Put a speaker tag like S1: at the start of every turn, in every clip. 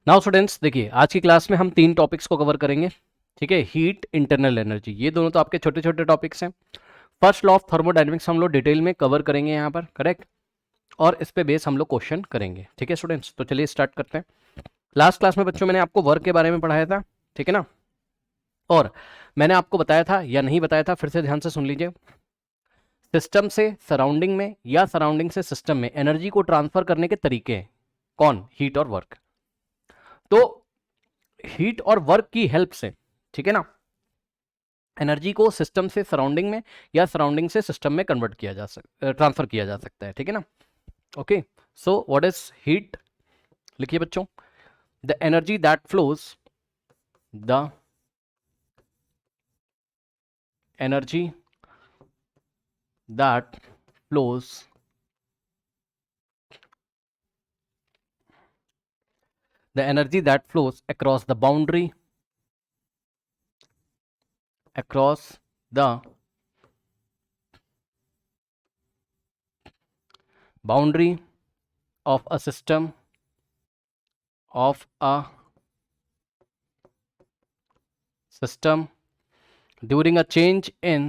S1: Now students देखिए, आज की क्लास में हम 3 टॉपिक्स को कवर करेंगे। ठीक है, हीट, इंटरनल एनर्जी, ये दोनों तो आपके छोटे छोटे टॉपिक्स हैं। फर्स्ट लॉ ऑफ थर्मोडायनेमिक्स हम लोग डिटेल में कवर करेंगे यहाँ पर, करेक्ट। और इस पे बेस हम लोग क्वेश्चन करेंगे। ठीक है स्टूडेंट्स, तो चलिए स्टार्ट करते हैं। लास्ट क्लास में बच्चों मैंने आपको वर्क के बारे में पढ़ाया था, ठीक है ना। और मैंने आपको बताया था या नहीं बताया था, फिर से ध्यान से सुन लीजिए। सिस्टम से सराउंडिंग में या सराउंडिंग से सिस्टम में एनर्जी को ट्रांसफर करने के तरीके हैं। कौन? हीट और वर्क। तो हीट और वर्क की हेल्प से, ठीक है ना, एनर्जी को सिस्टम से सराउंडिंग में या सराउंडिंग से सिस्टम में कन्वर्ट किया जा सकता, ट्रांसफर किया जा सकता है। ठीक है ना। Okay, so what is heat? लिखिए बच्चों, the energy that flows, the energy that flows the energy that flows across the boundary of a system during a change in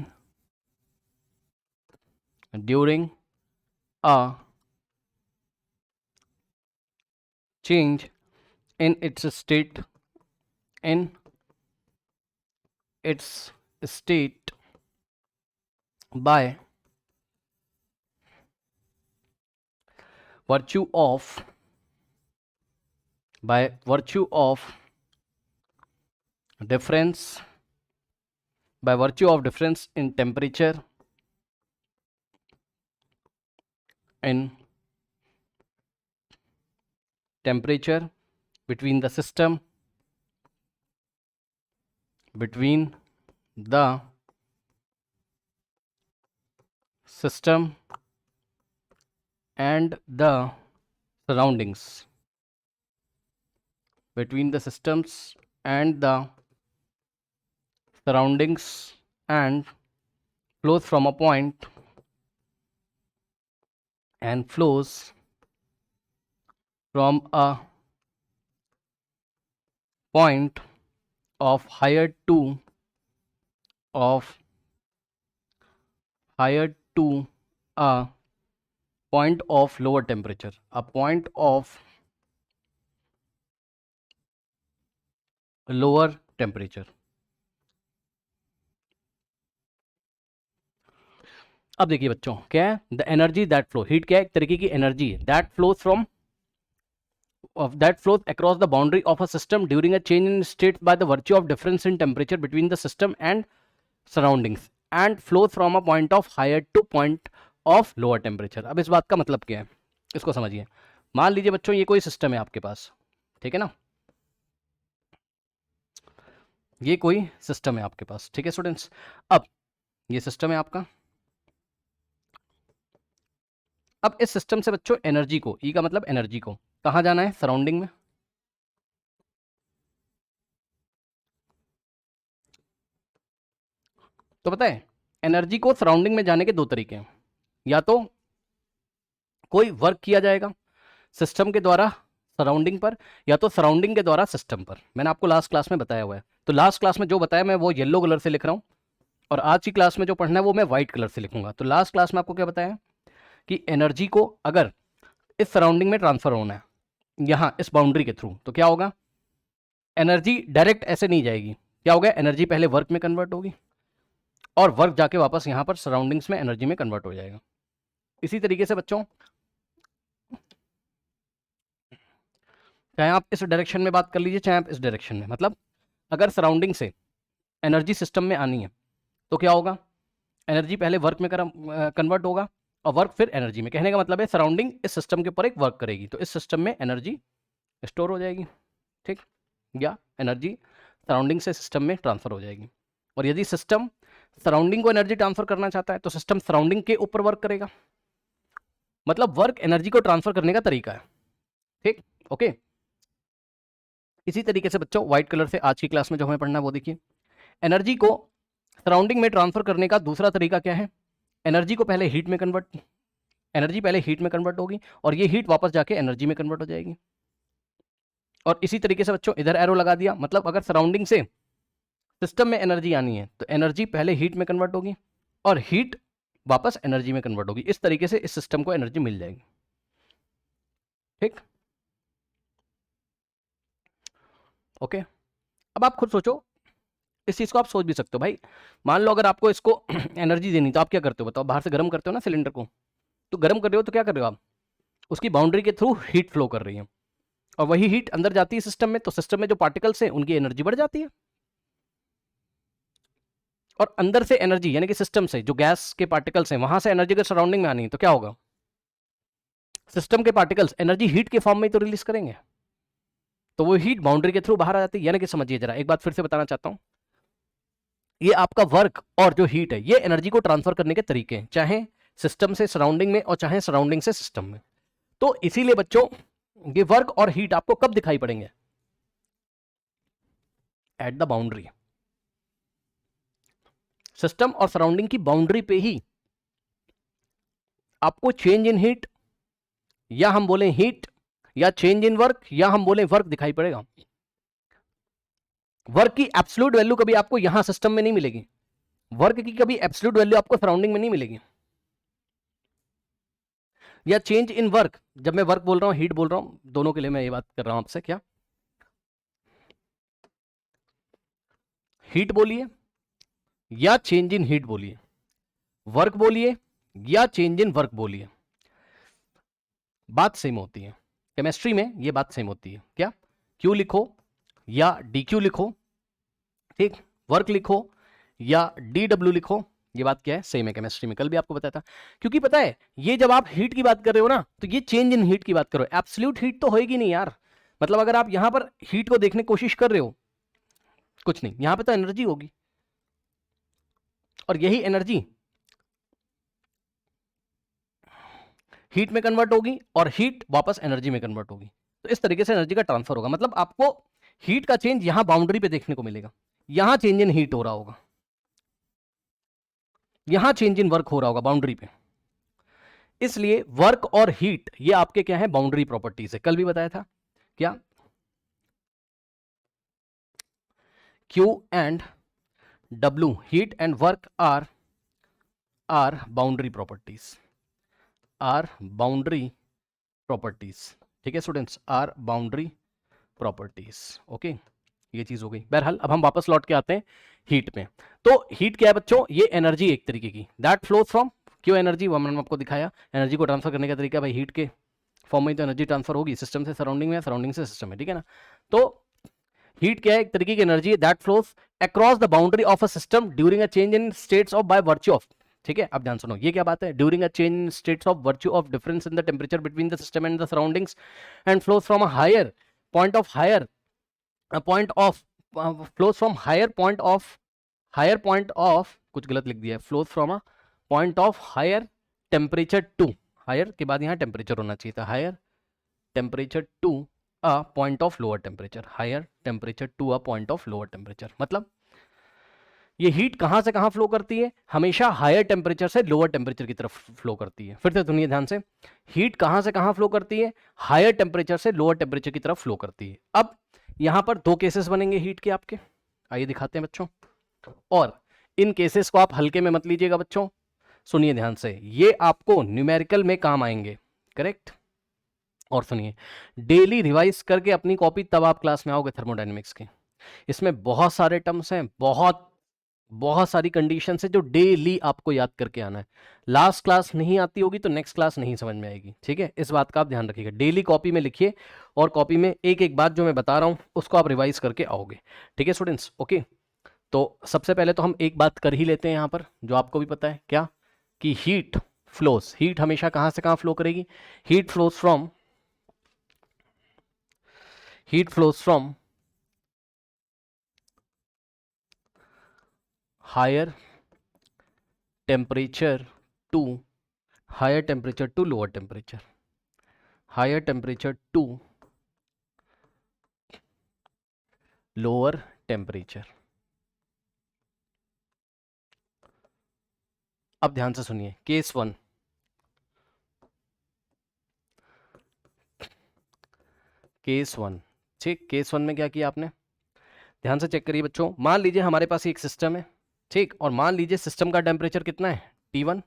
S1: a change in its state by virtue of difference in temperature between the system and the surroundings, between the systems and the surroundings, and flows from a point of higher to a point of lower temperature, a point of lower temperature. अब देखिए बच्चों, क्या है the energy that flow? Heat क्या है? एक तरीके की एनर्जी है that flows across the boundary of a system during a change in state by the virtue of difference in temperature between the system and surroundings and flows from a point of higher to point of lower temperature. अब इस बात का मतलब क्या है, इसको समझिए। मान लीजिए बच्चों, ये कोई सिस्टम है आपके पास, ठीक है ना, ये कोई सिस्टम है आपके पास, ठीक है स्टूडेंट्स। अब ये सिस्टम है आपका। अब इस सिस्टम से बच्चों एनर्जी को, ई का मतलब एनर्जी को, कहाँ जाना है? सराउंडिंग में। तो पता है, एनर्जी को सराउंडिंग में जाने के दो तरीके हैं। या तो कोई वर्क किया जाएगा सिस्टम के द्वारा सराउंडिंग पर, या तो सराउंडिंग के द्वारा सिस्टम पर। मैंने आपको लास्ट क्लास में बताया हुआ है। तो लास्ट क्लास में जो बताया मैं वो येलो कलर से लिख रहा हूँ, और आज की क्लास में जो पढ़ना है वो मैं व्हाइट कलर से लिखूंगा। तो लास्ट क्लास में आपको क्या बताया कि एनर्जी को अगर इस सराउंडिंग में ट्रांसफर होना है यहाँ इस बाउंड्री के थ्रू, तो क्या होगा? एनर्जी डायरेक्ट ऐसे नहीं जाएगी। क्या होगा? एनर्जी पहले वर्क में कन्वर्ट होगी और वर्क जाके वापस यहाँ पर सराउंडिंग्स में एनर्जी में कन्वर्ट हो जाएगा। इसी तरीके से बच्चों, चाहे आप इस डायरेक्शन में बात कर लीजिए चाहे आप इस डायरेक्शन में, मतलब अगर सराउंडिंग से एनर्जी सिस्टम में आनी है तो क्या होगा? एनर्जी पहले वर्क में कन्वर्ट होगा और वर्क फिर एनर्जी में। कहने का मतलब है सराउंडिंग इस सिस्टम के ऊपर एक वर्क करेगी तो इस सिस्टम में एनर्जी स्टोर हो जाएगी, ठीक, या एनर्जी सराउंडिंग से सिस्टम में ट्रांसफर हो जाएगी। और यदि सिस्टम सराउंडिंग को एनर्जी ट्रांसफर करना चाहता है तो सिस्टम सराउंडिंग के ऊपर वर्क करेगा। मतलब वर्क एनर्जी को ट्रांसफर करने का तरीका है, ठीक, ओके। इसी तरीके से बच्चों व्हाइट कलर से आज की क्लास में जो हमें पढ़ना है वो देखिए, एनर्जी को सराउंडिंग में ट्रांसफर करने का दूसरा तरीका क्या है? एनर्जी पहले हीट में कन्वर्ट होगी और ये हीट वापस जाके एनर्जी में कन्वर्ट हो जाएगी। और इसी तरीके से बच्चों इधर एरो लगा दिया, मतलब अगर सराउंडिंग से सिस्टम में एनर्जी आनी है तो एनर्जी पहले हीट में कन्वर्ट होगी और हीट वापस एनर्जी में कन्वर्ट होगी। इस तरीके से इस सिस्टम को एनर्जी मिल जाएगी। ठीक, ओके। अब आप खुद सोचो, इस चीज को आप सोच भी सकते हो भाई। मान लो अगर आपको इसको एनर्जी देनी तो आप क्या करते हो बताओ? बाहर से गर्म करते हो ना सिलेंडर को, तो गर्म कर रहे हो तो क्या कर रहे हो आप? उसकी बाउंड्री के थ्रू हीट फ्लो कर रही है और वही हीट अंदर जाती है सिस्टम में, तो सिस्टम में जो पार्टिकल्स हैं उनकी एनर्जी बढ़ जाती है। और अंदर से एनर्जी यानी कि सिस्टम से जो गैस के पार्टिकल्स हैं वहां से एनर्जी अगर सराउंडिंग में आनी है तो क्या होगा? सिस्टम के पार्टिकल्स एनर्जी हीट के फॉर्म में ही तो रिलीज करेंगे, तो वो हीट बाउंड्री के थ्रू बाहर आ जाती है। यानी कि समझिए जरा, एक बात फिर से बताना चाहता हूं, ये आपका वर्क और जो हीट है ये एनर्जी को ट्रांसफर करने के तरीके हैं, चाहे सिस्टम से सराउंडिंग में और चाहे सराउंडिंग से सिस्टम में। तो इसीलिए बच्चों ये वर्क और हीट आपको कब दिखाई पड़ेंगे? At the boundary. सिस्टम और सराउंडिंग की बाउंड्री पे ही आपको चेंज इन हीट, या हम बोले हीट, या चेंज इन वर्क, या हम बोले वर्क दिखाई पड़ेगा। वर्क की एब्सोल्यूट वैल्यू कभी आपको यहां सिस्टम में नहीं मिलेगी, वर्क की कभी एब्सोल्यूट वैल्यू आपको सराउंडिंग में नहीं मिलेगी। या चेंज इन वर्क, जब मैं वर्क बोल रहा हूं हीट बोल रहा हूं, दोनों के लिए मैं ये बात कर रहा हूं आपसे, क्या हीट बोलिए या चेंज इन हीट बोलिए, वर्क बोलिए या चेंज इन वर्क बोलिए, बात सेम होती है। केमिस्ट्री में ये बात सेम होती है। क्या क्यू लिखो या डी क्यू लिखो, ठीक, वर्क लिखो या डी डब्ल्यू लिखो, ये बात क्या है? सेम है केमिस्ट्री में। कल भी आपको बताया था। क्योंकि पता है ये जब आप हीट की बात कर रहे हो ना, तो ये चेंज इन हीट की बात करो, एब्सोल्यूट हीट तो होएगी नहीं यार। मतलब अगर आप यहां पर हीट को देखने की कोशिश कर रहे हो, कुछ नहीं, यहां पे तो एनर्जी होगी और यही एनर्जी हीट में कन्वर्ट होगी और हीट वापस एनर्जी में कन्वर्ट होगी। तो इस तरीके से एनर्जी का ट्रांसफर होगा। मतलब आपको हीट का चेंज यहां बाउंड्री पे देखने को मिलेगा, यहां चेंज इन हीट हो रहा होगा, यहां चेंज इन वर्क हो रहा होगा बाउंड्री पे। इसलिए वर्क और हीट ये आपके क्या है? बाउंड्री प्रॉपर्टीज है। कल भी बताया था क्या? Q and W, heat and work are boundary properties, are boundary properties. ठीक है students, are boundary properties. Okay, ये चीज हो गई। बहरहाल अब हम वापस लौट के आते हैं हीट में। तो हीट क्या है बच्चों? ये एनर्जी एक तरीके की दैट फ्लोज फ्रॉम, क्यों एनर्जी, वो मैंने आपको दिखाया। एनर्जी को ट्रांसफर करने का तरीका भाई हीट के फॉर्म में तो एनर्जी ट्रांसफर होगी, सिस्टम से सराउंडिंग में, सराउंडिंग से सिस्टम में, ठीक है ना। तो हीट क्या है? एक तरीके की energy that flows across the boundary of a system during a change in states of by virtue of, ठीक है। अब ध्यान सुनो, ये क्या बात है? During a change in states of virtue of difference in the temperature between the system and the surroundings and flows from a higher point of flows from higher point of कुछ गलत लिख दिया है, flows from a point of higher temperature to, higher के बाद यहाँ temperature होना चाहिए था, higher temperature to a point of lower temperature, higher temperature to a point of lower temperature। मतलब ये हीट कहां से कहां फ्लो करती है? हमेशा हायर टेम्परेचर से लोअर टेम्परेचर की तरफ फ्लो करती है। फिर से सुनिए ध्यान से, हीट कहां से कहां फ्लो करती है? हायर टेम्परेचर से लोअर टेम्परेचर की तरफ फ्लो करती है। अब यहां पर दो केसेस बनेंगे हीट के आपके, आइए दिखाते हैं बच्चों। और इन केसेस को आप हल्के में मत लीजिएगा बच्चों, सुनिए ध्यान से, ये आपको न्यूमेरिकल में काम आएंगे, करेक्ट। और सुनिए, डेली रिवाइज करके अपनी कॉपी तब आप क्लास में आओगे थर्मोडायनेमिक्स की। इसमें बहुत सारे टर्म्स हैं, बहुत सारी कंडीशन है जो डेली आपको याद करके आना है। लास्ट क्लास नहीं आती होगी तो नेक्स्ट क्लास नहीं समझ में आएगी, ठीक है। इस बात का आप ध्यान रखिएगा, डेली कॉपी में लिखिए और कॉपी में एक एक बात जो मैं बता रहा हूं उसको आप रिवाइज करके आओगे, ठीक है स्टूडेंट्स। ओके, तो सबसे पहले तो हम एक बात कर ही लेते हैं यहां पर, जो आपको भी पता है, क्या कि हीट फ्लोस, हीट हमेशा कहां से कहां फ्लो करेगी? Heat flows from higher temperature to lower temperature, higher temperature to lower temperature. अब ध्यान से सुनिए, केस वन, ठीक, केस 1 में क्या किया आपने, ध्यान से चेक करिए बच्चों। मान लीजिए हमारे पास एक सिस्टम है, ठीक, और मान लीजिए सिस्टम का टेम्परेचर कितना है T1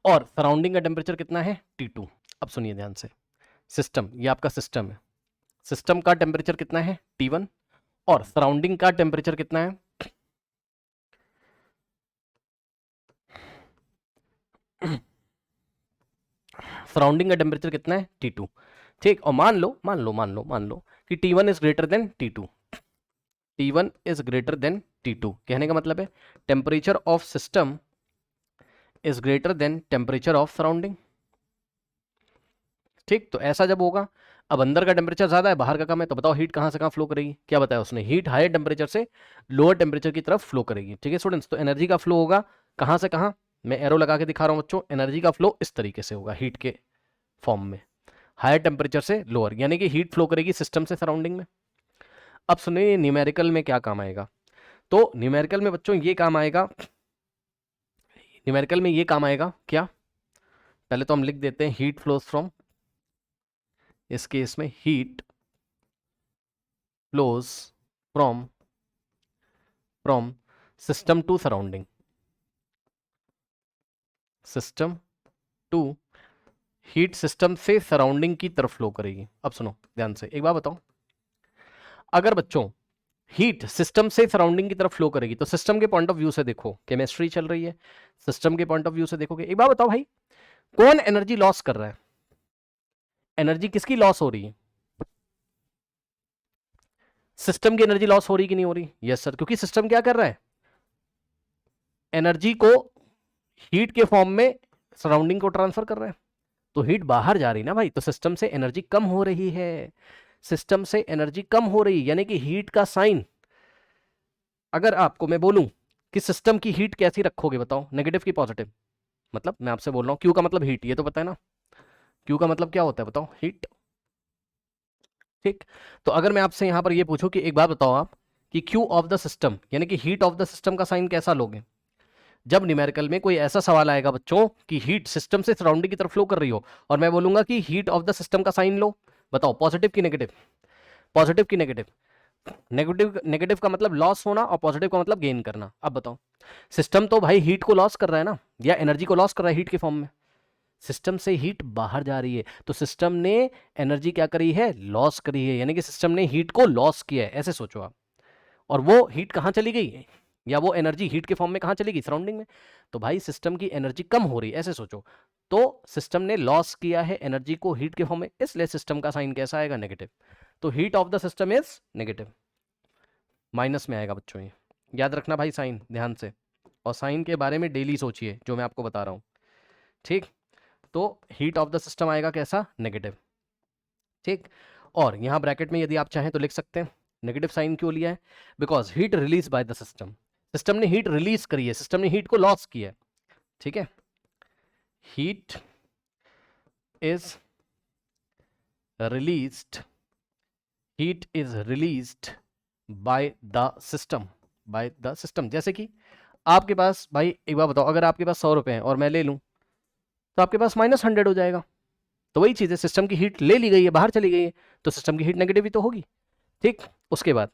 S1: और सराउंडिंग का टेम्परेचर कितना है T2। अब सुनिए ध्यान से, सिस्टम, ये आपका सिस्टम है, सिस्टम का टेम्परेचर कितना है T1 और सराउंडिंग का टेम्परेचर कितना है सराउंडिंग का टेम्परेचर कितना है T2। ठीक, और मान लो कि T1 is greater than T2, T1 is greater than T2। कहने का मतलब है temperature of system is greater than temperature of surrounding. ठीक, तो ऐसा जब होगा, अब अंदर का टेम्परेचर ज्यादा है, बाहर का कम है, तो बताओ हीट कहां से कहां फ्लो करेगी, क्या बताया उसने, हीट हायर टेम्परेचर से लोअर टेम्परेचर की तरफ फ्लो करेगी। ठीक है स्टूडेंट्स, तो एनर्जी का फ्लो होगा कहां से कहां, मैं एरो लगा के दिखा रहा हूं बच्चों, एनर्जी का फ्लो इस तरीके से होगा हीट के फॉर्म में, हायर टेम्परेचर से लोअर, यानी कि हीट फ्लो करेगी सिस्टम से सराउंडिंग में। अब सुनिए न्यूमेरिकल में क्या काम आएगा, तो न्यूमेरिकल में बच्चों ये काम आएगा, न्यूमेरिकल में ये काम आएगा क्या, पहले तो हम लिख देते हैं हीट फ्लोज फ्रॉम, इस केस में heat flows from from system to surrounding, system to, heat system से सराउंडिंग की तरफ फ्लो करेगी। अब सुनो ध्यान से, एक बात बताओ, अगर बच्चों हीट सिस्टम से सराउंडिंग की तरफ फ्लो करेगी तो सिस्टम के पॉइंट ऑफ व्यू से देखो, केमिस्ट्री चल रही है, सिस्टम के पॉइंट ऑफ व्यू से देखोगे, एक बात बताओ भाई, कौन एनर्जी लॉस कर रहा है, एनर्जी किसकी लॉस हो रही है, सिस्टम की एनर्जी लॉस हो रही कि नहीं हो रही, यस सर, क्योंकि सिस्टम क्या कर रहा है, एनर्जी को हीट के फॉर्म में सराउंडिंग को ट्रांसफर कर रहा है, तो हीट बाहर जा रही ना भाई, तो सिस्टम से एनर्जी कम हो रही है, सिस्टम से एनर्जी कम हो रही, यानी कि हीट का साइन, अगर आपको मैं बोलूं कि सिस्टम की हीट कैसी रखोगे बताओ, नेगेटिव की पॉजिटिव, मतलब मैं आपसे बोल रहा हूं क्यू का मतलब हीट, ये तो पता है ना, क्यू का मतलब क्या होता है बताओ, हीट। ठीक, तो अगर मैं आपसे यहां पर ये पूछूं कि एक बात बताओ आप कि क्यू ऑफ द सिस्टम यानी कि हीट ऑफ द सिस्टम का साइन कैसा लोगे, जब न्यूमेरिकल में कोई ऐसा सवाल आएगा बच्चों कि हीट सिस्टम से सराउंडिंग की तरफ फ्लो कर रही हो और मैं बोलूंगा कि हीट ऑफ द सिस्टम का साइन लो, बताओ पॉजिटिव की नेगेटिव, पॉजिटिव की नेगेटिव, नेगेटिव, नेगेटिव का मतलब लॉस होना और पॉजिटिव का मतलब गेन करना। अब बताओ, सिस्टम तो भाई हीट को लॉस कर रहा है ना, या एनर्जी को लॉस कर रहा है हीट के फॉर्म में, सिस्टम से हीट बाहर जा रही है, तो सिस्टम ने एनर्जी क्या करी है, लॉस करी है, यानी कि सिस्टम ने हीट को लॉस किया है, ऐसे सोचो आप, और वो हीट कहां चली गई, या वो एनर्जी हीट के फॉर्म में कहां चली गई, सराउंडिंग में, तो भाई सिस्टम की एनर्जी कम हो रही है, ऐसे सोचो, तो सिस्टम ने लॉस किया है एनर्जी को हीट के फॉर्म में, इसलिए सिस्टम का साइन कैसा आएगा, नेगेटिव, तो heat of the system is negative, minus में आएगा बच्चों, ये याद रखना भाई साइन ध्यान से, और साइन के बारे में डेली सोचिए जो मैं आपको बता रहा हूं। ठीक, तो हीट ऑफ द सिस्टम आएगा कैसा, नेगेटिव। ठीक, और यहां ब्रैकेट में यदि आप चाहें तो लिख सकते हैं, नेगेटिव साइन क्यों लिया है, because heat release by the system, system ने हीट रिलीज करी है, सिस्टम ने हीट को लॉस किया है। ठीक है, heat is released, heat is released by the system, bye the system, जैसे कि आपके पास भाई एक बार बताओ, अगर आपके पास 100 रुपए हैं और मैं ले लूं तो आपके पास -100 हो जाएगा, तो वही चीज है, सिस्टम की हीट ले ली गई है, बाहर चली गई है, तो सिस्टम की हीट नेगेटिव ही तो होगी। ठीक, उसके बाद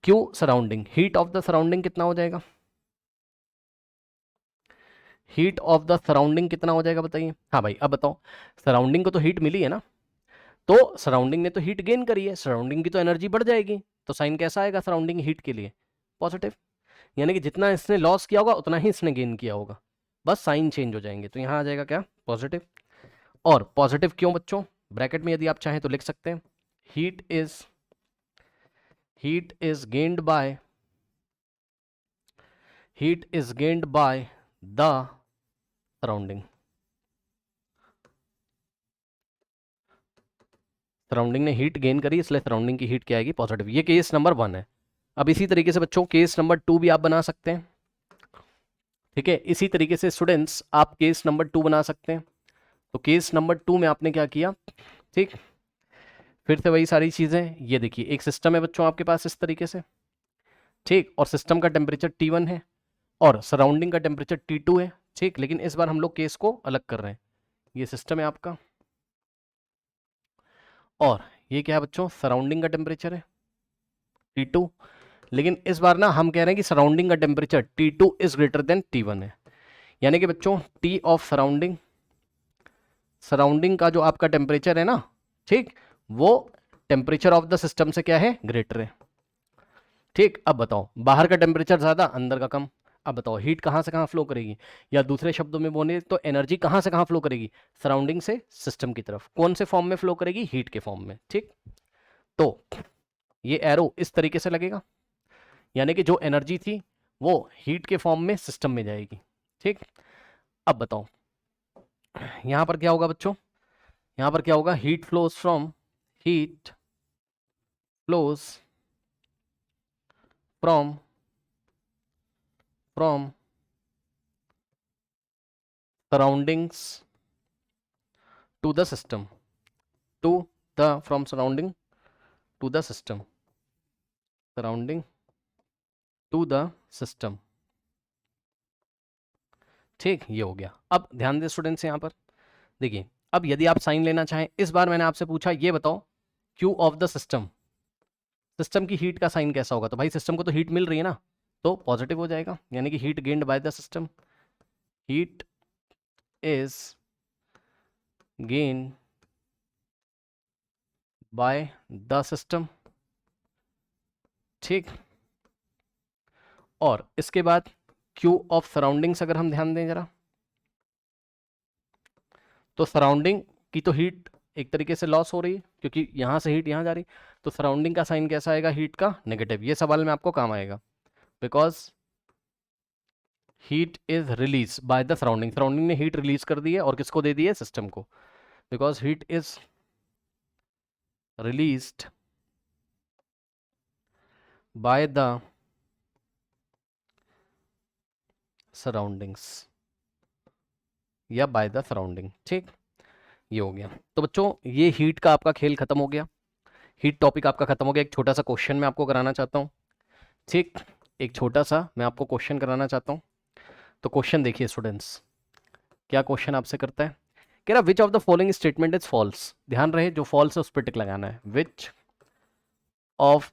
S1: Q surrounding, heat of the surrounding कितना हो जाएगा, हीट ऑफ द सराउंडिंग कितना हो जाएगा बताइए, हाँ भाई अब बताओ, सराउंडिंग को तो हीट मिली है ना, तो सराउंडिंग ने तो हीट गेन करी है, सराउंडिंग की तो एनर्जी बढ़ जाएगी, तो साइन कैसा आएगा सराउंडिंग हीट के लिए, पॉजिटिव, यानी कि जितना इसने लॉस किया होगा उतना ही इसने गेन किया होगा, बस साइन चेंज हो जाएंगे, तो यहाँ आ जाएगा क्या, पॉजिटिव। और पॉजिटिव क्यों बच्चों, ब्रैकेट में यदि आप चाहें तो लिख सकते हैं, heat is gained by, heat is gained by the surrounding, surrounding ने हीट गेन करी इसलिए सराउंडिंग की हीट क्या आएगी, पॉजिटिव, ये केस नंबर 1 है। अब इसी तरीके से बच्चों केस नंबर 2 भी आप बना सकते हैं। ठीक है, इसी तरीके से स्टूडेंट्स आप केस नंबर 2 बना सकते हैं, तो केस नंबर 2 में आपने क्या किया, ठीक, फिर से वही सारी चीजें, ये देखिए एक सिस्टम है बच्चों आपके पास इस तरीके से, ठीक, और सिस्टम का टेम्परेचर T1 है और सराउंडिंग का टेम्परेचर T2 है। ठीक, लेकिन इस बार हम लोग केस को अलग कर रहे हैं, ये सिस्टम है आपका और ये क्या है बच्चों, सराउंडिंग का टेम्परेचर है। T2, लेकिन इस बार ना हम कह रहे हैं कि सराउंडिंग का temperature T2 is greater than T1 है, यानी कि बच्चों T ऑफ सराउंडिंग, सराउंडिंग का जो आपका टेम्परेचर है ना, ठीक, वो टेम्परेचर ऑफ द सिस्टम से क्या है, ग्रेटर है। ठीक, अब बताओ बाहर का टेम्परेचर ज़्यादा अंदर का कम, अब बताओ हीट कहाँ से कहाँ फ्लो करेगी, या दूसरे शब्दों में बोले तो एनर्जी कहाँ से कहाँ फ्लो करेगी, सराउंडिंग से सिस्टम की तरफ। कौन से फॉर्म में फ्लो करेगी, हीट के फॉर्म में। ठीक, तो ये एरो इस तरीके से लगेगा, यानी कि जो एनर्जी थी वो हीट के फॉर्म में सिस्टम में जाएगी। ठीक, अब बताओ यहां पर क्या होगा बच्चों, यहां पर क्या होगा, heat flows from from surroundings to the system, to the from surrounding to the system, surrounding to the system. ठीक, ये हो गया। अब ध्यान दें स्टूडेंट्स, यहां पर देखिए, अब यदि आप साइन लेना चाहें, इस बार मैंने आपसे पूछा ये बताओ Q of the system, system की हीट का साइन कैसा होगा, तो भाई सिस्टम को तो हीट मिल रही है ना, तो पॉजिटिव हो जाएगा, यानी कि heat gained by the system, heat is gain by the system. ठीक, और इसके बाद क्यू ऑफ सराउंडिंग्स अगर हम ध्यान दें जरा, तो सराउंडिंग की तो हीट एक तरीके से लॉस हो रही है, क्योंकि यहां से हीट यहां जा रही, तो सराउंडिंग का साइन कैसा आएगा, हीट का नेगेटिव। ये सवाल में आपको काम आएगा, because heat is release by the surrounding, surrounding ने हीट रिलीज कर दी है और किसको दे दी है, सिस्टम को, because heat is released by the surroundings या बाय द सराउंडिंग। ठीक, ये हो गया। तो बच्चों ये हीट का आपका खेल खत्म हो गया, हीट टॉपिक आपका खत्म हो गया। एक छोटा सा क्वेश्चन मैं आपको कराना चाहता हूँ। ठीक, एक छोटा सा मैं आपको क्वेश्चन कराना चाहता हूँ। तो क्वेश्चन देखिए स्टूडेंट्स, क्या क्वेश्चन आपसे करता है, कह रहा which of the following statement is false, ध्यान रहे जो फॉल्स है उस पर टिक लगाना है, which of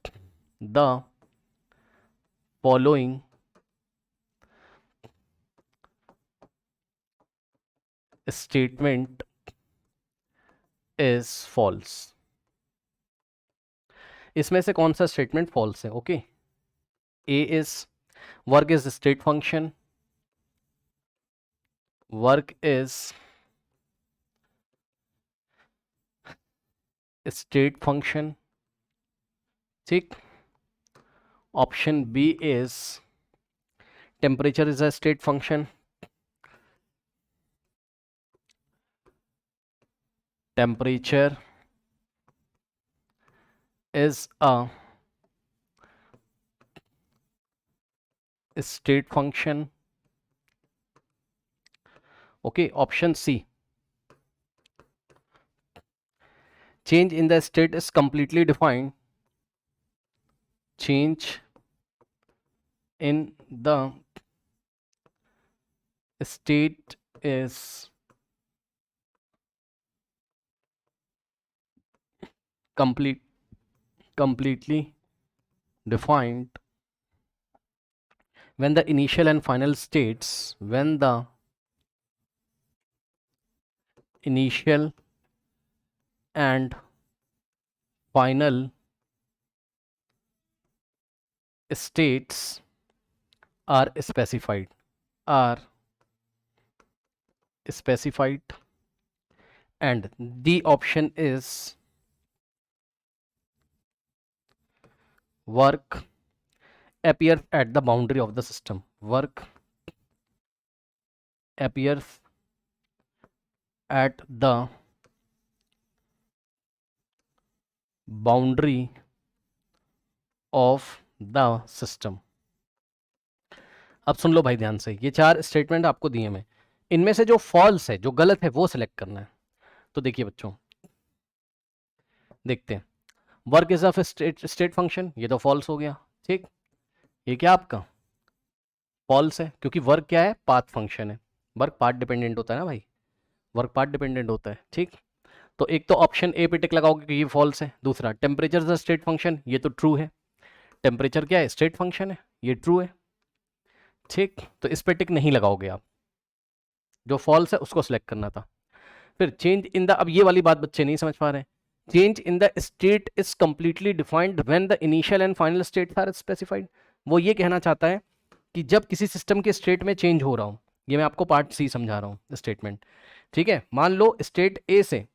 S1: the following statement is false, इसमें से कौन सा स्टेटमेंट फॉल्स है। Okay, A is work is state function, work is state function. ठीक, option B is temperature is a state function, temperature is a state function. Okay, option C, change in the state is completely defined, change in the state is completely defined when the initial and final states, when the initial and final states are specified, and the option is work appears at the boundary of the system, work appears at the boundary of the system। अब सुन लो भाई ध्यान से, ये चार statement आपको दिए मैं, इनमें से जो फॉल्स है, जो गलत है, वो सिलेक्ट करना है। तो देखिए बच्चों, देखते हैं, work is of state function, ये तो फॉल्स हो गया। ठीक, ये क्या आपका फॉल्स है, क्योंकि वर्क क्या है, पाथ फंक्शन है, वर्क पाथ डिपेंडेंट होता है ना भाई, वर्क पाथ डिपेंडेंट होता है। ठीक, तो एक तो ऑप्शन ए पे टिक लगाओगे कि ये फॉल्स है। दूसरा, temperature is a state function, ये तो ट्रू है। टेम्परेचर क्या है, स्टेट फंक्शन है, ये ट्रू है, ठीक। तो इस पे टिक नहीं लगाओगे आप, जो फॉल्स है उसको सिलेक्ट करना था। फिर चेंज इन द, अब ये वाली बात बच्चे नहीं समझ पा रहे हैं। Change in the state is completely defined when the initial and final states are specified. वो ये कहना चाहता है कि जब किसी सिस्टम के स्टेट में चेंज हो रहा हूं, ये मैं आपको पार्ट सी समझा रहा हूं स्टेटमेंट, ठीक है। मान लो स्टेट ए से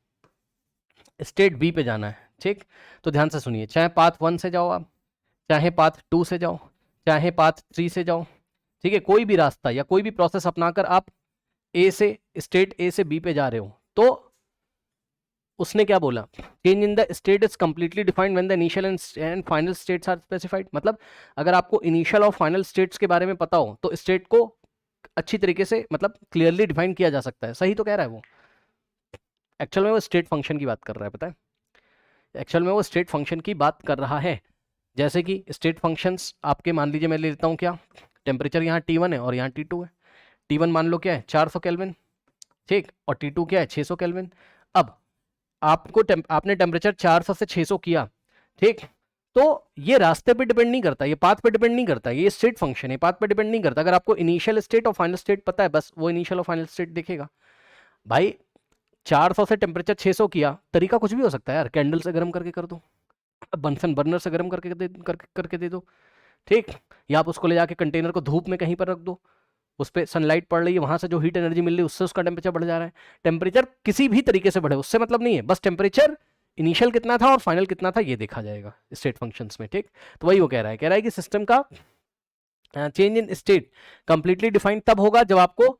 S1: स्टेट बी पे जाना है, ठीक। तो ध्यान से सुनिए, चाहे पाथ 1 से जाओ आप, चाहे पाथ 2 से जाओ, चाहे पाथ 3 से जाओ, ठीक है, कोई भी रास्ता या कोई भी प्रोसेस अपनाकर आप ए से स्टेट ए से बी पे जा रहे हो, तो उसने क्या बोला, change in the state is completely defined when the initial and final states are specified. मतलब अगर आपको इनिशियल और फाइनल स्टेट्स के बारे में पता हो तो स्टेट को अच्छी तरीके से मतलब क्लियरली डिफाइन किया जा सकता है। सही तो कह रहा है वो, एक्चुअल में वो स्टेट फंक्शन की बात कर रहा है, पता है, एक्चुअल में वो स्टेट फंक्शन की बात कर रहा है। जैसे कि स्टेट फंक्शंस आपके, मान लीजिए मैं ले लेता हूँ क्या, टेम्परेचर यहाँ T1 है और यहाँ T2 है। T1 मान लो क्या है 400 केल्विन, ठीक, और T2 क्या है 600 केल्विन। अब आपको आपने टेम्परेचर 400 से 600 किया, ठीक, तो ये रास्ते पे डिपेंड नहीं करता, ये पाथ पे डिपेंड नहीं करता, ये स्टेट फंक्शन है, पाथ पे डिपेंड नहीं करता। अगर आपको इनिशियल स्टेट और फाइनल स्टेट पता है, बस वो इनिशियल और फाइनल स्टेट देखेगा। भाई 400 से टेम्परेचर 600 किया, तरीका कुछ भी हो सकता है यार, कैंडल से गर्म करके कर दो, बंसन बर्नर से गर्म करके दे दो, ठीक, या आप उसको ले जाके कंटेनर को धूप में कहीं पर रख दो, उस पर सनलाइट पड़ रही है, वहां से जो हीट एनर्जी मिल रही है उससे उसका टेम्परेचर बढ़ जा रहा है। टेम्परेचर किसी भी तरीके से बढ़े उससे मतलब नहीं है, बस टेम्परेचर इनिशियल कितना था और फाइनल कितना था ये देखा जाएगा स्टेट फंक्शंस में, ठीक। तो वही वो कह रहा है कि सिस्टम का change in state completely defined तब होगा जब आपको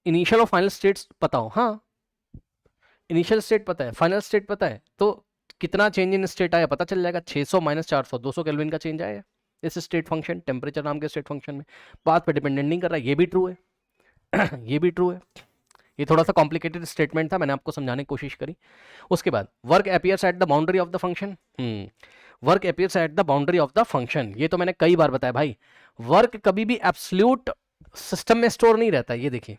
S1: इनिशियल और फाइनल स्टेट्स पता हो। हाँ, इनिशियल स्टेट पता है, फाइनल स्टेट पता है, तो कितना चेंज इन स्टेट आया पता चल जाएगा। 600 माइनस 400 200 केल्विन का चेंज आया इस स्टेट फंक्शन, टेम्परेचर नाम के स्टेट फंक्शन में। पाथ पे डिपेंडेंट नहीं कर रहा, ये भी ट्रू है ये भी ट्रू है। ये थोड़ा सा कॉम्प्लिकेटेड स्टेटमेंट था, मैंने आपको समझाने की कोशिश करी। उसके बाद work appears at the boundary of the function, work appears at the boundary of the function, ये तो मैंने कई बार बताया भाई, वर्क कभी भी एब्सोल्यूट सिस्टम में स्टोर नहीं रहता है। ये देखिए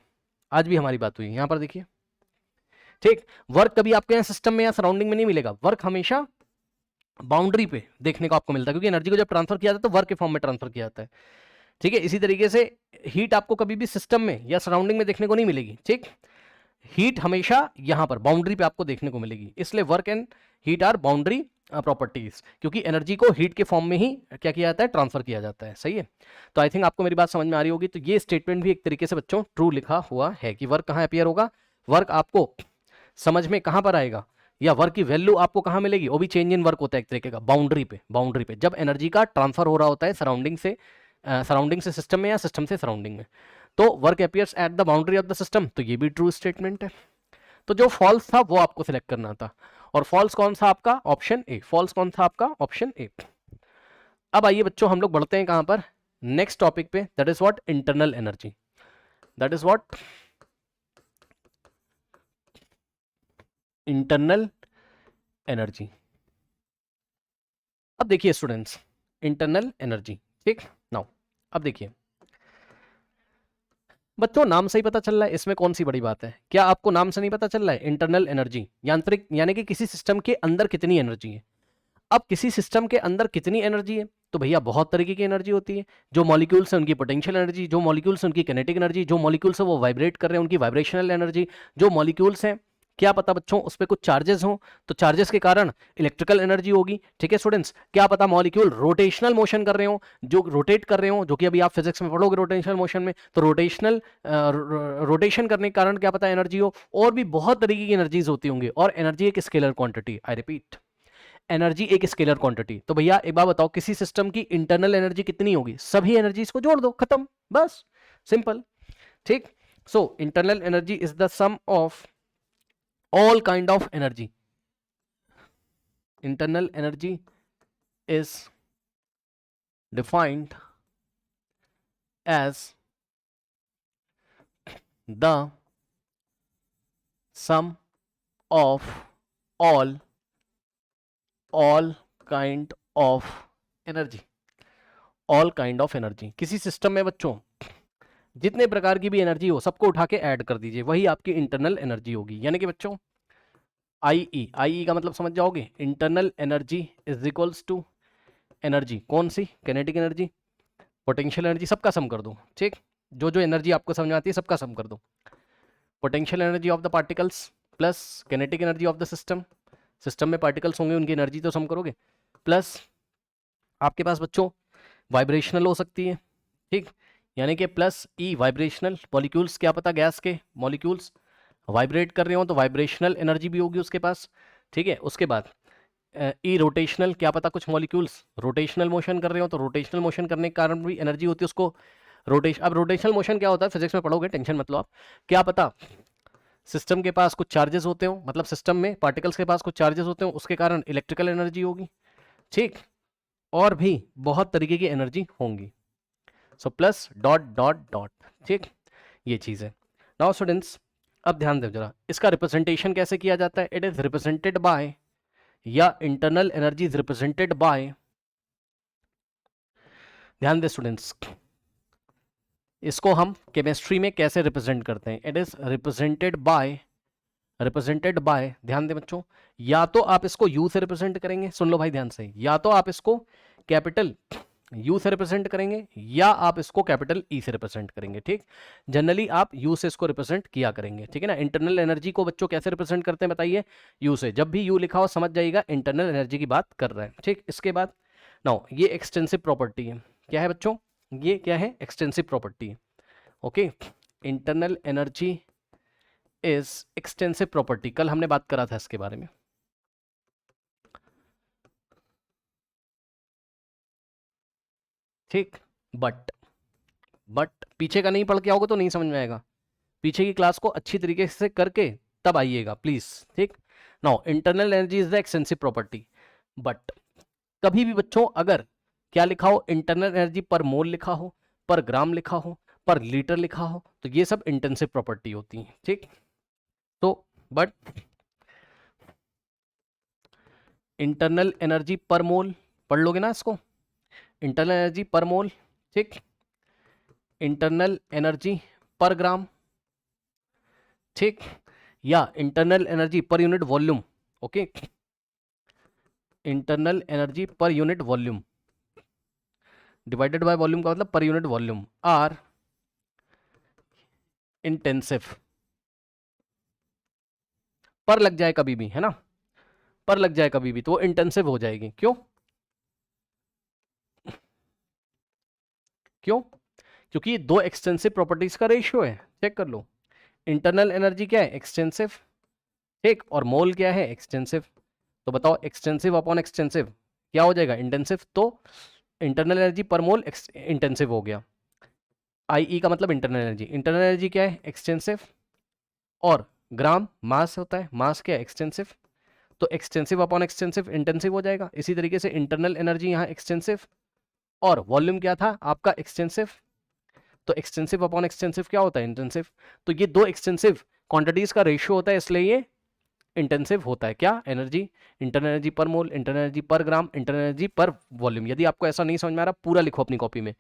S1: आज भी हमारी बात हुई, यहां पर देखिए, ठीक, वर्क कभी आपके यहाँ सिस्टम में या सराउंडिंग में नहीं मिलेगा, वर्क हमेशा बाउंड्री पे देखने को आपको मिलता है, क्योंकि एनर्जी को जब ट्रांसफर किया जाता है तो वर्क के फॉर्म में ट्रांसफर किया जाता है, ठीक है। इसी तरीके से हीट आपको कभी भी सिस्टम में या सराउंडिंग में देखने को नहीं मिलेगी, ठीक, हीट हमेशा यहां पर बाउंड्री पे आपको देखने को मिलेगी। इसलिए work and heat are boundary properties, क्योंकि एनर्जी को हीट के फॉर्म में ही क्या किया जाता है, ट्रांसफर किया जाता है। सही है, तो आई थिंक आपको मेरी बात समझ में आ रही होगी। तो ये स्टेटमेंट भी एक तरीके से बच्चों ट्रू लिखा हुआ है कि वर्क कहाँ अपीयर होगा, वर्क आपको समझ में कहां पर आएगा, या वर्क की वैल्यू आपको कहां मिलेगी, वो भी चेंज इन वर्क होता है एक तरीके का, बाउंड्री पे, बाउंड्री पे जब एनर्जी का ट्रांसफर हो रहा होता है सराउंडिंग से सिस्टम में या सिस्टम से सराउंडिंग में, तो work appears at the boundary of the system, तो ये भी ट्रू स्टेटमेंट है। तो जो फॉल्स था वो आपको सिलेक्ट करना था, और फॉल्स कौन सा आपका, ऑप्शन ए, फॉल्स कौन था आपका, ऑप्शन ए। अब आइए बच्चों हम लोग बढ़ते हैं कहां पर, नेक्स्ट टॉपिक पे, that is what, internal energy, that is what, internal energy. अब देखिए स्टूडेंट्स, इंटरनल एनर्जी, ठीक, नाउ अब देखिए बच्चों, नाम से ही पता चल रहा है, इसमें कौन सी बड़ी बात है, क्या आपको नाम से नहीं पता चल रहा है, इंटरनल एनर्जी, यांत्रिक, यानी कि किसी सिस्टम के अंदर कितनी एनर्जी है। अब किसी सिस्टम के अंदर कितनी एनर्जी है, तो भैया बहुत तरीके की एनर्जी होती है। जो मॉलिक्यूल्स हैं उनकी पोटेंशियल एनर्जी, जो मॉलिक्यूल्स हैं उनकी किनेटिक एनर्जी, जो मॉलिक्यूल्स हैं वो वाइब्रेट कर रहे हैं उनकी वाइब्रेशनल एनर्जी, जो मॉलिक्यूल्स हैं क्या पता बच्चों उस पर कुछ चार्जेस हों तो चार्जेस के कारण इलेक्ट्रिकल एनर्जी होगी, ठीक है स्टूडेंट्स। क्या पता मॉलिक्यूल रोटेशनल मोशन कर रहे हो, जो रोटेट कर रहे हो, जो कि अभी आप फिजिक्स में पढ़ोगे रोटेशनल मोशन में, तो रोटेशन करने के कारण क्या पता एनर्जी हो। और भी बहुत तरीके की एनर्जीज होती होंगी, और एनर्जी एक scalar quantity, I repeat, energy एक स्केलर क्वांटिटी। तो भैया एक बात बताओ, किसी सिस्टम की इंटरनल एनर्जी कितनी होगी, सभी एनर्जीज को जोड़ दो, खत्म, बस सिंपल, ठीक। So internal energy is the sum of all kind of energy, internal energy is defined as the sum of all kind of energy, all kind of energy। किसी सिस्टम में बच्चों जितने प्रकार की भी एनर्जी हो सबको उठा के ऐड कर दीजिए, वही आपकी इंटरनल एनर्जी होगी। यानी कि बच्चों आई ई का मतलब समझ जाओगे, internal energy is equals to energy, कौन सी, किनेटिक एनर्जी, पोटेंशियल एनर्जी, सबका सम कर दो, ठीक, जो जो एनर्जी आपको समझ में आती है सबका सम कर दो। Potential energy of the particles plus kinetic energy of the system, system में पार्टिकल्स होंगे उनकी एनर्जी तो सम करोगे, प्लस आपके पास बच्चों वाइब्रेशनल हो सकती है, ठीक, यानी कि प्लस ई वाइब्रेशनल मॉलिक्यूल्स, क्या पता गैस के मॉलिक्यूल्स वाइब्रेट कर रहे हो तो वाइब्रेशनल एनर्जी भी होगी उसके पास, ठीक है। उसके बाद ई रोटेशनल, क्या पता कुछ मॉलिक्यूल्स रोटेशनल मोशन कर रहे हो तो रोटेशनल मोशन करने के कारण भी एनर्जी होती है उसको रोटेशन। अब रोटेशनल मोशन क्या होता है फिजिक्स में पढ़ोगे, टेंशन मत लो आप, क्या पता सिस्टम के पास कुछ चार्जेस होते हो, मतलब सिस्टम में पार्टिकल्स के पास कुछ चार्जेस होते हो उसके कारण इलेक्ट्रिकल एनर्जी होगी, ठीक, और भी बहुत तरीके की एनर्जी होंगी। So plus dot dot dot, ठीक, ये चीज़ है। नाउ स्टूडेंट्स अब ध्यान दें जरा, इसका रिप्रेजेंटेशन कैसे किया जाता है, इट इज रिप्रेजेंटेड बाय, या internal energy is represented by, ध्यान दें स्टूडेंट्स, इसको हम केमिस्ट्री में कैसे रिप्रेजेंट करते हैं, इट इज रिप्रेजेंटेड बाय, ध्यान दें बच्चों, या तो आप इसको यू से रिप्रेजेंट करेंगे, सुन लो भाई ध्यान से, या तो आप इसको कैपिटल यू से रिप्रेजेंट करेंगे या आप इसको कैपिटल ई से रिप्रेजेंट करेंगे, ठीक, जनरली आप यू से इसको रिप्रेजेंट किया करेंगे, ठीक है ना। इंटरनल एनर्जी को बच्चों कैसे रिप्रेजेंट करते हैं बताइए, यू से, जब भी यू लिखा हो समझ जाइएगा इंटरनल एनर्जी की बात कर रहा है, ठीक। इसके बाद नाउ ये एक्सटेंसिव प्रॉपर्टी है, क्या है बच्चों, ये क्या है, एक्सटेंसिव प्रॉपर्टी है, okay. Internal energy is extensive property, कल हमने बात करा था इसके बारे में, ठीक, बट पीछे का नहीं पढ़ के आओगे तो नहीं समझ में आएगा, पीछे की क्लास को अच्छी तरीके से करके तब आइएगा प्लीज, ठीक। Now internal energy is the extensive property, but कभी भी बच्चों अगर क्या लिखा हो, इंटरनल एनर्जी पर मोल लिखा हो, पर ग्राम लिखा हो, पर लीटर लिखा हो, तो ये सब इंटेंसिव प्रॉपर्टी होती है, ठीक। तो बट इंटरनल एनर्जी पर मोल पढ़ लोगे ना इसको, इंटरनल एनर्जी पर मोल, ठीक, इंटरनल एनर्जी पर ग्राम, ठीक, या internal energy per unit volume, okay, internal energy per unit volume divided by volume का मतलब per unit volume, are intensive, पर लग जाए कभी भी, है ना, पर लग जाए कभी भी तो वो इंटेंसिव हो जाएगी, क्यों, क्यों, क्योंकि ये दो एक्सटेंसिव प्रॉपर्टीज का रेशियो है, चेक कर लो, इंटरनल एनर्जी क्या है, एक्सटेंसिव, ठीक, और मोल क्या है, एक्सटेंसिव, तो बताओ एक्सटेंसिव अपॉन एक्सटेंसिव क्या हो जाएगा, इंटेंसिव, तो इंटरनल एनर्जी पर मोल इंटेंसिव हो गया, आई का मतलब इंटरनल एनर्जी क्या है, एक्सटेंसिव, और ग्राम मास होता है, मास क्या है, एक्सटेंसिव, तो एक्सटेंसिव अपॉन एक्सटेंसिव इंटेंसिव हो जाएगा। इसी तरीके से इंटरनल एनर्जी यहाँ एक्सटेंसिव और वॉल्यूम क्या था आपका, एक्सटेंसिव, तो एक्सटेंसिव अपॉन एक्सटेंसिव क्या होता है, इंटेंसिव, तो ये दो एक्सटेंसिव क्वांटिटीज का रेशियो होता है, इसलिए ये इंटेंसिव होता है, क्या, एनर्जी, इंटरनल एनर्जी पर मोल, इंटरनल एनर्जी पर ग्राम, इंटरनल एनर्जी पर वॉल्यूम। यदि आपको ऐसा नहीं समझ में आ रहा पूरा लिखो अपनी कॉपी में,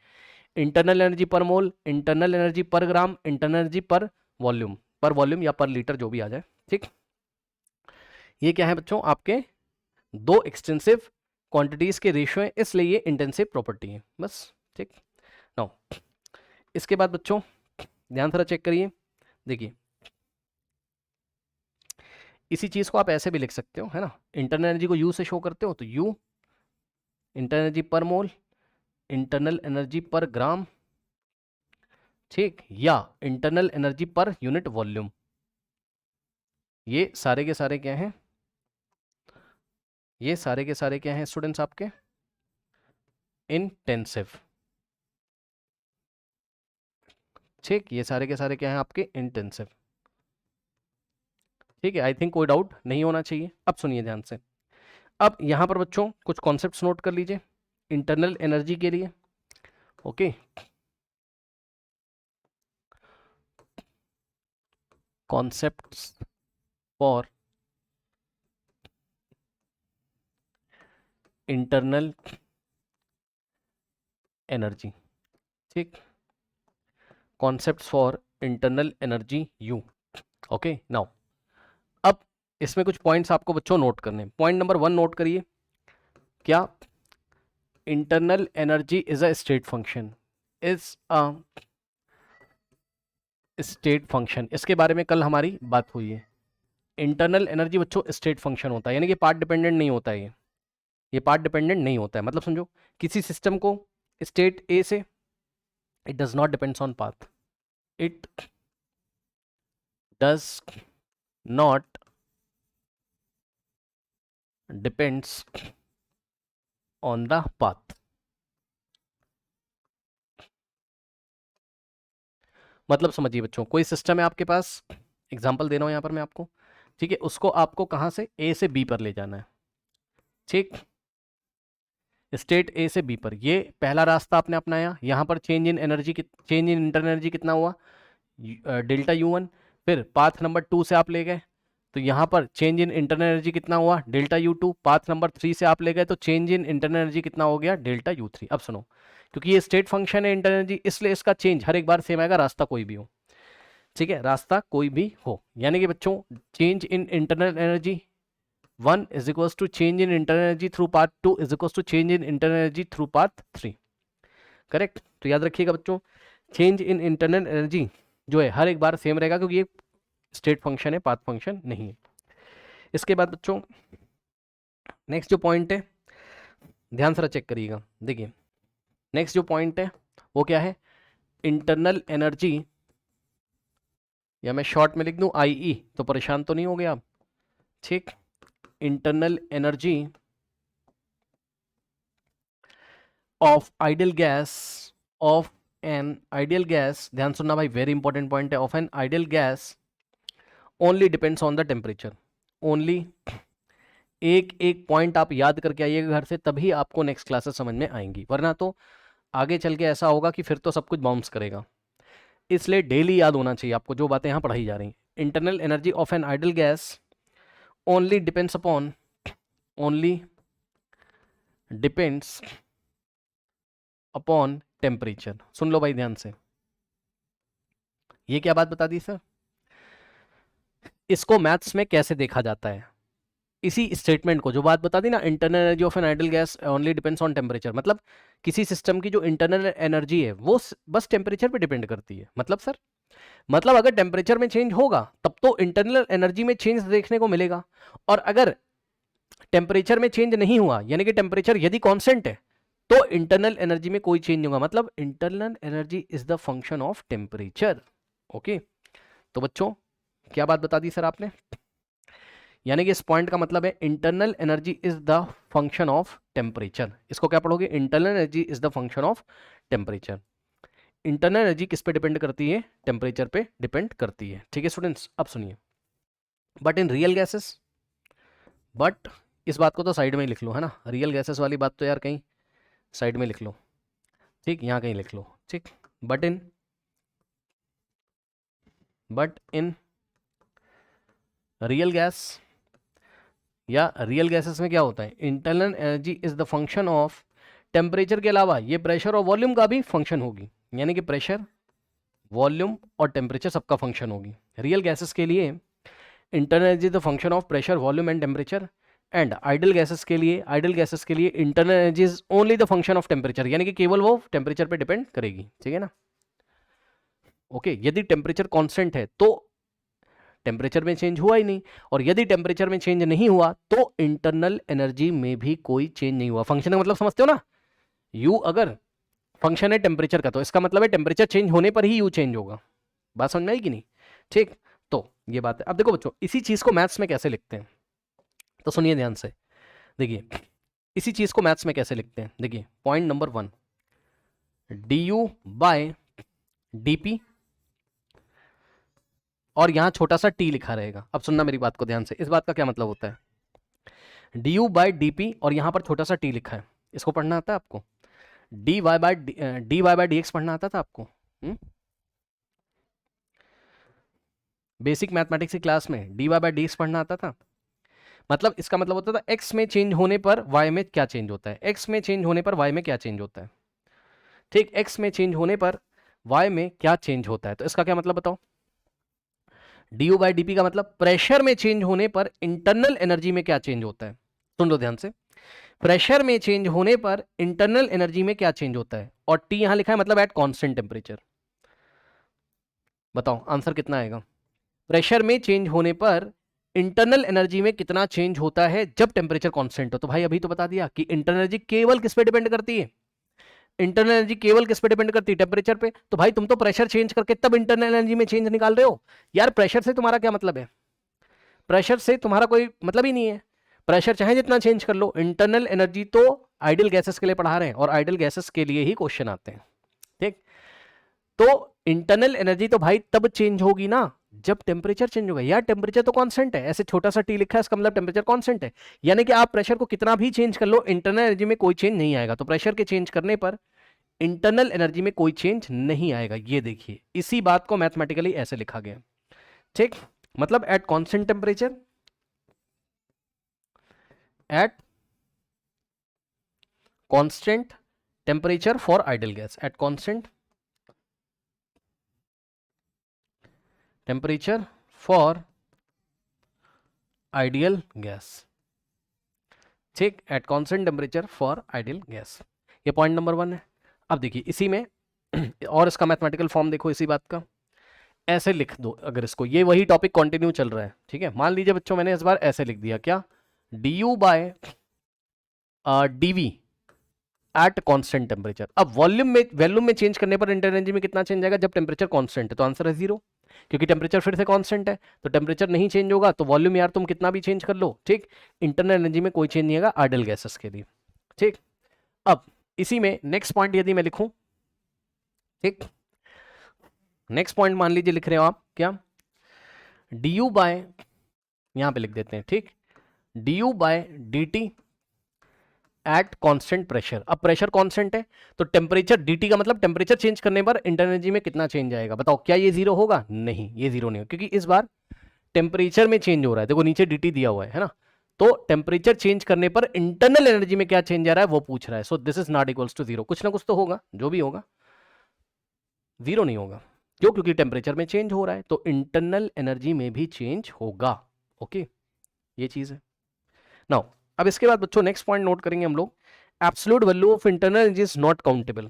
S1: इंटरनल एनर्जी पर मोल, इंटरनल एनर्जी पर ग्राम, इंटरनल एनर्जी पर वॉल्यूम या पर लीटर जो भी आ जाए, ठीक। ये क्या है बच्चों, आपके दो एक्सटेंसिव क्वांटिटीज के रेशियो है, इसलिए ये इंटेंसिव प्रॉपर्टी है, बस, ठीक। नाउ इसके बाद बच्चों ध्यान थोड़ा चेक करिए, देखिए इसी चीज को आप ऐसे भी लिख सकते हो, है ना, इंटरनल एनर्जी को यू से शो करते हो तो यू इंटरनल एनर्जी पर मोल, इंटरनल एनर्जी पर ग्राम, ठीक, या internal energy per unit volume, ये सारे के सारे क्या हैं, ये सारे के सारे क्या हैं स्टूडेंट्स आपके, इंटेंसिव, ठीक, ये सारे के सारे क्या हैं आपके, इंटेंसिव, ठीक है। आई थिंक कोई डाउट नहीं होना चाहिए। अब सुनिए ध्यान से, अब यहां पर बच्चों कुछ कॉन्सेप्ट्स नोट कर लीजिए इंटरनल एनर्जी के लिए, okay, concepts for internal energy, ठीक, concepts for internal energy U, okay. Now अब इसमें कुछ पॉइंट्स आपको बच्चों नोट करने हैं। पॉइंट नंबर 1 नोट करिए, क्या internal energy is a state function, is a state function. इसके बारे में कल हमारी बात हुई है। इंटरनल एनर्जी बच्चों स्टेट फंक्शन होता है, यानी कि पार्ट डिपेंडेंट नहीं होता है ये पार्ट डिपेंडेंट नहीं होता है। मतलब समझो किसी सिस्टम को स्टेट ए से, it does not depends on path, it does not depends on the path. मतलब समझिए बच्चों, कोई सिस्टम है आपके पास, एग्जांपल दे रहा हूं यहां पर मैं आपको, ठीक है, उसको आपको कहां से ए से बी पर ले जाना है, ठीक, स्टेट ए से बी पर। ये पहला रास्ता आपने अपनाया, यहां पर change in energy, change in internal energy कितना हुआ, डेल्टा U1। फिर पाथ नंबर 2 से आप ले गए तो यहाँ पर चेंज इन इंटरनल एनर्जी कितना हुआ, डेल्टा U2। पाथ नंबर 3 से आप ले गए तो चेंज इन इंटरनल एनर्जी कितना हो गया, डेल्टा U3। अब सुनो, क्योंकि ये स्टेट फंक्शन है इंटरनल एनर्जी, इसलिए इसका चेंज हर एक बार सेम आएगा, रास्ता कोई भी हो, ठीक है, रास्ता कोई भी हो। यानी कि बच्चों change in internal energy 1 is equal to change in internal energy through part 2 is equal to change in internal energy through part 3। Correct. तो याद रखिएगा बच्चों, चेंज इन इंटरनल एनर्जी जो है हर एक बार सेम रहेगा, क्योंकि ये स्टेट फंक्शन है, पाथ फंक्शन नहीं है। इसके बाद बच्चों नेक्स्ट जो पॉइंट है, ध्यान से चेक करिएगा, देखिए नेक्स्ट जो पॉइंट है वो क्या है, इंटरनल एनर्जी, या मैं शॉर्ट में लिख दूं IE, तो परेशान तो नहीं हो गया आप, ठीक। Internal energy of ideal gas, of an ideal gas, ध्यान सुनना भाई, वेरी इंपॉर्टेंट पॉइंट है, of an ideal gas only depends on the temperature. Only, एक एक पॉइंट आप याद करके आइएगा घर से, तभी आपको नेक्स्ट क्लासेस समझ में आएंगी, वरना तो आगे चल के ऐसा होगा कि फिर तो सब कुछ बाउंस करेगा। इसलिए डेली याद होना चाहिए आपको जो बातें यहाँ पढ़ाई जा रही हैं। Internal energy of an ideal gas only depends upon, only depends upon temperature. सुन लो भाई ध्यान से, ये क्या बात बता दी सर, इसको मैथ्स में कैसे देखा जाता है, इसी स्टेटमेंट को जो बात बता दी ना, internal energy of an ideal gas only depends on temperature, मतलब किसी सिस्टम की जो इंटरनल एनर्जी है वो बस टेम्परेचर पे डिपेंड करती है। मतलब सर, मतलब अगर टेम्परेचर में चेंज होगा तब तो इंटरनल एनर्जी में चेंज देखने को मिलेगा, और अगर टेम्परेचर में चेंज नहीं हुआ, यानी कि टेम्परेचर यदि कांस्टेंट है, तो इंटरनल एनर्जी में कोई चेंज नहीं होगा। मतलब internal energy is the function of temperature. Okay, तो बच्चों क्या बात बता दी सर आपने, यानी कि इस पॉइंट का मतलब है internal energy is the function of temperature. इसको क्या पढ़ोगे, internal energy is the function of temperature. Internal energy किस पे डिपेंड करती है, टेम्परेचर पे डिपेंड करती है। ठीक है स्टूडेंट्स, अब सुनिए, but in real gases, but इस बात को तो साइड में ही लिख लो, है ना, रियल गैसेस वाली बात तो यार कहीं साइड में लिख लो, ठीक, यहाँ कहीं लिख लो, ठीक। बट इन रियल गैस, या रियल गैसेस में क्या होता है, internal energy is the function of temperature के अलावा ये प्रेशर और वॉल्यूम का भी फंक्शन होगी, यानी कि प्रेशर, वॉल्यूम और टेम्परेचर सबका फंक्शन होगी। रियल गैसेस के लिए internal energy is the function of pressure, volume and temperature, and ideal gases के लिए internal energy is only the function of temperature, यानी कि केवल वो टेम्परेचर पे डिपेंड करेगी। ठीक है ना, ओके। यदि टेम्परेचर कांस्टेंट है तो टेम्परेचर में चेंज हुआ ही नहीं, और यदि टेम्परेचर में चेंज नहीं हुआ तो इंटरनल एनर्जी में भी कोई चेंज नहीं हुआ। फंक्शन का मतलब समझते हो ना, यू अगर फंक्शन है टेम्परेचर का, तो इसका मतलब है टेम्परेचर चेंज होने पर ही यू चेंज होगा। बात समझ में आई कि नहीं, ठीक। तो ये बात है। अब देखो बच्चों, इसी चीज को मैथ्स में कैसे लिखते हैं, तो सुनिए ध्यान से, देखिए इसी चीज को मैथ्स में कैसे लिखते हैं, देखिए point number 1, du by dp, और यहां छोटा सा t लिखा रहेगा। अब सुनना मेरी बात को ध्यान से, इस बात का क्या मतलब होता है, du बाय dp और यहां पर छोटा सा t लिखा है, इसको पढ़ना आता है आपको, dy बाय dx पढ़ना आता था आपको, बेसिक मैथमेटिक्स की क्लास में dy बाय dx पढ़ना आता था। मतलब इसका मतलब होता था x में चेंज होने पर y में क्या चेंज होता है, x में चेंज होने पर y में क्या चेंज होता है, ठीक, x में चेंज होने पर y में क्या चेंज होता है। तो इसका क्या मतलब बताओ, du बाय dp का मतलब प्रेशर में चेंज होने पर इंटरनल एनर्जी में क्या चेंज होता है। सुन लो ध्यान से, प्रेशर में चेंज होने पर इंटरनल एनर्जी में क्या चेंज होता है, और टी यहां लिखा है मतलब एट कांस्टेंट टेम्परेचर। बताओ आंसर कितना आएगा। प्रेशर में चेंज होने पर इंटरनल एनर्जी में कितना चेंज होता है जब टेम्परेचर कांस्टेंट हो। तो भाई अभी तो बता दिया कि इंटरनल एनर्जी केवल किस पे डिपेंड करती है, इंटरनल एनर्जी केवल किस पे डिपेंड करती है, टेम्परेचर पे। तो भाई तुम तो प्रेशर चेंज करके तब इंटरनल एनर्जी में चेंज निकाल रहे हो। यार प्रेशर से तुम्हारा क्या मतलब है, प्रेशर से तुम्हारा कोई मतलब ही नहीं है। प्रेशर चाहे जितना चेंज कर लो, इंटरनल एनर्जी तो आइडियल गैसेस के लिए पढ़ा रहे हैं और आइडियल गैसेस के लिए ही क्वेश्चन आते हैं। ठीक, तो इंटरनल एनर्जी तो भाई तब चेंज होगी ना जब टेम्परेचर चेंज होगा। यार टेम्परेचर तो कांस्टेंट है, ऐसे छोटा सा टी लिखा है इसका मतलब टेम्परेचर कांस्टेंट है। यानी कि आप प्रेशर को कितना भी चेंज कर लो, इंटरनल एनर्जी में कोई चेंज नहीं आएगा। तो प्रेशर के चेंज करने पर इंटरनल एनर्जी में कोई चेंज नहीं आएगा। ये देखिए इसी बात को मैथमेटिकली ऐसे लिखा गया। ठीक, मतलब at constant temperature, at constant temperature for ideal gas, at constant temperature for ideal gas. ठीक, at constant temperature for ideal gas, ये पॉइंट नंबर 1 है। अब देखिए इसी में और इसका मैथमेटिकल फॉर्म देखो इसी बात का, ऐसे लिख दो अगर इसको, ये वही टॉपिक कंटिन्यू चल रहा है। ठीक है, मान लीजिए बच्चों मैंने इस बार ऐसे लिख दिया क्या, du by dv at constant temperature. अब वॉल्यूम में चेंज करने पर इंटरनल एनर्जी में कितना चेंज आएगा जब टेम्परेचर कांस्टेंट है, तो आंसर है 0, क्योंकि टेम्परेचर फिर से कांस्टेंट है। तो टेम्परेचर नहीं चेंज होगा तो वॉल्यूम यार तुम कितना भी चेंज कर लो, ठीक, इंटरनल एनर्जी में कोई चेंज नहीं आएगा आइडियल गैसेस के लिए। ठीक, अब इसी में नेक्स्ट पॉइंट यदि मैं लिखूं, ठीक, नेक्स्ट पॉइंट मान लीजिए लिख रहे हो आप क्या, du बाय, यहां पे लिख देते हैं, ठीक, du by dt at constant pressure. अब प्रेशर कांस्टेंट है तो टेम्परेचर dt का मतलब टेम्परेचर चेंज करने पर इंटरनल एनर्जी में कितना चेंज आएगा। बताओ क्या ये 0 होगा, नहीं ये 0 नहीं होगा, क्योंकि इस बार टेम्परेचर में चेंज हो रहा है। देखो नीचे dt दिया हुआ है ना, तो टेम्परेचर चेंज करने पर इंटरनल एनर्जी में क्या चेंज आ रहा है वो पूछ रहा है। So this is not equals to 0, कुछ ना कुछ तो होगा, जो भी होगा 0 नहीं होगा। क्यों, क्योंकि टेम्परेचर में चेंज हो रहा है तो इंटरनल एनर्जी में भी चेंज होगा। ओके, ये चीज है। नाउ अब इसके बाद बच्चों नेक्स्ट पॉइंट नोट करेंगे हम लोग, absolute value of internal energy is not countable.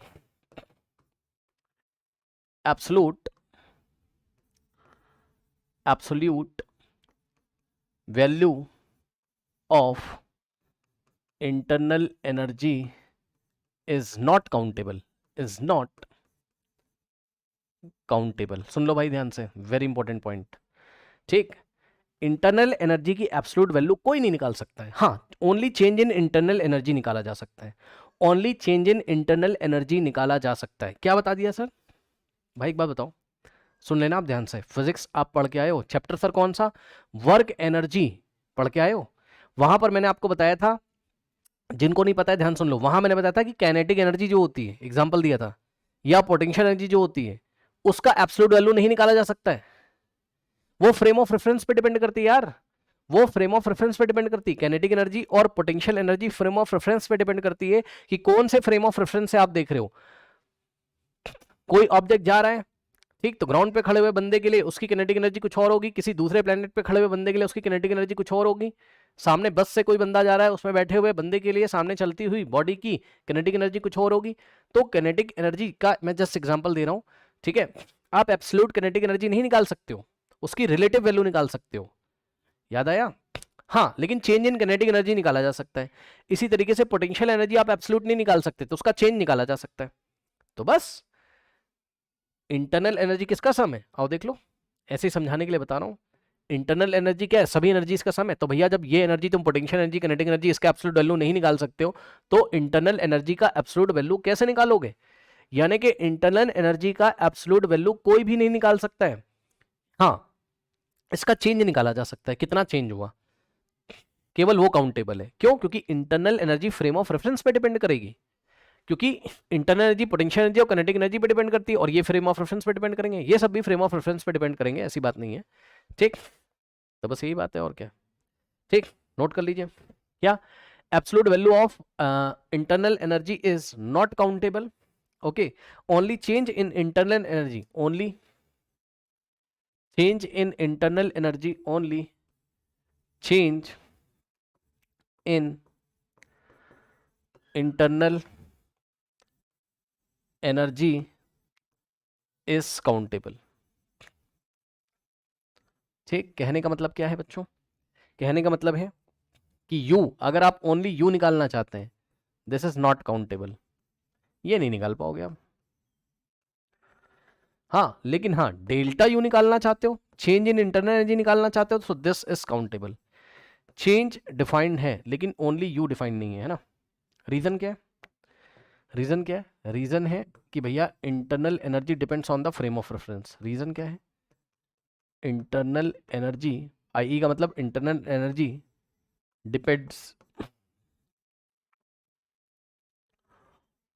S1: Absolute value of internal energy is not countable, is not countable. सुन लो भाई ध्यान से, वेरी इंपॉर्टेंट पॉइंट। ठीक, इंटरनल एनर्जी की एब्सोल्यूट वैल्यू कोई नहीं निकाल सकता है। हाँ, only change in internal energy निकाला जा सकता है, only change in internal energy निकाला जा सकता है। क्या बता दिया सर? भाई एक बात बताओ, सुन लेना आप ध्यान से, फिजिक्स आप पढ़ के आए हो, चैप्टर सर कौन सा, वर्क एनर्जी पढ़ के आए हो। वहां पर मैंने आपको बताया था, जिनको नहीं पता है ध्यान सुन लो, वहां मैंने बताया था कि काइनेटिक एनर्जी जो होती है, एग्जांपल दिया था, या पोटेंशियल एनर्जी जो होती है, उसका एब्सोल्यूट वैल्यू नहीं निकाला जा सकता है। वो फ्रेम ऑफ रेफरेंस पे डिपेंड करती है यार, वो फ्रेम ऑफ रेफरेंस पे डिपेंड करती है। काइनेटिक एनर्जी और potential energy frame of reference पे डिपेंड करती है कि कौन से फ्रेम ऑफ रेफरेंस से आप देख रहे हो। कोई ऑब्जेक्ट जा रहा है, ठीक, तो ग्राउंड पे खड़े हुए बंदे के लिए उसकी किनेटिक एनर्जी कुछ और होगी, किसी दूसरे प्लेनेट पे खड़े हुए बंदे के लिए उसकी किनेटिक एनर्जी कुछ और होगी। सामने बस से कोई बंदा जा रहा है, उसमें बैठे हुए बंदे के लिए सामने चलती हुई बॉडी की किनेटिक एनर्जी कुछ और होगी। तो किनेटिक एनर्जी का मैं जस्ट एग्जांपल दे रहा हूं, ठीक है। आप एब्सोल्यूट किनेटिक एनर्जी नहीं निकाल सकते हो, उसकी रिलेटिव वैल्यू निकाल सकते हो, याद आया? हाँ, लेकिन चेंज इन किनेटिक एनर्जी निकाला जा सकता है। इसी तरीके से पोटेंशियल एनर्जी आप एब्सोल्यूट नहीं निकाल सकते, तो उसका चेंज निकाला जा सकता है। तो बस इंटरनल एनर्जी किसका सम है, आओ देख लो, ऐसे ही समझाने के लिए बता रहा हूँ। इंटरनल एनर्जी क्या है, सभी एनर्जीज का सम है। तो भैया जब ये एनर्जी तुम पोटेंशियल एनर्जी, किनेटिक एनर्जी, इसका एब्सोल्यूट वैल्यू नहीं निकाल सकते हो, तो इंटरनल एनर्जी का एब्सोल्यूट वैल्यू कैसे निकालोगे? यानी कि इंटरनल एनर्जी का एब्सोल्यूट वैल्यू कोई भी नहीं निकाल सकता है। हाँ, इसका चेंज निकाला जा सकता है, कितना चेंज हुआ, केवल वो काउंटेबल है। क्यों? क्योंकि internal energy frame of reference पे डिपेंड करेगी, क्योंकि इंटरनल एनर्जी पोटेंशियल एनर्जी और काइनेटिक एनर्जी पे डिपेंड करती है, और ये फ्रेम ऑफ रेफरेंस पे डिपेंड करेंगे, ये सब भी फ्रेम ऑफ रेफरेंस पे डिपेंड करेंगे, ऐसी बात नहीं है। ठीक, तो बस यही बात है, और क्या। ठीक, नोट कर लीजिए क्या, absolute value of internal energy is not countable. Okay, only change in internal energy, only change in internal energy, only change in internal energy is countable. ठीक, कहने का मतलब क्या है बच्चों? कहने का मतलब है कि U, अगर आप ओनली U निकालना चाहते हैं, दिस इज नॉट काउंटेबल, ये नहीं निकाल पाओगे आप। हाँ, लेकिन हाँ, डेल्टा U निकालना चाहते हो, चेंज इन इंटरनल एनर्जी निकालना चाहते हो, तो this is countable. Change defined है लेकिन ओनली U डिफाइंड नहीं है ना। रीजन क्या है? रीजन क्या है? रीजन है कि भैया internal energy depends on the frame of reference. Reason क्या है? इंटरनल एनर्जी, आई का मतलब internal energy depends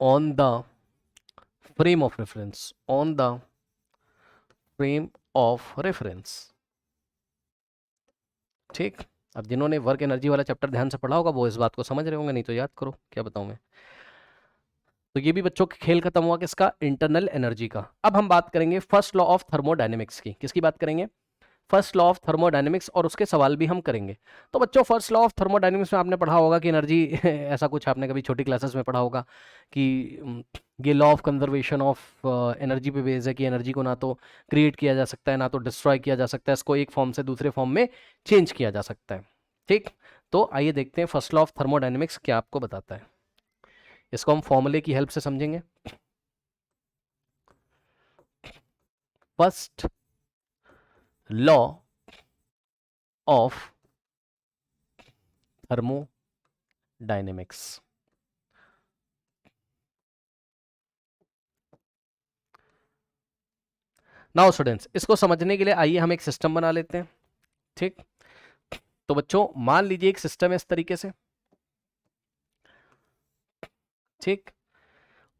S1: on the frame of reference, on the frame of reference. ठीक, अब जिन्होंने वर्क एनर्जी वाला चैप्टर ध्यान से पढ़ा होगा वो इस बात को समझ रहे होंगे, नहीं तो याद करो, क्या बताऊं मैं। तो ये भी बच्चों का खेल खत्म हुआ किसका? इंटरनल एनर्जी का। अब हम बात करेंगे फर्स्ट लॉ ऑफ थर्मोडायनेमिक्स की। किसकी बात करेंगे? फर्स्ट लॉ ऑफ थर्मोडायनेमिक्स, और उसके सवाल भी हम करेंगे। तो बच्चों फर्स्ट लॉ ऑफ थर्मोडायनेमिक्स में आपने पढ़ा होगा कि एनर्जी ऐसा कुछ आपने कभी छोटी क्लासेस में पढ़ा होगा कि ये law of conservation of energy पे बेस है कि एनर्जी को ना तो क्रिएट किया जा सकता है ना तो डिस्ट्रॉय किया जा सकता है, इसको एक फॉर्म से दूसरे फॉर्म में चेंज किया जा सकता है। ठीक, तो आइए देखते हैं फर्स्ट लॉ ऑफ थर्मोडायनेमिक्स क्या आपको बताता है। इसको हम फॉर्मूले की हेल्प से समझेंगे। First law of thermodynamics. Now students, इसको समझने के लिए आइए हम एक सिस्टम बना लेते हैं। ठीक, तो बच्चों मान लीजिए एक सिस्टम है इस तरीके से। ठीक,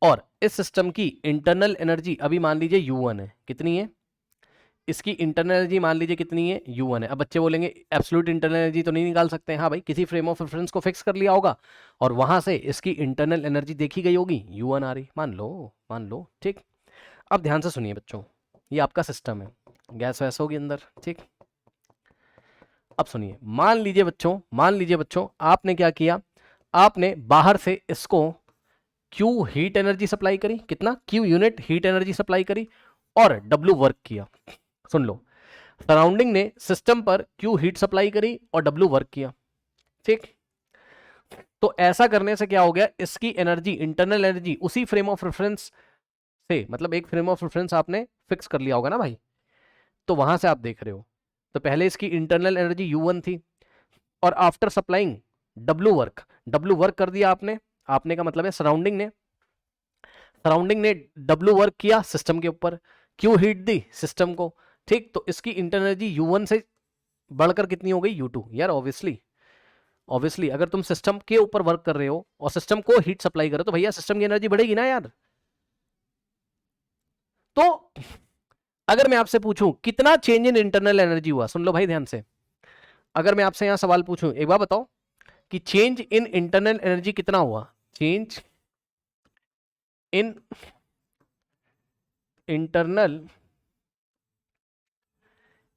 S1: और इस सिस्टम की इंटरनल एनर्जी अभी मान लीजिए U1 है। कितनी है? इसकी इंटरनल एनर्जी मान लीजिए कितनी है? U1 है। अब बच्चे बोलेंगे एब्सोल्यूट इंटरनल एनर्जी तो नहीं निकाल सकते हैं। हाँ भाई, किसी फ्रेम ऑफ रेफरेंस को फिक्स कर लिया होगा और वहां से इसकी इंटरनल एनर्जी देखी गई होगी, U1 आ रही, मान लो, मान लो। ठीक, अब ध्यान से सुनिए बच्चों, ये आपका सिस्टम है, गैस वैस होगी अंदर। ठीक, अब सुनिए, मान लीजिए बच्चों, मान लीजिए बच्चों, आपने क्या किया? आपने बाहर से इसको Q हीट एनर्जी सप्लाई करी। कितना? Q unit heat energy supply करी और W वर्क किया। सुन लो, सराउंडिंग ने सिस्टम पर Q हीट सप्लाई करी और W वर्क किया। ठीक, तो ऐसा करने से क्या हो गया? इसकी एनर्जी, इंटरनल एनर्जी उसी फ्रेम ऑफ रेफरेंस से, मतलब एक फ्रेम ऑफ रेफरेंस आपने फिक्स कर लिया होगा ना भाई, तो वहां से आप देख रहे हो। तो पहले इसकी इंटरनल एनर्जी U1 थी और आफ्टर सप्लाइंग W वर्क कर दिया आपने। आपने का मतलब है सराउंडिंग ने W वर्क किया सिस्टम के ऊपर, Q हीट दी सिस्टम को। ठीक, तो इसकी इंटरनल एनर्जी U1 से बढ़कर कितनी हो गई? U2। यार ऑब्वियसली अगर तुम सिस्टम के ऊपर वर्क कर रहे हो और सिस्टम को हीट सप्लाई कर रहे हो तो भैया सिस्टम की एनर्जी बढ़ेगी ना यार। तो अगर मैं आपसे पूछूं कितना चेंज इन इंटरनल एनर्जी हुआ, सुन लो भाई ध्यान से, अगर मैं आपसे यहां सवाल पूछूं, एक बार बताओ कि चेंज इन इंटरनल एनर्जी कितना हुआ? चेंज इन इंटरनल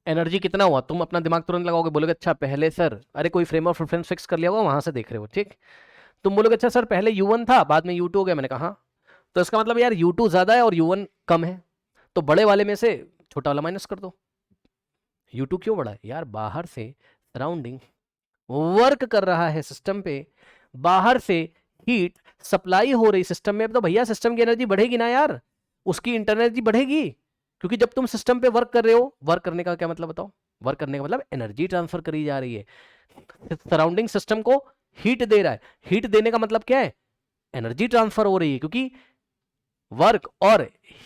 S1: एनर्जी कितना हुआ? तुम अपना दिमाग तुरंत लगाओगे, बोलोगे अच्छा पहले सर, अरे कोई फ्रेम ऑफ रेफरेंस फिक्स कर लिया होगा वहां से देख रहे हो। ठीक, तुम बोलोगे अच्छा सर पहले U1 था बाद में U2 हो गया। मैंने कहा हाँ, तो इसका मतलब यार U2 ज्यादा है और U1 कम है, तो बड़े वाले में से छोटा वाला माइनस कर दो। U2 क्यों बड़ा है? यार बाहर से सराउंडिंग वर्क कर रहा है सिस्टम पे, बाहर से हीट सप्लाई हो रही सिस्टम में, तो भैया सिस्टम की एनर्जी बढ़ेगी ना यार, उसकी इंटरनल एनर्जी बढ़ेगी। क्योंकि जब तुम सिस्टम पे वर्क कर रहे हो, वर्क करने का क्या मतलब बताओ? वर्क करने का मतलब एनर्जी ट्रांसफर करी जा रही है, सराउंडिंग सिस्टम को हीट दे रहा है। हीट देने का मतलब क्या है? एनर्जी ट्रांसफर हो रही है, क्योंकि वर्क और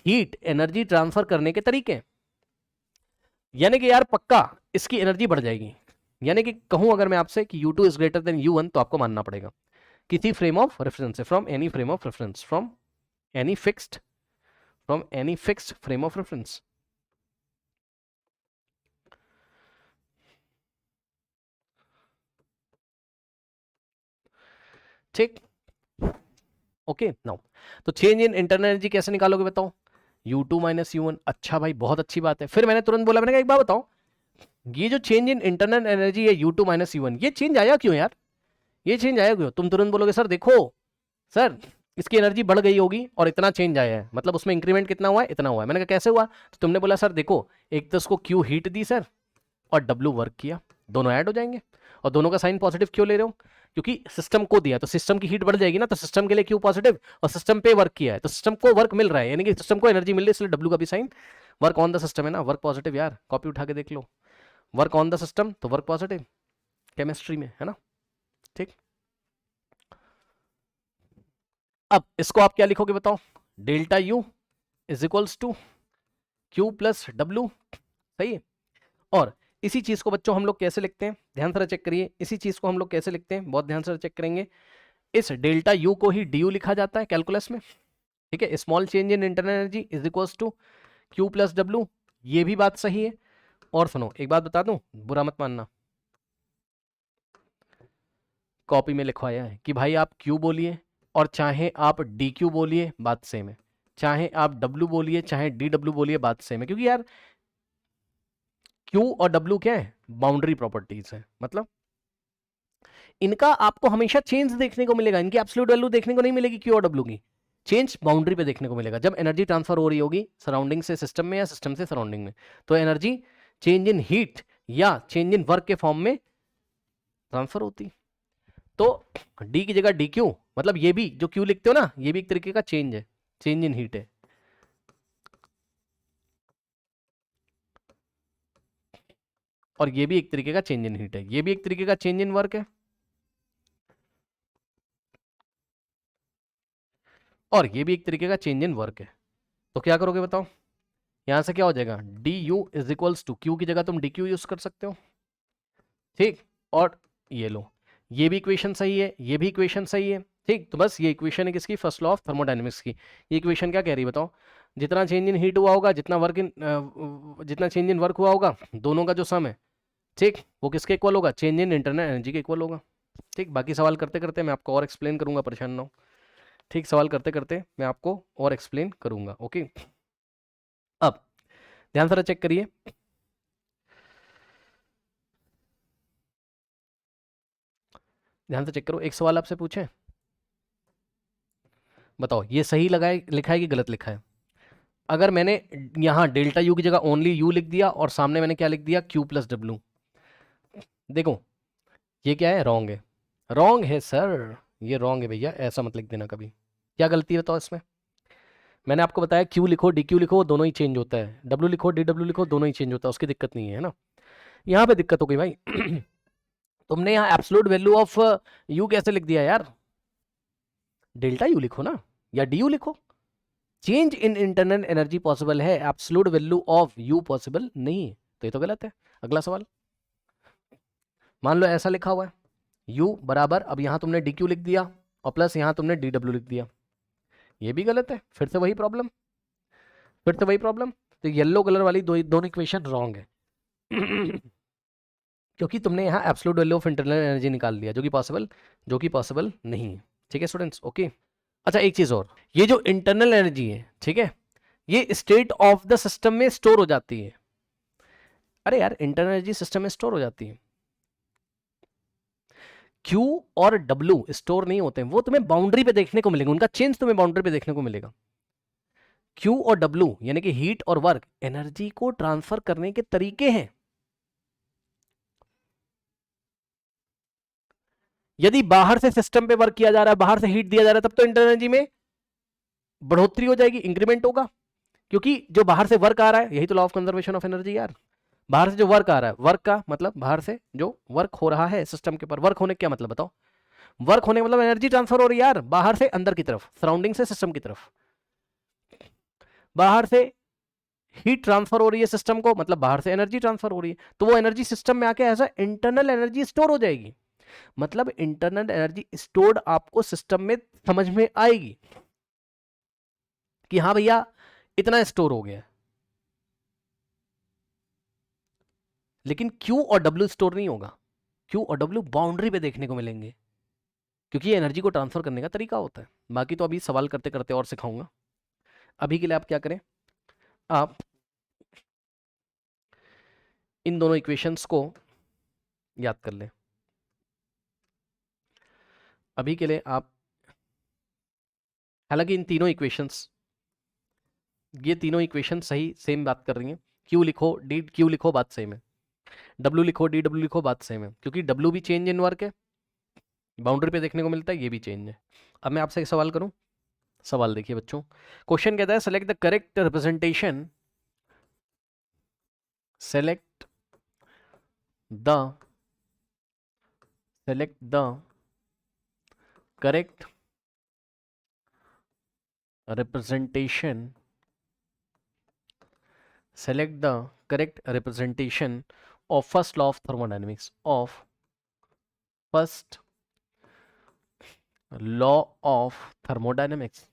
S1: हीट एनर्जी ट्रांसफर करने के तरीके हैं। यानी कि यार पक्का इसकी एनर्जी बढ़ जाएगी। यानी कि कहूं अगर मैं आपसे कि U2 is greater than U1, तो आपको मानना पड़ेगा किसी फ्रेम ऑफ रेफरेंस से, from any frame of reference, from any fixed frame of reference. ठीक, ओके नाउ, तो चेंज इन इंटरनल एनर्जी कैसे निकालोगे बताओ? U2 minus U1। अच्छा भाई बहुत अच्छी बात है। फिर मैंने तुरंत बोला, मैंने कहा एक बात बताओ, ये जो चेंज इन इंटरनल एनर्जी है U2 माइनस U1, ये चेंज आया क्यों यार? ये चेंज आया क्यों? तुम तुरंत बोलोगे सर देखो सर इसकी एनर्जी बढ़ गई होगी और इतना चेंज आया है, मतलब उसमें इंक्रीमेंट कितना हुआ है, इतना हुआ है। मैंने कहा कैसे हुआ, तो तुमने बोला सर देखो एक तो उसको क्यू हीट दी सर और डब्ल्यू वर्क किया, दोनों ऐड हो जाएंगे। और दोनों का साइन पॉजिटिव क्यों ले रहे हो, क्योंकि सिस्टम को दिया तो सिस्टम की हीट बढ़ जाएगी ना, तो सिस्टम के लिए क्यू पॉजिटिव, और सिस्टम पे वर्क किया है तो सिस्टम को वर्क मिल रहा है, यानी कि सिस्टम को एनर्जी मिल रही है, इसलिए डब्ल्यू का भी sign work on the system है ना, वर्क पॉजिटिव यार, कॉपी उठा के देख लो, वर्क ऑन द सिस्टम तो वर्क पॉजिटिव, केमिस्ट्री में है ना। ठीक, अब इसको आप क्या लिखोगे बताओ, delta U is equals to Q plus W, सही है। और इसी चीज को बच्चों हम लोग कैसे लिखते हैं, ध्यान से चेक करिए, इसी चीज को हम लोग कैसे लिखते हैं, बहुत ध्यान से चेक करेंगे। इस डेल्टा यू को ही डी यू लिखा जाता है कैलकुलस में, ठीक है। Small change in internal energy is equals to Q plus W, ये भी बात सही है। और सुनो एक बात बता दूं, बुरा मत मानना, कॉपी में लिखवाया है कि भाई आप क्यू बोलिए और चाहे आप डी क्यू बोलिए बात सेम है, चाहे आप डब्ल्यू बोलिए चाहे डी डब्ल्यू बोलिए बात सेम है, क्योंकि यार क्यू और डब्ल्यू क्या है, बाउंड्री प्रॉपर्टीज है, मतलब इनका आपको हमेशा चेंज देखने को मिलेगा, इनकी एब्सोल्यूट वैल्यू देखने को नहीं मिलेगी क्यू और डब्ल्यू की, चेंज बाउंड्री पे देखने को मिलेगा जब एनर्जी ट्रांसफर हो रही होगी सराउंडिंग से सिस्टम में या सिस्टम से सराउंडिंग में, तो एनर्जी चेंज इन हीट या चेंज इन वर्क के फॉर्म में ट्रांसफर होती। तो डी की जगह डी क्यू, मतलब ये भी जो क्यू लिखते हो ना, ये भी एक तरीके का चेंज है, चेंज इन हीट है। और ये भी एक तरीके का चेंज इन हीट है, ये भी एक तरीके का चेंज इन वर्क है, और ये भी एक तरीके का चेंज इन वर्क है। तो क्या करोगे बताओ, यहां से क्या हो जाएगा, D U is equals to Q की जगह तुम डी क्यू यूज कर सकते हो, ठीक। और ये लो, ये भी इक्वेशन सही है, ये भी इक्वेशन सही है, ठीक। तो बस ये इक्वेशन है किसकी, फर्स्ट लॉ ऑफ थर्मोडायनेमिक्स की। ये इक्वेशन क्या कह रही है बताओ, जितना चेंज इन हीट हुआ होगा, जितना चेंज इन वर्क हुआ होगा, दोनों का जो सम है, ठीक, वो किसके इक्वल होगा, चेंज इन इंटरनल एनर्जी के इक्वल होगा, ठीक। बाकी सवाल करते करते मैं आपको और एक्सप्लेन करूंगा, परेशान ना हो, ठीक। सवाल करते करते मैं आपको और एक्सप्लेन करूंगा, ओके। अब ध्यान से चेक करिए, ध्यान से चेक करो, एक सवाल आपसे पूछे, बताओ ये सही लगाए लिखा है कि गलत लिखा है। अगर मैंने यहाँ डेल्टा यू की जगह ओनली यू लिख दिया और सामने मैंने क्या लिख दिया, क्यू प्लस डब्ल्यू, देखो ये क्या है, रॉन्ग है, रॉन्ग है सर, ये रॉन्ग है भैया, ऐसा मत लिख देना कभी। क्या गलती है बताओ इसमें, मैंने आपको बताया क्यू लिखो डी क्यू लिखो दोनों ही चेंज होता है, डब्ल्यू लिखो डी डब्ल्यू लिखो दोनों ही चेंज होता है, उसकी दिक्कत नहीं है ना। यहाँ पे दिक्कत हो गई भाई तुमने यहाँ एब्सोल्यूट वैल्यू ऑफ यू कैसे लिख दिया यार, डेल्टा यू लिखो ना, या डी यू लिखो, change in internal energy possible है, absolute value of U possible नहीं है, तो ये तो गलत है। अगला सवाल, मान लो ऐसा लिखा हुआ है u बराबर, अब यहां तुमने डी क्यू लिख दिया और प्लस यहां तुमने डी डब्ल्यू लिख दिया, ये भी गलत है, फिर से वही प्रॉब्लम, फिर से वही प्रॉब्लम। तो येलो कलर वाली दोनों इक्वेशन रॉन्ग है क्योंकि तुमने यहाँ absolute value of internal energy निकाल दिया, जो कि पॉसिबल नहीं है, ठीक है स्टूडेंट्स, ओके। अच्छा एक चीज और, ये जो इंटरनल एनर्जी है, ठीक है, ये स्टेट ऑफ द सिस्टम में स्टोर हो जाती है, अरे यार इंटरनल एनर्जी सिस्टम में स्टोर हो जाती है, Q और W स्टोर नहीं होते हैं, वो तुम्हें बाउंड्री पे देखने को मिलेंगे, उनका चेंज तुम्हें बाउंड्री पे देखने को मिलेगा। Q और W यानी कि हीट और वर्क एनर्जी को ट्रांसफर करने के तरीके हैं। यदि बाहर से सिस्टम पे वर्क किया जा रहा है, बाहर से हीट दिया जा रहा है, तब तो इंटरनल एनर्जी में बढ़ोतरी हो जाएगी, इंक्रीमेंट होगा, क्योंकि जो बाहर से वर्क आ रहा है, यही तो law of conservation of energy यार, बाहर से जो वर्क आ रहा है, वर्क का मतलब बाहर से जो वर्क हो रहा है सिस्टम के ऊपर, वर्क होने का क्या मतलब बताओ, वर्क होने का मतलब एनर्जी ट्रांसफर हो रही है यार, बाहर से अंदर की तरफ, सराउंडिंग से सिस्टम की तरफ, बाहर से हीट ट्रांसफर हो रही है सिस्टम को, मतलब बाहर से एनर्जी ट्रांसफर हो रही है, तो वो एनर्जी सिस्टम में आके एज इंटरनल एनर्जी स्टोर हो जाएगी, मतलब इंटरनल एनर्जी स्टोर्ड आपको सिस्टम में समझ में आएगी कि हाँ भैया इतना स्टोर हो गया, लेकिन क्यू और डब्ल्यू स्टोर नहीं होगा, क्यू और डब्ल्यू बाउंड्री पे देखने को मिलेंगे, क्योंकि ये एनर्जी को ट्रांसफर करने का तरीका होता है। बाकी तो अभी सवाल करते करते और सिखाऊंगा, अभी के लिए आप क्या करें, आप इन दोनों इक्वेशंस को याद कर लें, अभी के लिए आप हालांकि इन तीनों इक्वेशंस, ये तीनों इक्वेशन सही सेम बात कर रही हैं। क्यू लिखो डी क्यू लिखो, बात सेम है। डब्ल्यू लिखो डी डब्ल्यू लिखो, बात सेम है, क्योंकि डब्ल्यू भी चेंज इन वर्क है, बाउंड्री पे देखने को मिलता है, ये भी चेंज है। अब मैं आपसे एक सवाल करूं। सवाल देखिए बच्चों, क्वेश्चन कहता है select the correct representation, select the correct representation select the correct representation of first law of thermodynamics, of first law of thermodynamics.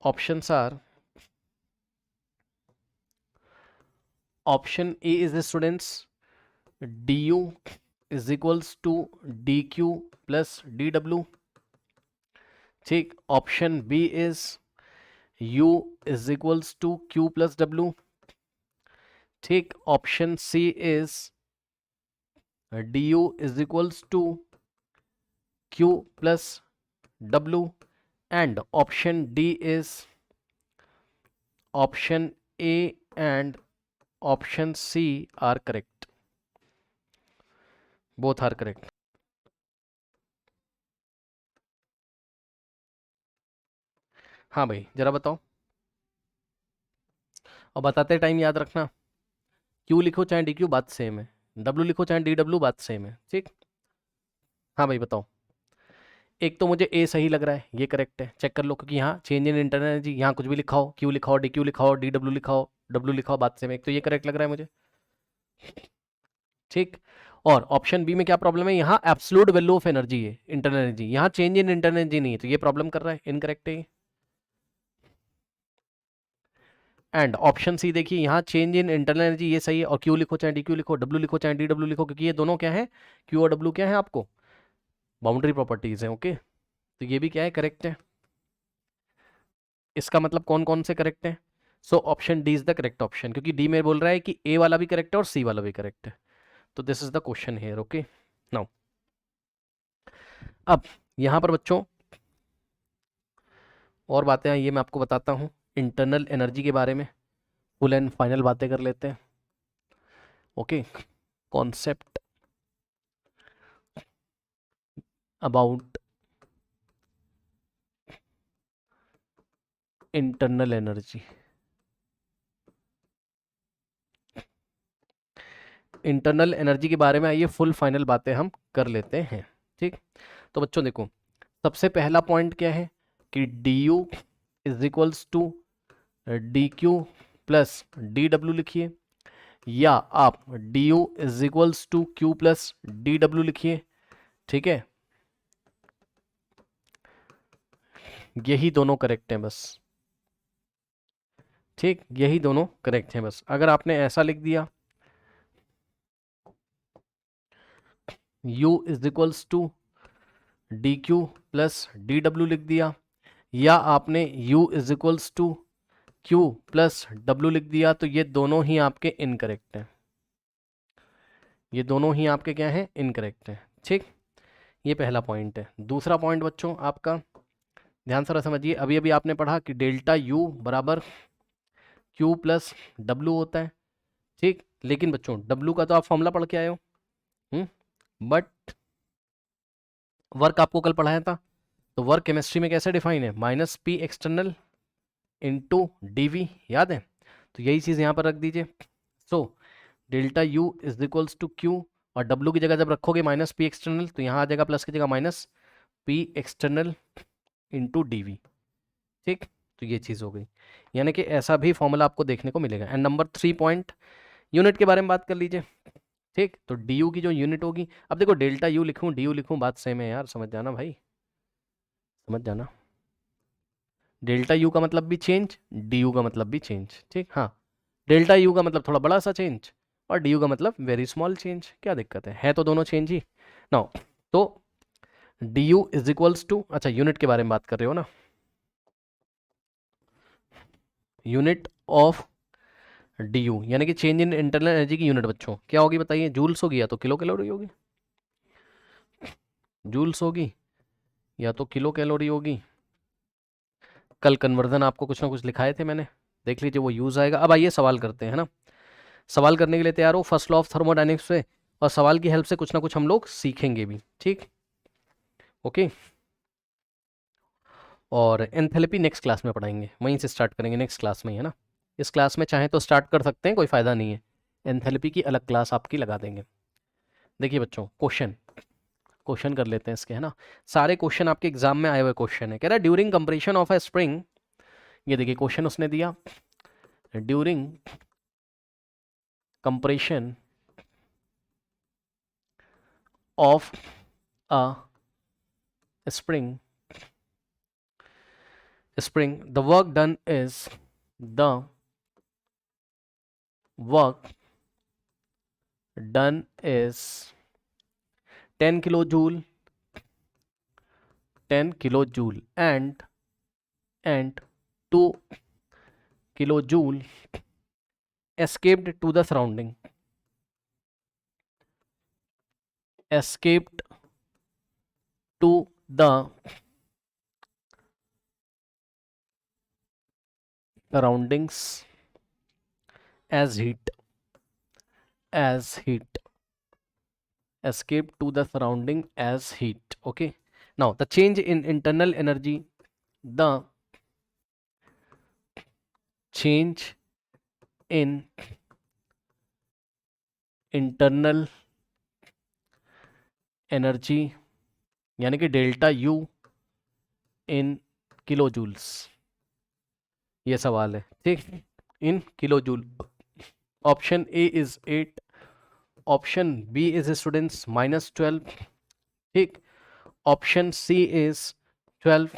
S1: Options are, option A is the students du is equals to dq plus dw, ठीक। Option B is u is equals to q plus w, ठीक। Option C is du is equals to q plus w, and option D is option A and option C are correct, both are correct. हाँ भाई जरा बताओ, और बताते time याद रखना, Q लिखो चाहे DQ बात सेम है, W लिखो चाहे DW बात सेम है, ठीक। हाँ भाई बताओ। एक तो मुझे ए सही लग रहा है, ये करेक्ट है, चेक कर लो, क्योंकि यहाँ चेंज इन इंटरनल एनर्जी, यहाँ कुछ भी लिखा हो, क्यू लिखा हो, डी क्यू लिखा हो, डी डब्ल्यू लिखा हो, डब्ल्यू लिखा हो, बात से में एक तो ये करेक्ट लग रहा है मुझे, ठीक। और ऑप्शन बी में क्या प्रॉब्लम है, यहाँ एब्सोल्यूट वैल्यू ऑफ एनर्जी है इंटरनल एनर्जी, यहाँ चेंज इन इंटरनल एनर्जी नहीं है, तो ये प्रॉब्लम कर रहा है, इनकरेक्ट है। एंड ऑप्शन सी देखिए, यहाँ चेंज इन इंटरनल एनर्जी ये सही है, और क्यू लिखो चाहे डी क्यू लिखो, डब्ल्यू लिखो चाहे डी डब्ल्यू लिखो, क्योंकि ये दोनों क्या है, क्यू और डब्ल्यू क्या है आपको बाउंड्री प्रॉपर्टीज है, ओके। तो ये भी क्या है, करेक्ट है। इसका मतलब कौन कौन से करेक्ट है, so option D is the correct option, क्योंकि डी में बोल रहा है कि ए वाला भी करेक्ट है और सी वाला भी करेक्ट है, तो this is the question here, okay. Now अब यहां पर बच्चों और बातें हैं, ये मैं आपको बताता हूं इंटरनल एनर्जी के बारे में, फुल एंड फाइनल बातें कर लेते हैं, okay. Concept about internal energy, internal energy के बारे में आइए फुल फाइनल बातें हम कर लेते हैं, ठीक। तो बच्चों देखो, सबसे पहला पॉइंट क्या है कि D U is equals to D Q plus D W लिखिए, या आप D U is equals to Q plus D W लिखिए, ठीक है। यही दोनों करेक्ट हैं बस, ठीक, यही दोनों करेक्ट हैं बस। अगर आपने ऐसा लिख दिया u is equals to D Q plus D W लिख दिया, या आपने u is equals to q plus W लिख दिया, तो ये दोनों ही आपके इनकरेक्ट हैं, ये दोनों ही आपके क्या हैं, इनकरेक्ट हैं, ठीक। ये पहला पॉइंट है। दूसरा पॉइंट बच्चों आपका ध्यान से समझिए, अभी अभी आपने पढ़ा कि डेल्टा u बराबर q प्लस डब्ल्यू होता है, ठीक। लेकिन बच्चों w का तो आप फॉर्मूला पढ़ के आए हो, बट वर्क आपको कल पढ़ाया था, तो वर्क केमिस्ट्री में कैसे डिफाइन है, minus P external into D V, याद है। तो यही चीज़ यहाँ पर रख दीजिए, so delta U is equals to Q, और डब्ल्यू की जगह जब रखोगे माइनस पी एक्सटर्नल, तो यहाँ आ जाएगा प्लस की जगह minus P external into D V, ठीक। तो ये चीज़ हो गई, यानी कि ऐसा भी फॉर्मूला आपको देखने को मिलेगा। एंड नंबर 3 पॉइंट, यूनिट के बारे में बात कर लीजिए, ठीक। तो डी यू की जो यूनिट होगी, अब देखो डेल्टा यू लिखूँ डी यू लिखूँ बात सेम है यार, समझ जाना भाई, समझ जाना। डेल्टा यू का मतलब भी चेंज, डी यू का मतलब भी चेंज, ठीक। हाँ, डेल्टा यू का मतलब थोड़ा बड़ा सा चेंज, और डी यू का मतलब वेरी स्मॉल चेंज, क्या दिक्कत है तो दोनों चेंज ही। नाउ तो D U is equals to, अच्छा यूनिट के बारे में बात कर रहे हो ना, यूनिट ऑफ डी यानी कि चेंज इन इंटरनल एनर्जी की यूनिट बच्चों क्या होगी बताइए, जूल्स होगी या तो किलो कैलोरी होगी, जूल्स होगी या तो किलो कैलोरी होगी। कल कन्वर्जन आपको कुछ ना कुछ लिखाए थे मैंने, देख लीजिए वो यूज आएगा। अब आइए सवाल करते हैं, है ना। सवाल करने के लिए तैयार हो फर्स्ट लॉ ऑफ थर्मोडायनेमिक्स से, और सवाल की हेल्प से कुछ ना कुछ हम लोग सीखेंगे भी, ठीक। ओके, और एंथैल्पी नेक्स्ट क्लास में पढ़ाएंगे, वहीं से स्टार्ट करेंगे नेक्स्ट क्लास में ही, है ना। इस क्लास में चाहे तो स्टार्ट कर सकते हैं, कोई फ़ायदा नहीं है, एंथैल्पी की अलग क्लास आपकी लगा देंगे। देखिए बच्चों, क्वेश्चन कर लेते हैं इसके, है ना। सारे क्वेश्चन आपके एग्जाम में आए हुए क्वेश्चन है। कह रहा है during compression of a spring, ये देखिए क्वेश्चन उसने दिया, during compression of a spring the work done is the work done is 10 kilojoule and 2 kilojoule escaped to the surrounding, surroundings as heat escape to the surrounding as heat. Okay, now the change in internal energy, the change in internal energy यानी कि delta U in kilo joules, ये सवाल है, ठीक, in kilo joule. Option A is 8, option B is students -12, ठीक, option C is 12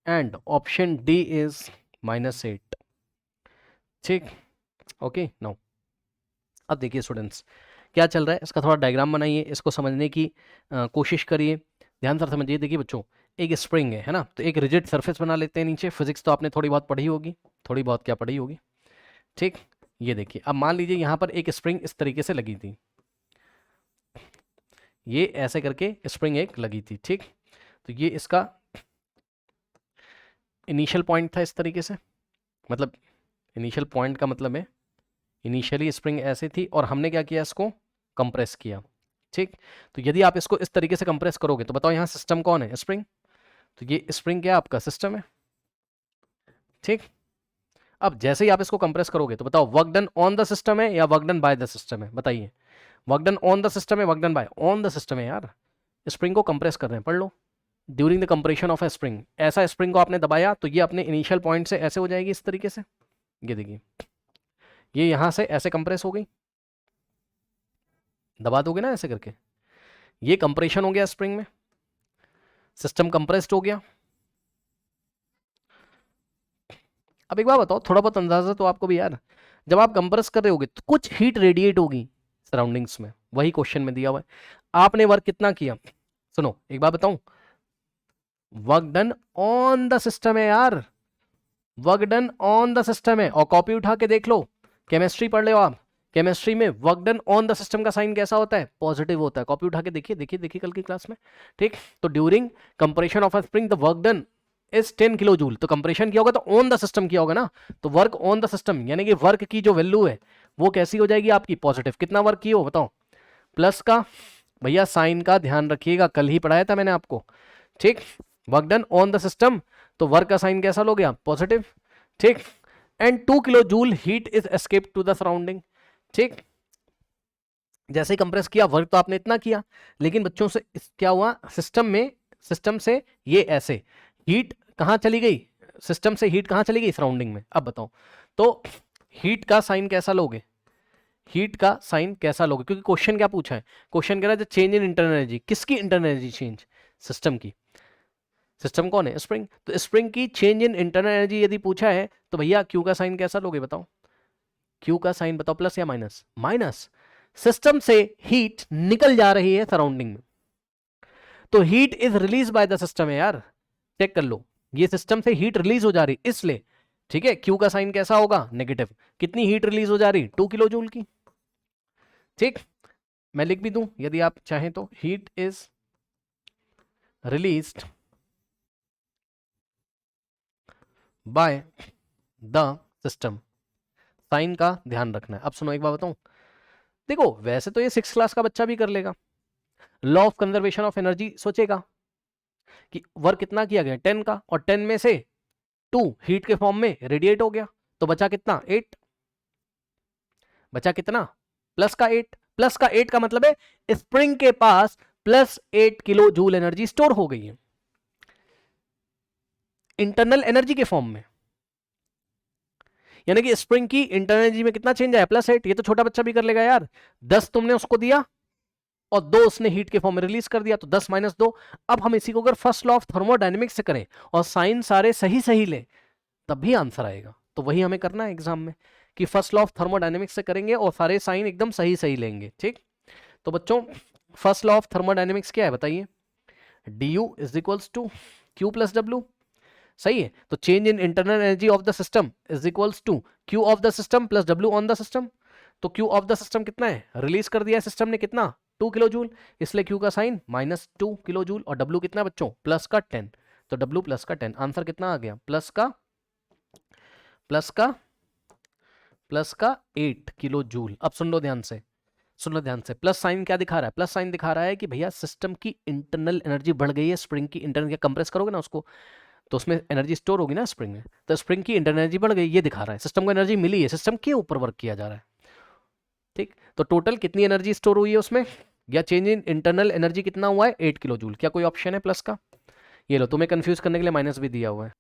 S1: and option D is -8, ठीक। Okay, now अब देखिए स्टूडेंट्स क्या चल रहा है, इसका थोड़ा डायग्राम बनाइए, इसको समझने की कोशिश करिए, ध्यान से समझिए। देखिए बच्चों, एक स्प्रिंग है ना, तो एक रिजिड सरफेस बना लेते हैं नीचे। फिजिक्स तो आपने थोड़ी बहुत पढ़ी होगी, थोड़ी बहुत क्या पढ़ी होगी, ठीक। ये देखिए, अब मान लीजिए यहाँ पर एक स्प्रिंग इस तरीके से लगी थी, ये ऐसे करके स्प्रिंग एक लगी थी, ठीक। तो ये इसका इनिशियल पॉइंट था इस तरीके से, मतलब इनिशियल पॉइंट का मतलब है इनिशियली स्प्रिंग ऐसे थी और हमने क्या किया, इसको कंप्रेस किया, ठीक। तो यदि आप इसको इस तरीके से कंप्रेस करोगे तो बताओ यहाँ सिस्टम कौन है, स्प्रिंग। तो ये स्प्रिंग क्या आपका सिस्टम है, ठीक। अब जैसे ही आप इसको कंप्रेस करोगे तो बताओ work done on the system है या work done by the system है, बताइए। Work done on the system है, work done by, on the system है यार। स्प्रिंग को कंप्रेस कर रहे हैं, पढ़ लो। During the compression of a spring, ऐसा स्प्रिंग को आपने दबाया तो ये अपने इनिशियल पॉइंट से ऐसे हो जाएगी इस तरीके से, ये देखिए, ये यहां से ऐसे कंप्रेस हो गई, दबा दोगे ना ऐसे करके, ये कंप्रेशन हो गया स्प्रिंग में, सिस्टम कंप्रेस्ड हो गया। अब एक बात बताओ, थोड़ा बहुत अंदाजा तो आपको भी यार, जब आप कंप्रेस कर रहे होगे तो कुछ हीट रेडिएट होगी सराउंडिंग्स में, वही क्वेश्चन में दिया हुआ है। आपने वर्क कितना किया, सुनो एक बात बताऊं, work done on the system है यार, work done on the system है। और कॉपी उठा के देख लो, केमिस्ट्री पढ़ लो आप, केमिस्ट्री में work done on the system का साइन कैसा होता है, पॉजिटिव होता है। कॉपी उठा के देखिए देखिए देखिए कल की क्लास में, ठीक। तो during compression of a spring the work done is 10 kilo joule, तो कंप्रेशन किया होगा तो ऑन द सिस्टम किया होगा ना, तो वर्क ऑन द सिस्टम यानी कि वर्क की जो वैल्यू है वो कैसी हो जाएगी आपकी, पॉजिटिव। कितना वर्क किया हो बताओ, प्लस का, भैया साइन का ध्यान रखिएगा, कल ही पढ़ाया था मैंने आपको, ठीक। Work done on the system, तो वर्क का साइन कैसा लोगे आप, पॉजिटिव, ठीक। And 2 kilo joule heat is escape to the surrounding, ठीक। जैसे ही कंप्रेस किया, वर्क तो आपने इतना किया, लेकिन बच्चों से क्या हुआ, सिस्टम से ये ऐसे हीट कहां चली गई, सिस्टम से हीट कहां चली गई, सराउंडिंग में। अब बताओ, तो हीट का साइन कैसा लोगे, हीट का साइन कैसा लोगे, क्योंकि क्वेश्चन क्या पूछा है, क्वेश्चन कह रहा है चेंज इन इंटरनल एनर्जी, किसकी इंटरनल एनर्जी चेंज, सिस्टम की। सिस्टम कौन है, स्प्रिंग, तो स्प्रिंग की चेंज इन इंटरनल एनर्जी यदि पूछा है तो भैया क्यू का साइन कैसा लोगे बताओ, क्यू का साइन बताओ, प्लस या माइनस, माइनस। सिस्टम से हीट निकल जा रही है सराउंडिंग में, तो heat is release by the system है यार, चेक कर लो, ये सिस्टम से हीट रिलीज हो जा रही इसलिए, ठीक है, क्यू का साइन कैसा होगा, नेगेटिव। कितनी हीट रिलीज हो जा रही, 2 किलो जूल की। ठीक, मैं लिख भी दूं यदि आप चाहें तो, heat is released by the system. Sign का ध्यान रखना है। अब सुनो एक बात बताऊं, देखो वैसे तो ये 6 क्लास का बच्चा भी कर लेगा। Law of conservation of energy सोचेगा कि वर्क कितना किया गया 10 का, और 10 में से 2 हीट के फॉर्म में रेडिएट हो गया, तो बचा कितना 8। बचा कितना, प्लस का 8। प्लस का 8 का मतलब है स्प्रिंग के पास plus 8 kilo joule energy store हो गई है इंटरनल एनर्जी के फॉर्म में। यानी कि स्प्रिंग की इंटरनल एनर्जी में कितना चेंज आया, +8। ये तो छोटा बच्चा भी कर लेगा यार। 10 तुमने उसको दिया और 2 उसने हीट के फॉर्म में रिलीज कर दिया, तो 10 - 2। अब हम इसी को अगर फर्स्ट लॉ ऑफ थर्मोडायनेमिक्स से करें और साइन सारे सही सही ले, तब भी आंसर आएगा। तो वही हमें करना है एग्जाम में, कि फर्स्ट लॉ ऑफ थर्मोडायनेमिक्स से करेंगे और सारे साइन एकदम सही सही लेंगे। ठीक, तो बच्चों फर्स्ट लॉ ऑफ थर्मोडायनेमिक्स क्या है बताइए, du is equals to Q plus W. सही है, तो change in internal energy of the system is equals to Q of the system plus W on the system. तो क्यू ऑफ द सिस्टम कितना है, release कर दिया है system ने कितना, 2 किलो जूल, इसलिए क्यू का साइन -2 किलो जूल, और डब्ल्यू कितना बच्चों, प्लस का 10। तो डब्ल्यू प्लस का 10, आंसर कितना आ गया, प्लस का 8 किलो जूल। अब सुन लो ध्यान से, सुन लो ध्यान से, प्लस साइन क्या दिखा रहा है, प्लस साइन दिखा रहा है कि भैया सिस्टम की इंटरनल एनर्जी बढ़ गई है। स्प्रिंग की इंटरनल, क्या कंप्रेस करोगे ना उसको, तो उसमें एनर्जी स्टोर होगी ना स्प्रिंग में, तो स्प्रिंग की इंटरनल एनर्जी बढ़ गई, ये दिखा रहा है। सिस्टम को एनर्जी मिली है, सिस्टम के ऊपर वर्क किया जा रहा है। ठीक, तो टोटल कितनी एनर्जी स्टोर हुई है उसमें, या चेंज इन इंटरनल एनर्जी कितना हुआ है, 8 किलो जूल। क्या कोई ऑप्शन है प्लस का, ये लो, तुम्हें कंफ्यूज करने के लिए माइनस भी दिया हुआ है।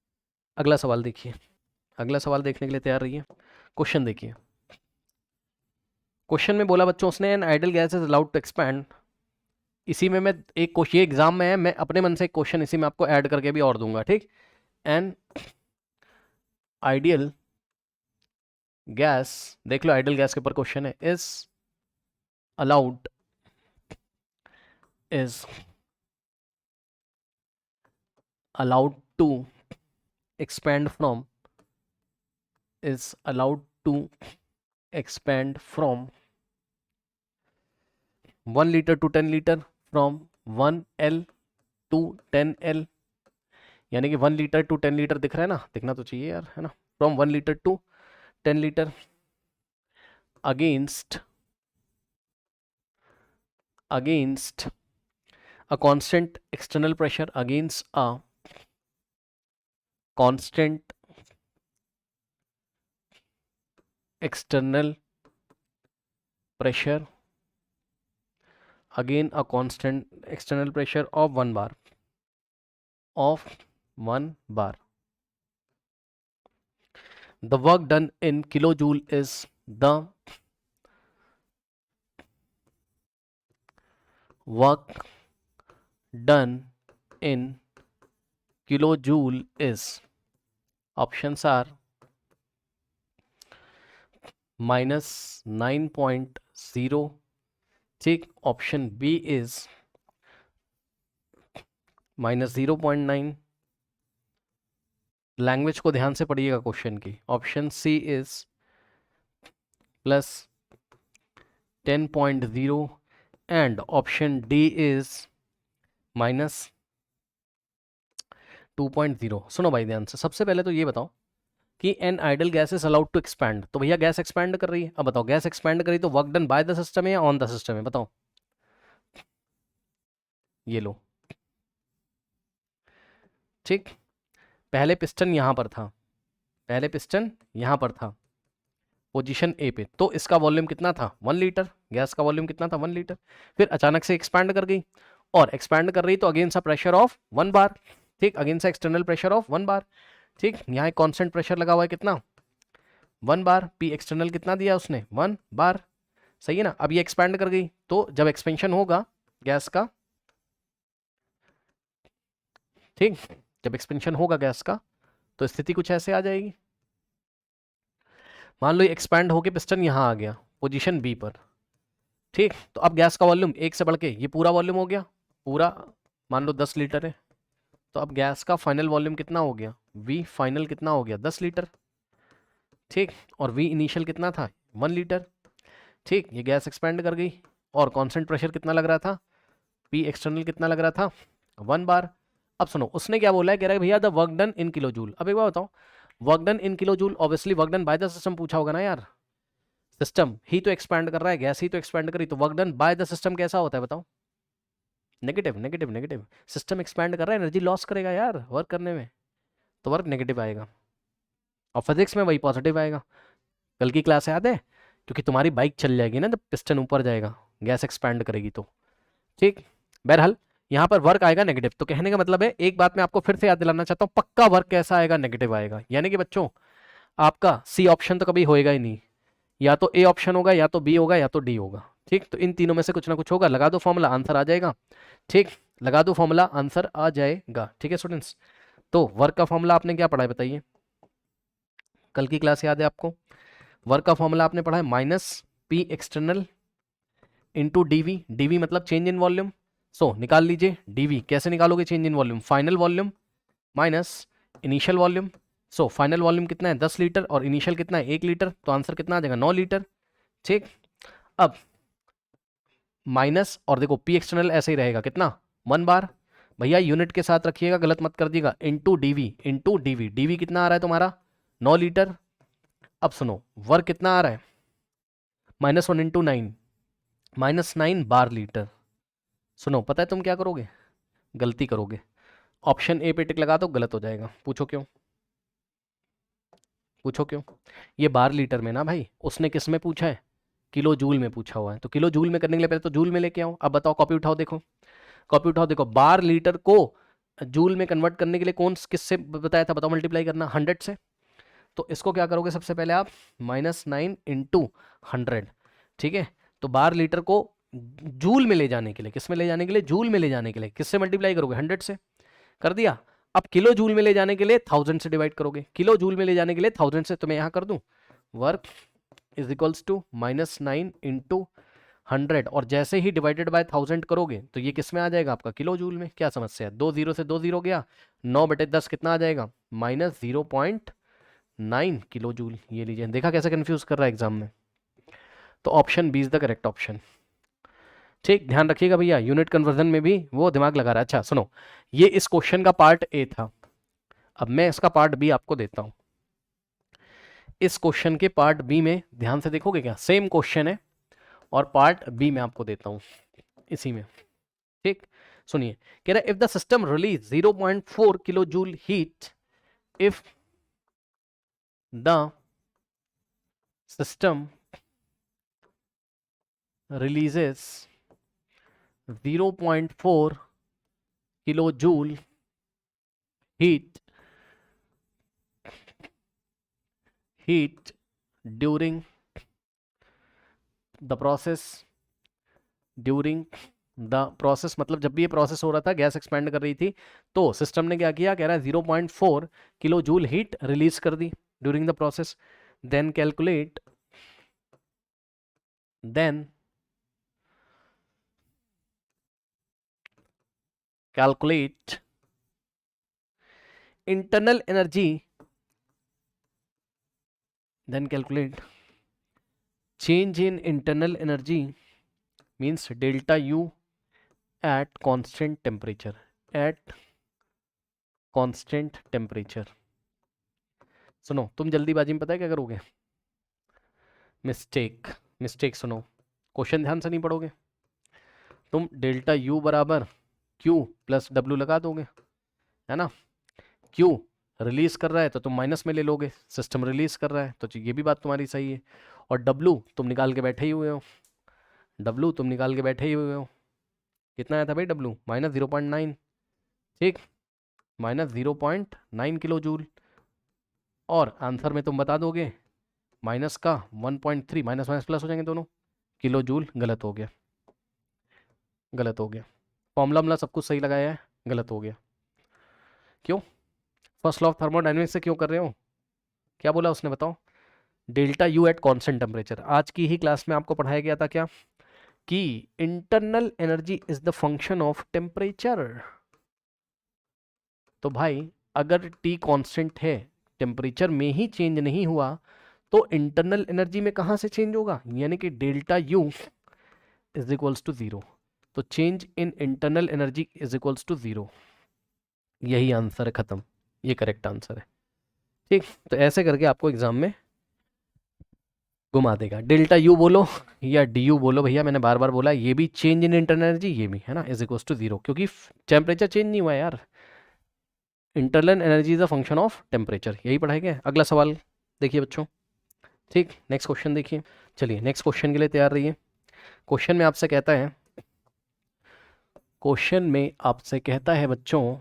S1: अगला सवाल देखिए, अगला सवाल देखने के लिए तैयार रहिए। क्वेश्चन देखिए, क्वेश्चन में बोला बच्चों उसने, an ideal gas is allowed to expand. इसी में मैं एक क्वेश्चन, ये एग्जाम में है, मैं अपने मन से एक क्वेश्चन इसी में आपको ऐड करके भी और दूंगा। ठीक, एन आइडियल गैस, देख लो आइडियल गैस के ऊपर क्वेश्चन है, is allowed to expand from, is allowed to expand from 1 liter to 10 liter, from 1L to 10L। यानी कि 1 लीटर टू 10 लीटर दिख रहा है ना, दिखना तो चाहिए यार, है ना। From 1 litre to 10 litre against a constant external pressure, against a constant external pressure, again a constant external pressure of 1 bar, the work done in kilojoule is the work done in kilojoule is, options are -9.0, ठीक, option B is -0.9। Language को ध्यान से पढ़िएगा question की। Option C is +10.0 and option D is -2.0। सुनो भाई ध्यान से, सबसे पहले तो ये बताओ कि an ideal gas is allowed to expand, तो भैया गैस एक्सपैंड कर रही है। अब बताओ गैस एक्सपैंड करी तो work done by the system है या ऑन द सिस्टम है, बताओ। ये लो, ठीक, पहले पिस्टन यहां पर था, पहले पिस्टन यहां पर था पोजीशन ए पे, तो इसका वॉल्यूम कितना था 1 लीटर, गैस का वॉल्यूम कितना था 1 लीटर। फिर अचानक से एक्सपैंड कर गई, और एक्सपैंड कर रही तो अगेंस्ट अ प्रेशर ऑफ 1 बार, ठीक, अगेंस्ट एक्सटर्नल प्रेशर ऑफ 1 बार, ठीक। यहाँ एक कांस्टेंट प्रेशर लगा हुआ है कितना 1 बार, पी एक्सटर्नल कितना दिया उसने 1 बार, सही है ना। अब ये एक्सपैंड कर गई, तो जब एक्सपेंशन होगा गैस का, ठीक, जब एक्सपेंशन होगा गैस का तो स्थिति कुछ ऐसे आ जाएगी। मान लो ये एक्सपैंड होके पिस्टन यहाँ आ गया पोजीशन बी पर, ठीक, तो अब गैस का वॉल्यूम 1 से बढ़ के ये पूरा वॉल्यूम हो गया, पूरा मान लो 10 लीटर है, तो अब गैस का फाइनल वॉल्यूम कितना हो गया, वी फाइनल कितना हो गया 10 लीटर। ठीक, और वी इनिशियल कितना था 1 लीटर, ठीक, ये गैस एक्सपेंड कर गई, और कांस्टेंट प्रेशर कितना लग रहा था, पी एक्सटर्नल कितना लग रहा था 1 बार। अब सुनो उसने क्या बोला है, कह रहा है भैया the work done in kilo joule. अब एक बार बताओ, work done in kilo joule, obviously work done by the system पूछा होगा ना यार, सिस्टम ही तो एक्सपैंड कर रहा है, गैस ही तो एक्सपैंड करी, तो work done by the system कैसा होता है बताओ, negative negative negative. System expand कर रहा है, एनर्जी लॉस करेगा यार वर्क करने में, तो वर्क नेगेटिव आएगा, और फिजिक्स में वही पॉजिटिव आएगा। कल की क्लास याद है, क्योंकि तुम्हारी बाइक चल जाएगी ना जब पिस्टन ऊपर जाएगा, गैस एक्सपैंड करेगी तो, ठीक। बहरहाल यहाँ पर वर्क आएगा नेगेटिव, तो कहने का मतलब है, एक बात मैं आपको फिर से याद दिलाना चाहता हूँ, पक्का वर्क कैसा आएगा, नेगेटिव आएगा। यानी कि बच्चों आपका सी ऑप्शन तो कभी होएगा ही नहीं, या तो ए ऑप्शन होगा, या तो बी होगा, या तो डी होगा, ठीक। तो इन तीनों में से कुछ ना कुछ होगा, लगा दो फॉर्मूला आंसर आ जाएगा, ठीक, लगा दो फॉर्मूला आंसर आ जाएगा, ठीक है स्टूडेंट्स। तो वर्क का फॉर्मूला आपने क्या पढ़ा है बताइए, कल की क्लास याद है आपको, वर्क का फॉर्मूला आपने पढ़ा है minus P external into DV, DV मतलब चेंज इन वॉल्यूम। सो निकाल लीजिए डीवी, कैसे निकालोगे change in volume, final volume minus initial volume. So final volume कितना है 10 लीटर, और इनिशियल कितना है 1 लीटर, तो आंसर कितना आ जाएगा 9 लीटर, ठीक। अब माइनस, और देखो पी एक्सटर्नल ऐसे ही रहेगा कितना 1 बार, भैया यूनिट के साथ रखिएगा, गलत मत कर दिएगा, into D V, into DV, D V कितना आ रहा है तुम्हारा 9 लीटर। अब सुनो वर्क कितना आ रहा है -1 इंटू 9, -9 बार लीटर। सुनो पता है तुम क्या करोगे, गलती करोगे, ऑप्शन ए पे टिक लगा दो, गलत हो जाएगा, पूछो क्यों, पूछो क्यों। ये बार लीटर में ना भाई, उसने किस में पूछा है, किलो जूल में पूछा हुआ है, तो किलो जूल में करने के लिए पहले तो जूल में लेके आओ। अब बताओ, कॉपी उठाओ, देखो कॉपी उठाओ, देखो बार लीटर को जूल में कन्वर्ट करने के लिए कौन किससे बताया था, बताओ, मल्टीप्लाई करना 100 से। तो इसको क्या करोगे सबसे पहले आप -9 इंटू 100, ठीक है। तो बार लीटर को जूल में ले जाने के लिए, किस में ले जाने के लिए, जूल में ले जाने के लिए किससे मल्टीप्लाई करोगे 100 से, कर दिया। अब किलो जूल में ले जाने के लिए 1000 से डिवाइड करोगे, किलो जूल में ले जाने के लिए 1000 से, तो मैं यहां कर दूं work is equals to -9 into 100, और जैसे ही डिवाइडेड बाय 1000 करोगे तो ये किस में आ जाएगा आपका किलो जूल में। क्या समस्या है, 2 0 से 2 0 गया, 9/10 कितना आ जाएगा -0.9 किलो जूल। ये लीजिए, देखा कैसे कंफ्यूज कर रहा है एग्जाम में। तो option B is the correct option, ठीक। ध्यान रखिएगा भैया, यूनिट कन्वर्जन में भी वो दिमाग लगा रहा है। अच्छा सुनो, ये इस क्वेश्चन का पार्ट ए था, अब मैं इसका पार्ट बी आपको देता हूं। इस क्वेश्चन के पार्ट बी में ध्यान से देखोगे क्या, सेम क्वेश्चन है, और पार्ट बी में आपको देता हूं इसी में, ठीक। सुनिए, कह रहा है if the system release 0.4 kilo joule heat, if the system releases 0.4 kilojoule heat during the process, during the process मतलब जब भी ये प्रोसेस हो रहा था, गैस एक्सपेंड कर रही थी, तो सिस्टम ने क्या किया, कह रहा है 0.4 किलो जूल हीट रिलीज कर दी during the process, then calculate internal energy, then calculate change in internal energy means delta U at constant temperature, at constant temperature। सुनो तुम जल्दीबाजी में पता है क्या करोगे, मिस्टेक मिस्टेक, सुनो क्वेश्चन ध्यान से नहीं पढ़ोगे, तुम डेल्टा U बराबर Q प्लस W लगा दोगे, है ना। Q रिलीज कर रहा है तो तुम माइनस में ले लोगे, सिस्टम रिलीज कर रहा है, तो ये भी बात तुम्हारी सही है। और W तुम निकाल के बैठे ही हुए हो, W तुम निकाल के बैठे ही हुए हो, कितना आया था भाई W -0.9, ठीक, -0.9 किलो जूल, और आंसर में तुम बता दोगे माइनस का 1.3, माइनस माइनस प्लस हो जाएंगे दोनों, किलो जूल गलत हो गया, गलत हो गया, फॉर्मूला सब कुछ सही लगाया है, गलत हो गया। क्यों, फर्स्ट लॉ ऑफ थर्मोडायनेमिक्स से क्यों कर रहे हो, क्या बोला उसने बताओ, delta you at constant temperature. आज की ही क्लास में आपको पढ़ाया गया था क्या, कि internal energy is the function of temperature. तो भाई अगर टी कांस्टेंट है, टेम्परेचर में ही चेंज नहीं हुआ, तो इंटरनल एनर्जी में कहाँ से चेंज होगा, यानी कि delta U is equals to 0। तो change in internal energy is equals to 0। यही आंसर है, खत्म। ये करेक्ट आंसर है। ठीक, तो ऐसे करके आपको एग्जाम में घुमा देगा। डेल्टा यू बोलो या डी यू बोलो भैया, मैंने बार बार बोला ये भी चेंज इन इंटरनल एनर्जी, ये भी है ना, इज इक्वल्स टू 0, क्योंकि टेम्परेचर चेंज नहीं हुआ है यार। Internal energy is a function of temperature, यही पढ़ाया गया। अगला सवाल देखिए बच्चों। ठीक, नेक्स्ट क्वेश्चन देखिए। चलिए नेक्स्ट क्वेश्चन के लिए तैयार रहिए। क्वेश्चन में आपसे कहता है, बच्चों,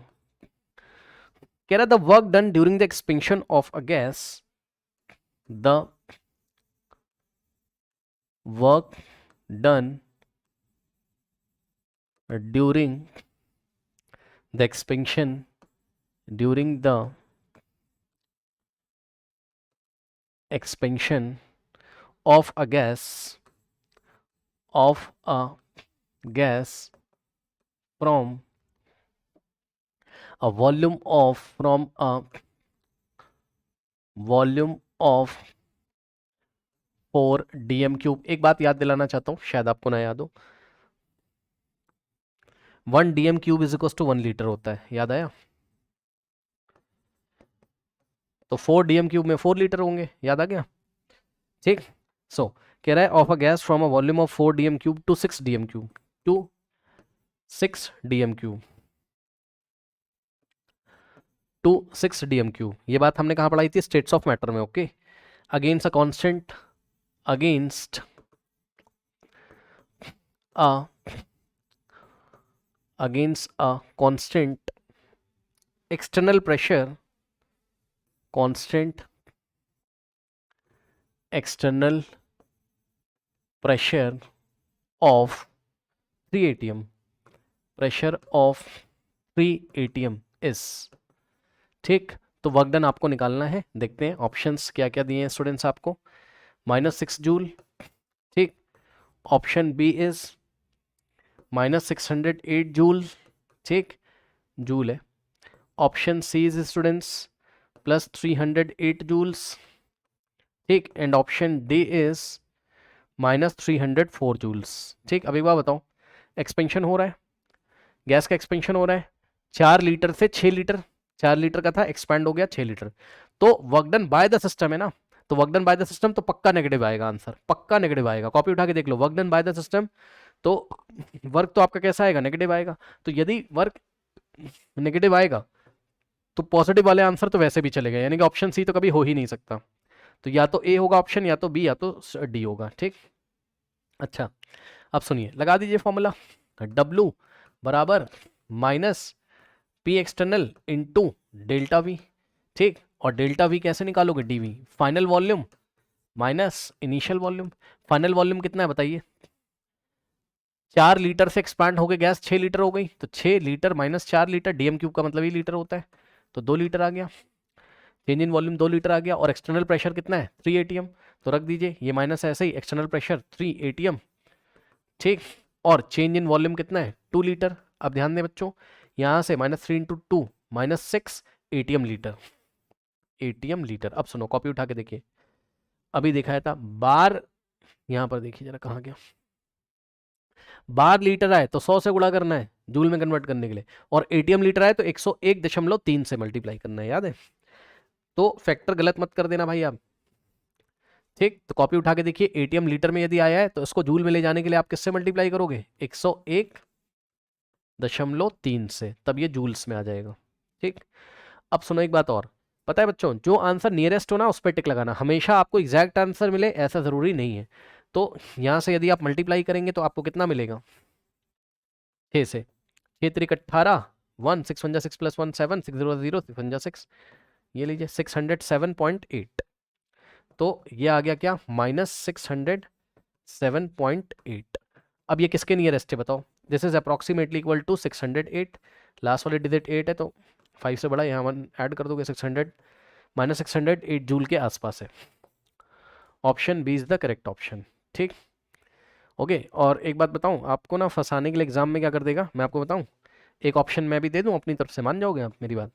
S1: कह रहा the work done during the expansion of a gas, the work done during the expansion of a gas from a volume of 4 dm cube. एक बात याद दिलाना चाहता हूँ, शायद आपको ना याद हो, 1 dm cube is equal to 1 litre होता है, याद आया? तो 4 dm क्यूब में 4 लीटर होंगे, याद आ गया? ठीक, सो कह रहा है of a gas from a volume of 4 dm cube to 6 dm cube, to 6 dm cube, to 6 dm cube. ये बात हमने कहाँ पढ़ाई थी? स्टेट्स ऑफ मैटर में। Okay, against a constant, against a constant external pressure, constant external pressure of 3 atm, pressure of 3 atm is। ठीक, तो work done आपको निकालना है। देखते हैं ऑप्शंस क्या क्या दिए हैं स्टूडेंट्स आपको। -6 जूल, ठीक, ऑप्शन बी इज -608 जूल, ठीक, जूल है। Option C is students +308 joules, ठीक, and option D is -304 joules. ठीक, अब एक बार बताओ, एक्सपेंशन हो रहा है, गैस का एक्सपेंशन हो रहा है 4 लीटर से 6 लीटर, 4 लीटर का था, एक्सपैंड हो गया 6 लीटर। तो work done by the system है ना, तो work done by the system तो पक्का नेगेटिव आएगा आंसर, पक्का नेगेटिव आएगा। कॉपी उठा के देख लो, work done by the system, तो वर्क तो आपका कैसा आएगा? नेगेटिव आएगा। तो यदि वर्क नेगेटिव आएगा तो पॉजिटिव वाले आंसर तो वैसे भी चलेगा, यानी कि ऑप्शन सी तो कभी हो ही नहीं सकता। तो या तो ए होगा ऑप्शन, या तो बी, या तो डी होगा। ठीक, अच्छा, अब सुनिए, लगा दीजिए फॉर्मूला, W बराबर -P external into delta we. ठीक, और डेल्टा वी कैसे निकालोगे? DV, final volume minus initial volume. Final volume कितना है बताइए? 4 लीटर से एक्सपांड हो गई गैस, 6 लीटर हो गई, तो 6 litre minus 4 litre, DM cube का मतलब ही लीटर होता है, तो 2 लीटर आ गया। चेंज इन वॉल्यूम 2 लीटर आ गया। और एक्सटर्नल प्रेशर कितना है? 3 atm, तो रख दीजिए, ये माइनस ऐसे ही, एक्सटर्नल प्रेशर 3 atm, ठीक, और चेंज इन वॉल्यूम कितना है? 2 लीटर। अब ध्यान दें बच्चों, यहाँ से -3 × 2 -6 atm लीटर, atm लीटर। अब सुनो, कॉपी उठा के देखिए, अभी दिखाया था बार, यहाँ पर देखिए जरा कहाँ गया, बार लीटर आए तो 100 से गुणा करना है जूल में कन्वर्ट करने के लिए, और एटीएम लीटर आए तो 101.3 से मल्टीप्लाई करना है, याद है? तो फैक्टर गलत मत कर देना भाई आप। ठीक, तो कॉपी उठा के देखिए, एटीएम लीटर में यदि आया है तो इसको जूल में ले जाने के लिए आप किससे मल्टीप्लाई करोगे? 101.3 से, तब ये जूल्स में आ जाएगा। ठीक, अब सुनो एक बात और, पता है बच्चों, जो आंसर नियरेस्ट हो ना उस पर टिक लगाना, हमेशा आपको एग्जैक्ट आंसर मिले ऐसा जरूरी नहीं है। तो यहां से यदि आप मल्टीप्लाई करेंगे तो आपको कितना मिलेगा? 6 से, 6 3 18, 1 6 1 6 + 1 7 6 0 0 6 1 6, ये लीजिए 607.8, तो ये आ गया क्या? -607.8। अब ये किसके नियरेस्ट है बताओ? This is approximately equal to 608, last वाले डिजिट 8 है तो 5 से बड़ा, यहाँ 1 ऐड कर दोगे, 600 -608 जूल के आसपास है। Option B is the correct option. ठीक, ओके, और एक बात बताऊं आपको ना, फंसाने के लिए एग्जाम में क्या कर देगा मैं आपको बताऊं, एक ऑप्शन मैं भी दे दूं अपनी तरफ से, मान जाओगे आप मेरी बात?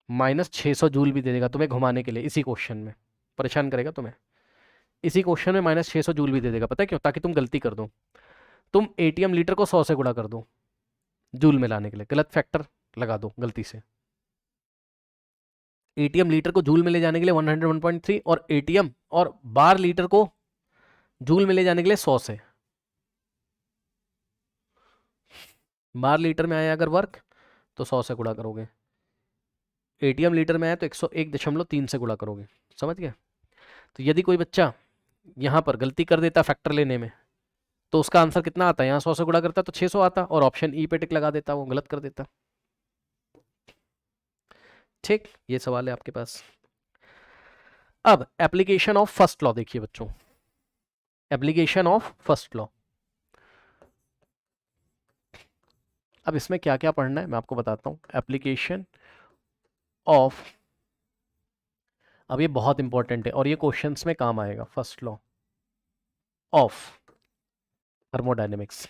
S1: -600 जूल भी दे देगा तुम्हें घुमाने के लिए इसी क्वेश्चन में। परेशान करेगा तुम्हें। इसी क्वेश्चन में -600 जूल भी दे देगा, पता है क्यों? ताकि तुम गलती कर दो, तुम एटीएम लीटर को 100 से गुणा कर दो जूल में लाने के लिए, गलत फैक्टर लगा दो गलती से। एटीएम लीटर को जूल में ले जाने के लिए 101.3 और एटीएम और बार लीटर को जूल में ले जाने के लिए 100 से। बार लीटर में आया अगर वर्क तो 100 से गुणा करोगे, एटीएम लीटर में आया तो 101.3 से गुणा करोगे, समझ गए? तो यदि कोई बच्चा यहाँ पर गलती कर देता फैक्टर लेने में तो उसका आंसर कितना आता है? यहाँ 100 से गुणा करता तो 600 आता और ऑप्शन ई पे टिक लगा देता, वो गलत कर देता। ठीक, ये सवाल है आपके पास। अब एप्लीकेशन ऑफ फर्स्ट लॉ देखिए बच्चों, एप्लीकेशन ऑफ फर्स्ट लॉ। अब इसमें क्या क्या पढ़ना है मैं आपको बताता हूं। एप्लीकेशन ऑफ, अब ये बहुत इंपॉर्टेंट है और ये क्वेश्चंस में काम आएगा। फर्स्ट लॉ ऑफ थर्मोडायनेमिक्स,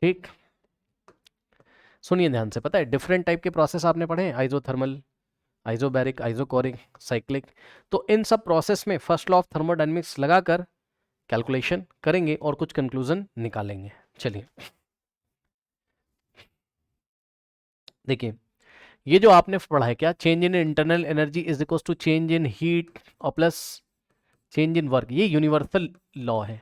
S1: ठीक, सुनिए ध्यान से। पता है डिफरेंट टाइप के प्रोसेस आपने पढ़े हैं, आइजोथर्मल, आइजोबैरिक, आइजोकोरिक, साइक्लिक। तो इन सब प्रोसेस में फर्स्ट लॉ ऑफ थर्मोडायनेमिक्स लगाकर कैलकुलेशन करेंगे और कुछ कंक्लूजन निकालेंगे। चलिए देखिए, ये जो आपने पढ़ा है क्या, change in internal energy is equal to change in heat और प्लस चेंज इन वर्क, ये यूनिवर्सल लॉ है,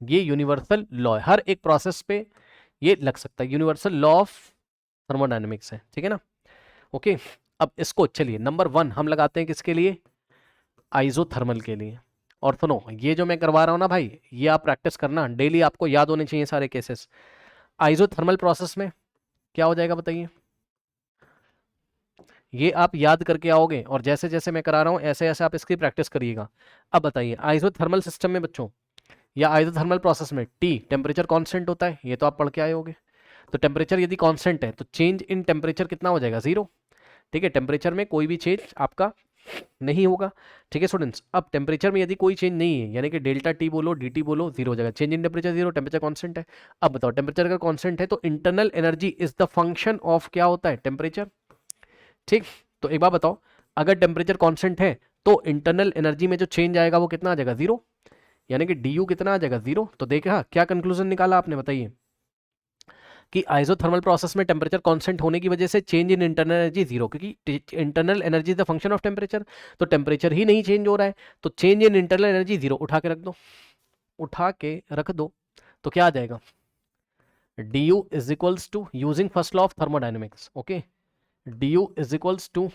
S1: ये यूनिवर्सल लॉ है, हर एक प्रोसेस पे ये लग सकता है, यूनिवर्सल लॉ ऑफ थर्मोडायनेमिक्स है, ठीक है ना? ओके, अब इसको चलिए नंबर 1 हम लगाते हैं किसके लिए? आइजोथर्मल के लिए। और सुनो, ये जो मैं करवा रहा हूं ना भाई, ये आप प्रैक्टिस करना, डेली आपको याद होने चाहिए सारे केसेस। आइजोथर्मल प्रोसेस में क्या हो जाएगा बताइए? ये आप याद करके आओगे और जैसे जैसे मैं करा रहा हूं ऐसे ऐसे आप इसकी प्रैक्टिस करिएगा। अब बताइए, आइजोथर्मल सिस्टम में बच्चों या आइसोथर्मल प्रोसेस में टी टेम्परेचर कांस्टेंट होता है, ये तो आप पढ़ के आए होगे। तो टेम्परेचर यदि कांस्टेंट है तो चेंज इन टेम्परेचर कितना हो जाएगा? 0, ठीक है? टेम्परेचर में कोई भी चेंज आपका नहीं होगा, ठीक है स्टूडेंट्स? अब टेम्परेचर में यदि कोई चेंज नहीं है, यानी कि डेल्टा टी बोलो डी टी बोलो, 0 हो जाएगा। Change in temperature 0, temperature constant है। अब बताओ, टेम्परेचर अगर कांस्टेंट है तो internal energy is the function of क्या होता है? टेम्परेचर, ठीक? तो एक बार बताओ, अगर टेम्परेचर कांस्टेंट है तो इंटरनल एनर्जी में जो चेंज आएगा वो कितना आ जाएगा? 0, यानी कि डी यू कितना आ जाएगा? 0। तो देखा क्या कंक्लूजन निकाला आपने, बताइए? कि आइसोथर्मल प्रोसेस में टेम्परेचर कांस्टेंट होने की वजह से चेंज इन इंटरनल एनर्जी 0, क्योंकि internal energy is the function of temperature, तो टेम्परेचर ही नहीं चेंज हो रहा है, तो चेंज इन इंटरनल एनर्जी 0। उठा के रख दो, उठा के रख दो, तो क्या आ जाएगा? D U is equals to, using first law of thermodynamics, okay, D U is equals to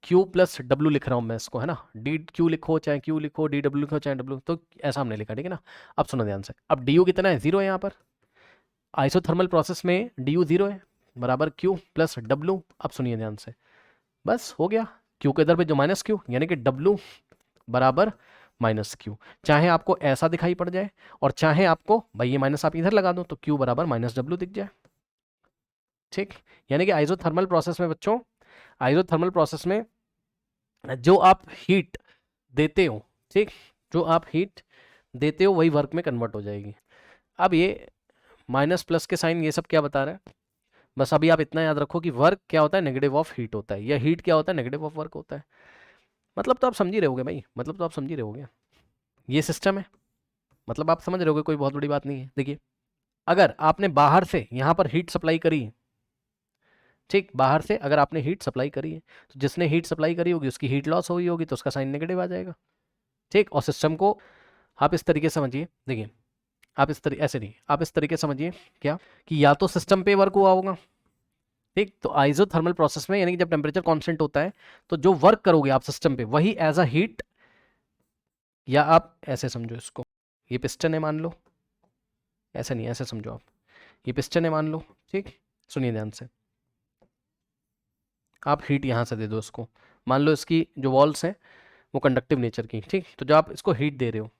S1: Q plus W लिख रहा हूं मैं इसको, है ना? डी क्यू लिखो चाहे Q लिखो, डी डब्ल्यू लिखो चाहे डब्ल्यू, तो ऐसा हमने लिखा, ठीक है ना? अब सुनो ध्यान से, अब डी यू कितना है? 0 है यहाँ पर। आइसोथर्मल प्रोसेस में डी यू 0 है, बराबर Q प्लस डब्ल्यू। अब सुनिए ध्यान से, बस हो गया। Q के इधर पे जो माइनस Q, यानी कि W बराबर माइनस Q। चाहे आपको ऐसा दिखाई पड़ जाए और चाहे आपको भाई ये माइनस आप इधर लगा दो तो Q बराबर माइनस डब्ल्यू दिख जाए, ठीक? यानी कि आइसोथर्मल प्रोसेस में बच्चों, आइसोथर्मल प्रोसेस में जो आप हीट देते हो, ठीक, जो आप हीट देते हो वही वर्क में कन्वर्ट हो जाएगी। अब ये माइनस प्लस के साइन ये सब क्या बता रहा है? बस अभी आप इतना याद रखो कि वर्क क्या होता है? नेगेटिव ऑफ हीट होता है, या हीट क्या होता है? नेगेटिव ऑफ वर्क होता है। मतलब तो आप समझ ही रहोगे भाई, मतलब तो आप समझ ही रहोगे, ये सिस्टम है, मतलब आप समझ रहोगे, कोई बहुत बड़ी बात नहीं है। देखिए, अगर आपने बाहर से यहाँ पर हीट सप्लाई करी, ठीक, बाहर से अगर आपने हीट सप्लाई करी है तो जिसने हीट सप्लाई करी होगी उसकी हीट लॉस हुई होगी, तो उसका साइन नेगेटिव आ जाएगा, ठीक? और सिस्टम को आप इस तरीके से समझिए, देखिए आप इस तरीके, ऐसे नहीं, आप इस तरीके से समझिए क्या, कि या तो सिस्टम पे वर्क हुआ होगा, ठीक? तो आइसोथर्मल प्रोसेस में यानी कि जब टेम्परेचर कांस्टेंट होता है तो जो वर्क करोगे आप सिस्टम पे वही एज अ हीट, या आप ऐसे समझो इसको, ये पिस्टन है मान लो, ऐसे नहीं, ऐसे समझो आप, ये पिस्टन है मान लो, ठीक? सुनिए ध्यान से, आप हीट यहाँ से दे दो इसको, मान लो इसकी जो वॉल्स हैं वो कंडक्टिव नेचर की, ठीक? तो जो आप इसको हीट दे रहे हो,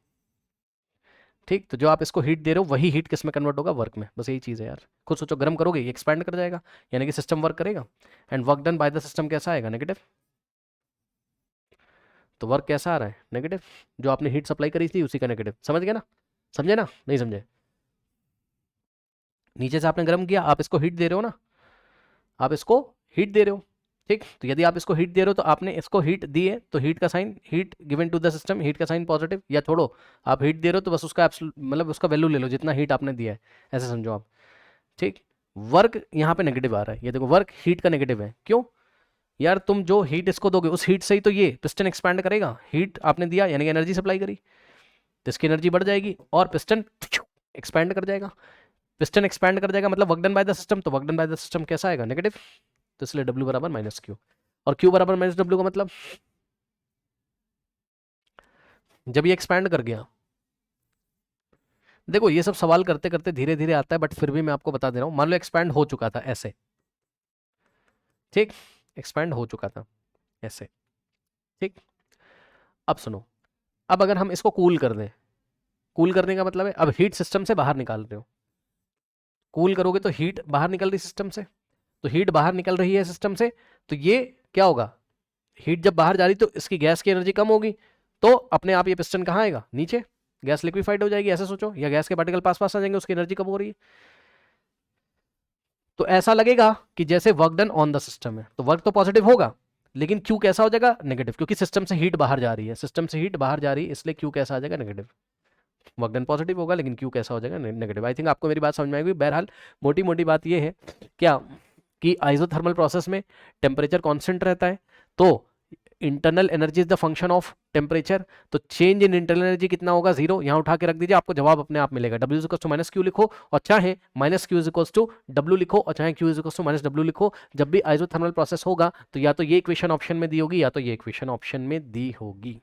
S1: ठीक, तो जो आप इसको हीट दे रहे हो वही हीट किस में कन्वर्ट होगा? वर्क में। बस यही चीज़ है यार, खुद सोचो, गर्म करोगे ये एक्सपैंड कर जाएगा, यानी कि सिस्टम वर्क करेगा, and work done by the system कैसा आएगा? नेगेटिव। तो वर्क कैसा आ रहा है? नेगेटिव। जो आपने हीट सप्लाई करी थी उसी का नेगेटिव, समझ गए ना? समझे ना? नहीं समझे? नीचे से आपने गर्म किया, आप इसको हीट दे रहे हो ना, आप इसको हीट दे रहे हो, ठीक। तो यदि आप इसको हीट दे रहे हो तो आपने इसको हीट दी है, तो हीट का sign, heat given to the system, heat का साइन पॉजिटिव, या छोड़ो आप हीट दे रहे हो तो बस उसका मतलब उसका वैल्यू ले लो जितना हीट आपने दिया है, ऐसे समझो आप, ठीक। वर्क यहाँ पे नेगेटिव आ रहा है, ये देखो वर्क हीट का नेगेटिव है, क्यों यार, तुम जो हीट इसको दोगे उस हीट से ही तो ये पिस्टन एक्सपैंड करेगा, हीट आपने दिया यानी कि एनर्जी सप्लाई करी, तो इसकी एनर्जी बढ़ जाएगी और पिस्टन एक्सपैंड कर जाएगा, पिस्टन एक्सपैंड कर जाएगा मतलब work done by the system, तो work done by the system कैसा आएगा, नेगेटिव, तो इसलिए W बराबर माइनस क्यू, और Q बराबर माइनस W का मतलब जब ये एक्सपैंड कर गया, देखो ये सब सवाल करते करते धीरे धीरे आता है, बट फिर भी मैं आपको बता दे रहा हूं, मान लो एक्सपैंड हो चुका था ऐसे, ठीक, एक्सपैंड हो चुका था ऐसे, ठीक। अब सुनो, अब अगर हम इसको कूल कर दें, कूल करने का मतलब है अब हीट सिस्टम से बाहर निकाल रहे हो, कूल करोगे तो हीट बाहर निकल रही सिस्टम से, तो हीट बाहर निकल रही है सिस्टम से, तो ये क्या होगा, हीट जब बाहर जा रही तो इसकी गैस की एनर्जी कम होगी, तो अपने आप ये पिस्टन कहाँ आएगा, नीचे, गैस लिक्विफाइड हो जाएगी, ऐसे सोचो, या गैस के पार्टिकल पास पास आ जाएंगे, उसकी एनर्जी कम हो रही है, तो ऐसा लगेगा कि जैसे work done on the system है, तो वर्क तो पॉजिटिव होगा, लेकिन क्यू कैसा हो जाएगा, नेगेटिव, क्योंकि सिस्टम से हीट बाहर जा रही है, सिस्टम से हीट बाहर जा रही है, इसलिए क्यू कैसा आ जाएगा, नेगेटिव, वर्क डन पॉजिटिव होगा लेकिन क्यू कैसा हो जाएगा, नेगेटिव। आई थिंक आपको मेरी बात समझ में आएगी। बहरहाल मोटी मोटी बात ये है क्या कि आइसोथर्मल प्रोसेस में टेम्परेचर कांस्टेंट रहता है, तो internal energy is the function of temperature, तो चेंज इन इंटरनल एनर्जी कितना होगा, जीरो, यहाँ उठा के रख दीजिए, आपको जवाब अपने आप मिलेगा, W equals to minus Q लिखो, और चाहे minus Q equals to W लिखो, और चाहे Q equals to minus W लिखो, जब भी आइसोथर्मल प्रोसेस होगा तो या तो ये इक्वेशन ऑप्शन में दी होगी या तो ये इक्वेशन ऑप्शन में दी होगी।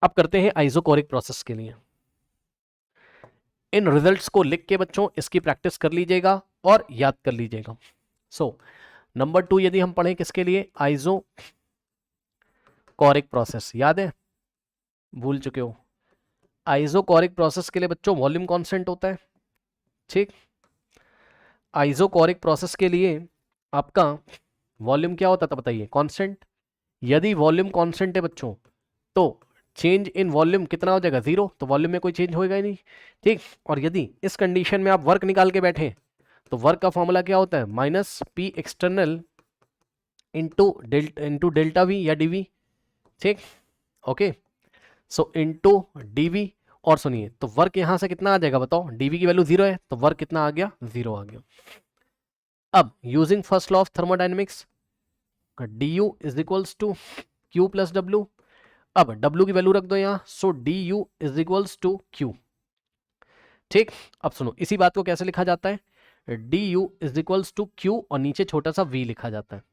S1: अब करते हैं आइसोकोरिक प्रोसेस के लिए, इन रिजल्ट्स को लिख के बच्चों इसकी प्रैक्टिस कर लीजिएगा और याद कर लीजिएगा। सो नंबर 2 यदि हम पढ़ें किसके लिए, आइसोकोरिक प्रोसेस, याद है, भूल चुके हो, आइसोकोरिक प्रोसेस के लिए बच्चों वॉल्यूम कांस्टेंट होता है, ठीक। आइसोकोरिक प्रोसेस के लिए आपका वॉल्यूम क्या होता था बताइए, कांस्टेंट, यदि वॉल्यूम कांस्टेंट है बच्चों तो चेंज इन वॉल्यूम कितना हो जाएगा, जीरो, तो वॉल्यूम में कोई चेंज होएगा ही नहीं, ठीक। और यदि इस कंडीशन में आप वर्क निकाल के बैठे तो वर्क का फॉर्मूला क्या होता है, minus P external into delta we या डीवी, ठीक, ओके, सो इंटू डीवी, और सुनिए तो वर्क यहां से कितना आ जाएगा बताओ, डीवी की वैल्यू जीरो है तो वर्क कितना आ गया, जीरो आ गया। अब using first law of thermodynamics, D U is equals to Q plus W, अब W की वैल्यू रख दो यहां, so du is equals to Q, ठीक। अब सुनो इसी बात को कैसे लिखा जाता है, du is equals to Q और नीचे छोटा सा v लिखा जाता है,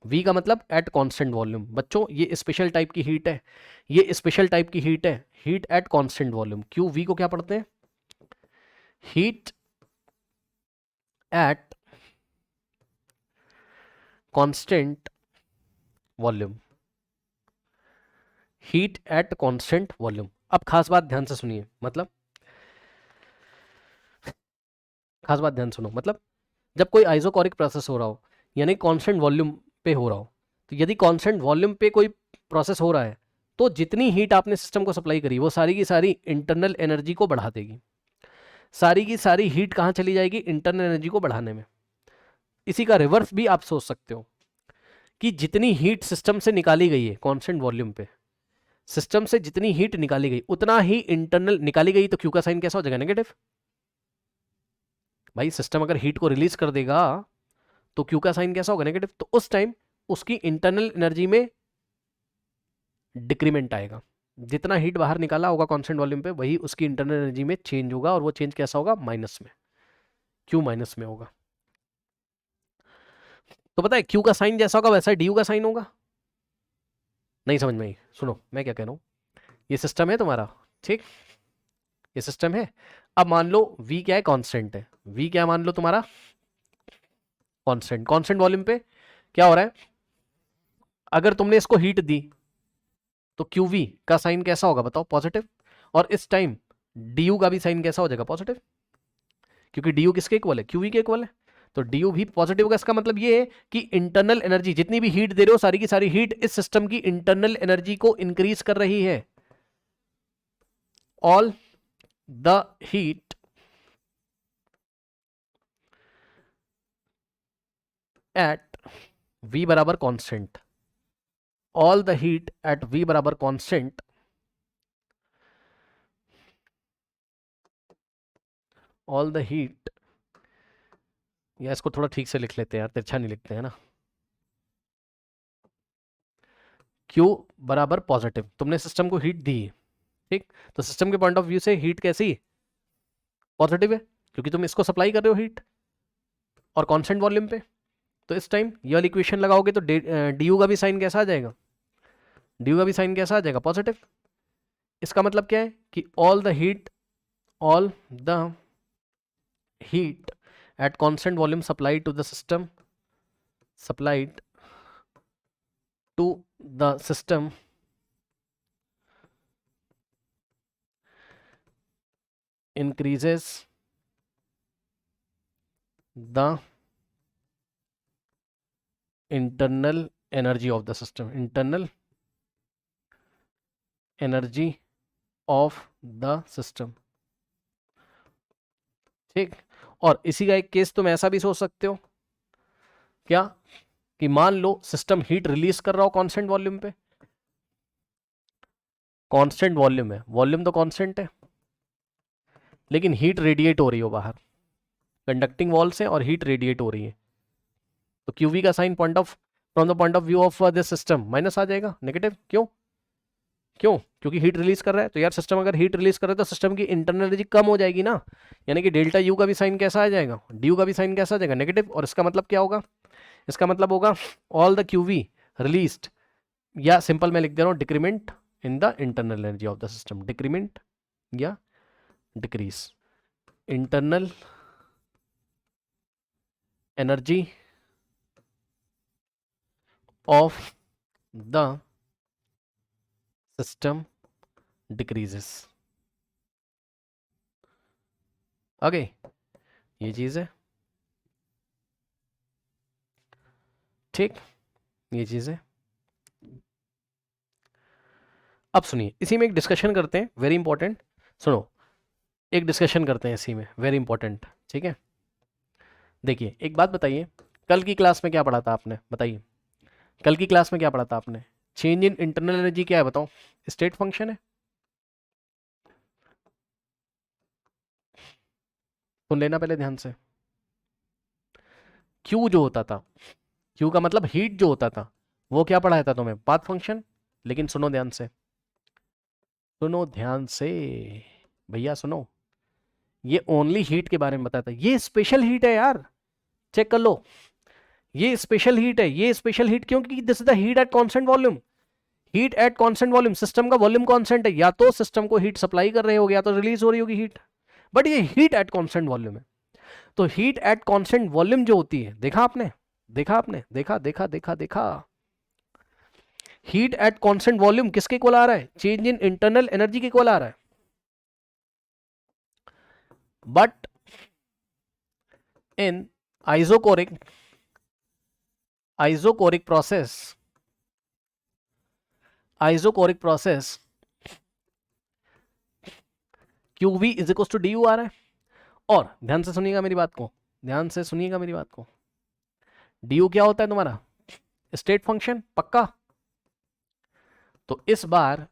S1: v का मतलब एट कांस्टेंट वॉल्यूम, बच्चों ये स्पेशल टाइप की हीट है, ये स्पेशल टाइप की हीट है, heat at constant volume, Q v को क्या पढ़ते हैं, heat at constant volume, heat at constant volume. अब खास बात ध्यान से सुनिए, मतलब खास बात ध्यान सुनो, मतलब जब कोई आइसोकोरिक प्रोसेस हो रहा हो यानी कांस्टेंट वॉल्यूम पे हो रहा हो, तो यदि कांस्टेंट वॉल्यूम पे कोई प्रोसेस हो रहा है तो जितनी हीट आपने सिस्टम को सप्लाई करी वो सारी की सारी इंटरनल एनर्जी को बढ़ा देगी, सारी की सारी हीट कहाँ चली जाएगी, इंटरनल एनर्जी को बढ़ाने में। इसी का रिवर्स भी आप सोच सकते हो कि जितनी हीट सिस्टम से निकाली गई है कांस्टेंट वॉल्यूम पे, सिस्टम से जितनी हीट निकाली गई उतना ही इंटरनल निकाली गई, तो क्यू का साइन कैसा हो जाएगा, नेगेटिव। भाई सिस्टम अगर हीट को रिलीज कर देगा तो क्यू का साइन कैसा होगा, नेगेटिव, तो उस टाइम उसकी इंटरनल एनर्जी में डिक्रीमेंट आएगा, जितना हीट बाहर निकाला होगा कांस्टेंट वॉल्यूम पे वही उसकी इंटरनल एनर्जी में चेंज होगा, और वो चेंज कैसा होगा, माइनस में, क्यू माइनस में होगा। तो पता है क्यू का साइन जैसा होगा वैसा डी यू का साइन होगा, नहीं समझ में आई, सुनो मैं क्या कह रहा हूं, ये सिस्टम है तुम्हारा, ठीक, ये सिस्टम है, अब मान लो v क्या है, कांस्टेंट है, v क्या मान लो तुम्हारा, कांस्टेंट, कांस्टेंट वॉल्यूम पे क्या हो रहा है, अगर तुमने इसको हीट दी तो QV का साइन कैसा होगा बताओ, पॉजिटिव, और इस टाइम DU का भी साइन कैसा हो जाएगा, पॉजिटिव, क्योंकि DU किसके इक्वल है, QV के इक्वल है, तो DU भी पॉजिटिव होगा। इसका मतलब ये है कि इंटरनल एनर्जी जितनी भी हीट दे रहे हो सारी की सारी हीट इस सिस्टम की इंटरनल एनर्जी को इंक्रीज कर रही है, all the heat at V बराबर constant, all the heat at V बराबर कांस्टेंट, all the heat, या इसको थोड़ा ठीक से लिख लेते हैं यार, तिरछा नहीं लिखते हैं ना। Q बराबर पॉजिटिव, तुमने सिस्टम को हीट दी है, ठीक, तो सिस्टम के पॉइंट ऑफ व्यू से हीट कैसी, पॉजिटिव है, क्योंकि तुम इसको सप्लाई कर रहे हो हीट और कांस्टेंट वॉल्यूम पे। तो इस टाइम ये वाली इक्वेशन लगाओगे तो डी यू का भी साइन कैसा आ जाएगा, डी यू का भी साइन कैसा आ जाएगा, पॉजिटिव। इसका मतलब क्या है कि all the heat at constant volume supplied to the system increases the internal energy of the system, internal energy of the system, ठीक। और इसी का एक केस तुम ऐसा भी सोच सकते हो क्या, कि मान लो सिस्टम हीट रिलीज कर रहा हो कांस्टेंट वॉल्यूम पे, कांस्टेंट वॉल्यूम है, वॉल्यूम तो कांस्टेंट है, लेकिन हीट रेडिएट हो रही हो बाहर कंडक्टिंग वॉल से और हीट रेडिएट हो रही है, तो क्यूवी का sign from the point of view of this system minus आ जाएगा, नेगेटिव। क्यों, क्योंकि हीट रिलीज कर रहा है, तो यार सिस्टम अगर हीट रिलीज कर रहा है तो सिस्टम की इंटरनल एनर्जी कम हो जाएगी ना, यानी कि डेल्टा यू का भी साइन कैसा आ जाएगा, डी यू का भी साइन कैसा आ जाएगा, नेगेटिव। और इसका मतलब क्या होगा, इसका मतलब होगा ऑल द क्यूवी रिलीज्ड, या सिंपल मैं लिख दे रहा हूं decrement in the internal energy of the system, decrement या decrease internal energy of the system decreases. आगे ये चीज है, ठीक, ये चीज है। अब सुनिए, इसी में एक डिस्कशन करते हैं, वेरी इंपॉर्टेंट, सुनो, एक डिस्कशन करते हैं इसी में, वेरी इंपॉर्टेंट, ठीक है। देखिए एक बात बताइए, कल की क्लास में क्या पढ़ा था आपने, बताइए कल की क्लास में क्या पढ़ा था आपने, चेंज इन इंटरनल एनर्जी क्या है बताओ, स्टेट फंक्शन है, सुन लेना पहले ध्यान से। क्यू जो होता था, क्यू का मतलब हीट जो होता था, वो क्या पढ़ाया था तुम्हें, पाथ फंक्शन। लेकिन सुनो ध्यान से, सुनो ध्यान से भैया सुनो, ये ओनली हीट के बारे में बताता है, ये स्पेशल हीट है यार, चेक कर लो, ये स्पेशल हीट है, ये स्पेशल हीट क्योंकि this is the heat at constant volume, heat at constant volume, system का वॉल्यूम कांस्टेंट है, या तो सिस्टम को हीट सप्लाई कर रहे हो या तो रिलीज हो रही होगी हीट, बट ये हीट एट कांस्टेंट वॉल्यूम है। तो हीट एट कांस्टेंट वॉल्यूम जो होती है, देखा आपने, देखा आपने, देखा देखा देखा देखा, हीट एट कांस्टेंट वॉल्यूम किसके इक्वल आ रहा है, चेंज इन इंटरनल एनर्जी के इक्वल आ रहा है। But in isochoric process, isochoric process Q V is equal to D U आ रहा है। और ध्यान से सुनिएगा मेरी बात को, ध्यान से सुनिएगा मेरी बात को, डी यू क्या होता है तुम्हारा, स्टेट फंक्शन, पक्का। तो इस बार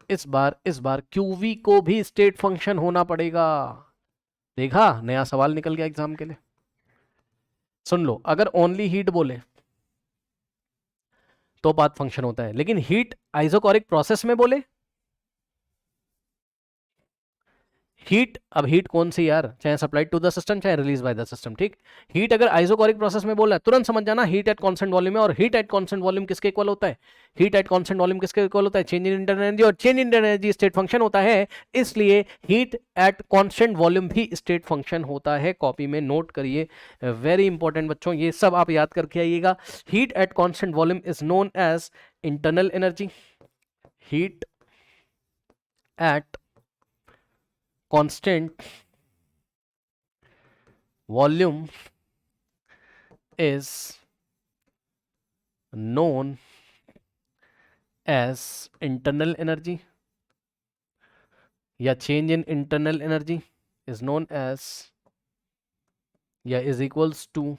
S1: क्यूवी को भी स्टेट फंक्शन होना पड़ेगा, देखा नया सवाल निकल गया एग्जाम के लिए। सुन लो, अगर ओनली हीट बोले तो पाथ फंक्शन होता है, लेकिन हीट आइसोकोरिक प्रोसेस में बोले, हीट, अब हीट कौन सी यार, चाहे सप्लाइड टू द सिस्टम चाहे रिलीज बाय द सिस्टम, ठीक। हीट अगर आइसोकोरिक प्रोसेस में बोल रहा है, तुरंत समझ जाना हीट एट कांस्टेंट वॉल्यूम है, और हीट एट कांस्टेंट वॉल्यूम किसके इक्वल होता है, हीट एट कांस्टेंट वॉल्यूम किसके इक्वल होता है, चेंज इन इंटरनल एनर्जी, और change in internal energy state function होता है, इसलिए हीट एट कांस्टेंट वॉल्यूम भी स्टेट फंक्शन होता है। कॉपी में नोट करिए, वेरी इंपॉर्टेंट बच्चों, ये सब आप याद करके आइएगा। Heat at constant volume is known as internal energy, heat at constant volume is known as internal energy, या change in internal energy is known as या is equals to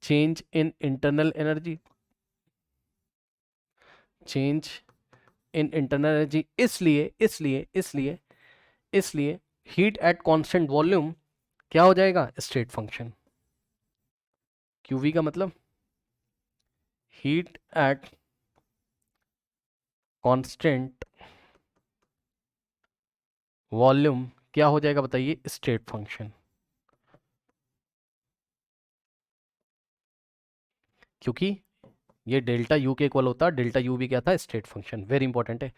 S1: change in internal energy, change in internal energy. इसलिए heat at constant volume क्या हो जाएगा, state function. QV का मतलब heat at constant volume क्या हो जाएगा बताइए, स्टेट फंक्शन। क्योंकि ये डेल्टा यू के इक्वल होता है, डेल्टा यू भी क्या था, स्टेट फंक्शन। वेरी इंपॉर्टेंट है।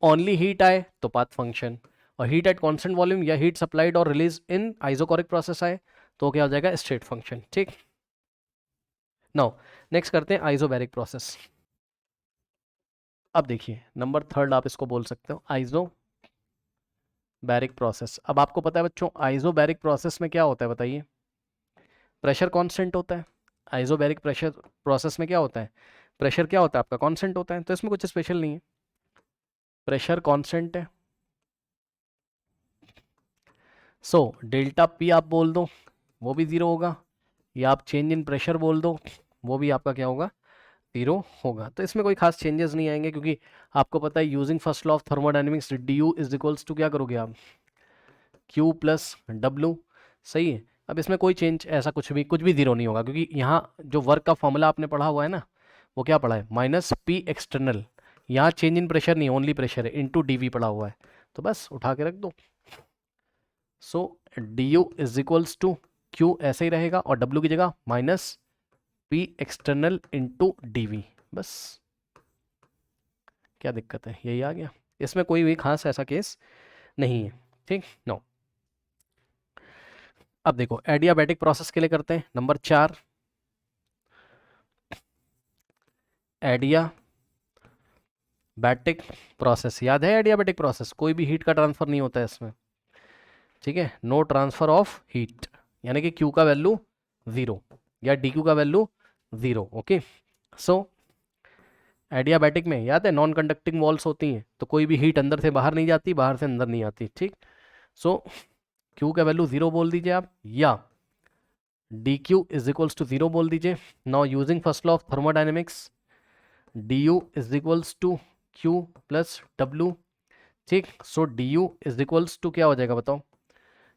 S1: ओनली हीट आए तो पाथ फंक्शन, और हीट एट कांस्टेंट वॉल्यूम या हीट सप्लाइड और रिलीज इन आइसोकोरिक प्रोसेस आए तो क्या हो जाएगा, स्टेट फंक्शन। ठीक, नाउ नेक्स्ट करते हैं आइसोबैरिक प्रोसेस। अब देखिए नंबर थर्ड आप इसको बोल सकते हो, आइसोबैरिक प्रोसेस। अब आपको पता है बच्चों आइसोबैरिक प्रोसेस में क्या होता है बताइए, प्रेशर कांस्टेंट होता है। आइसोबैरिक प्रेशर प्रोसेस में क्या होता है, प्रेशर क्या होता है आपका, कांस्टेंट होता है। तो इसमें कुछ स्पेशल नहीं है, प्रेशर कांस्टेंट है। सो डेल्टा पी आप बोल दो वो भी ज़ीरो होगा, या आप चेंज इन प्रेशर बोल दो वो भी आपका क्या होगा, ज़ीरो होगा। तो इसमें कोई खास चेंजेस नहीं आएंगे, क्योंकि आपको पता है using first law of thermodynamics D U is equals to क्या करोगे आप, क्यू प्लस डब्लू। सही है। अब इसमें कोई चेंज ऐसा कुछ भी ज़ीरो नहीं होगा, क्योंकि यहाँ जो वर्क का फॉर्मूला आपने पढ़ा हुआ है ना, वो क्या पढ़ा है, माइनस पी एक्सटर्नल। यहाँ चेंज इन प्रेशर नहीं, ओनली प्रेशर है, इनटू डी वी पढ़ा हुआ है, तो बस उठा के रख दो। So D U is equals to Q ऐसे ही रहेगा, और डब्ल्यू की जगह minus P external into D V. बस क्या दिक्कत है, यही आ गया। इसमें कोई भी खास ऐसा केस नहीं है। ठीक, नो। अब देखो एडियाबैटिक प्रोसेस के लिए करते हैं नंबर 4, एडियाबैटिक प्रोसेस। याद है एडियाबैटिक प्रोसेस, कोई भी हीट का ट्रांसफर नहीं होता है इसमें। ठीक है, नो ट्रांसफर ऑफ हीट, यानी कि Q का वैल्यू 0 या DQ का वैल्यू 0। ओके, सो एडियाबैटिक में याद है नॉन कंडक्टिंग वॉल्स होती हैं, तो कोई भी हीट अंदर से बाहर नहीं जाती, बाहर से अंदर नहीं आती। ठीक, सो Q का वैल्यू 0 बोल दीजिए आप, या DQ इज इक्वल्स टू 0 बोल दीजिए। Now using first law of thermodynamics DU is equals to Q plus W। ठीक, so DU is equals to क्या हो जाएगा बताओ,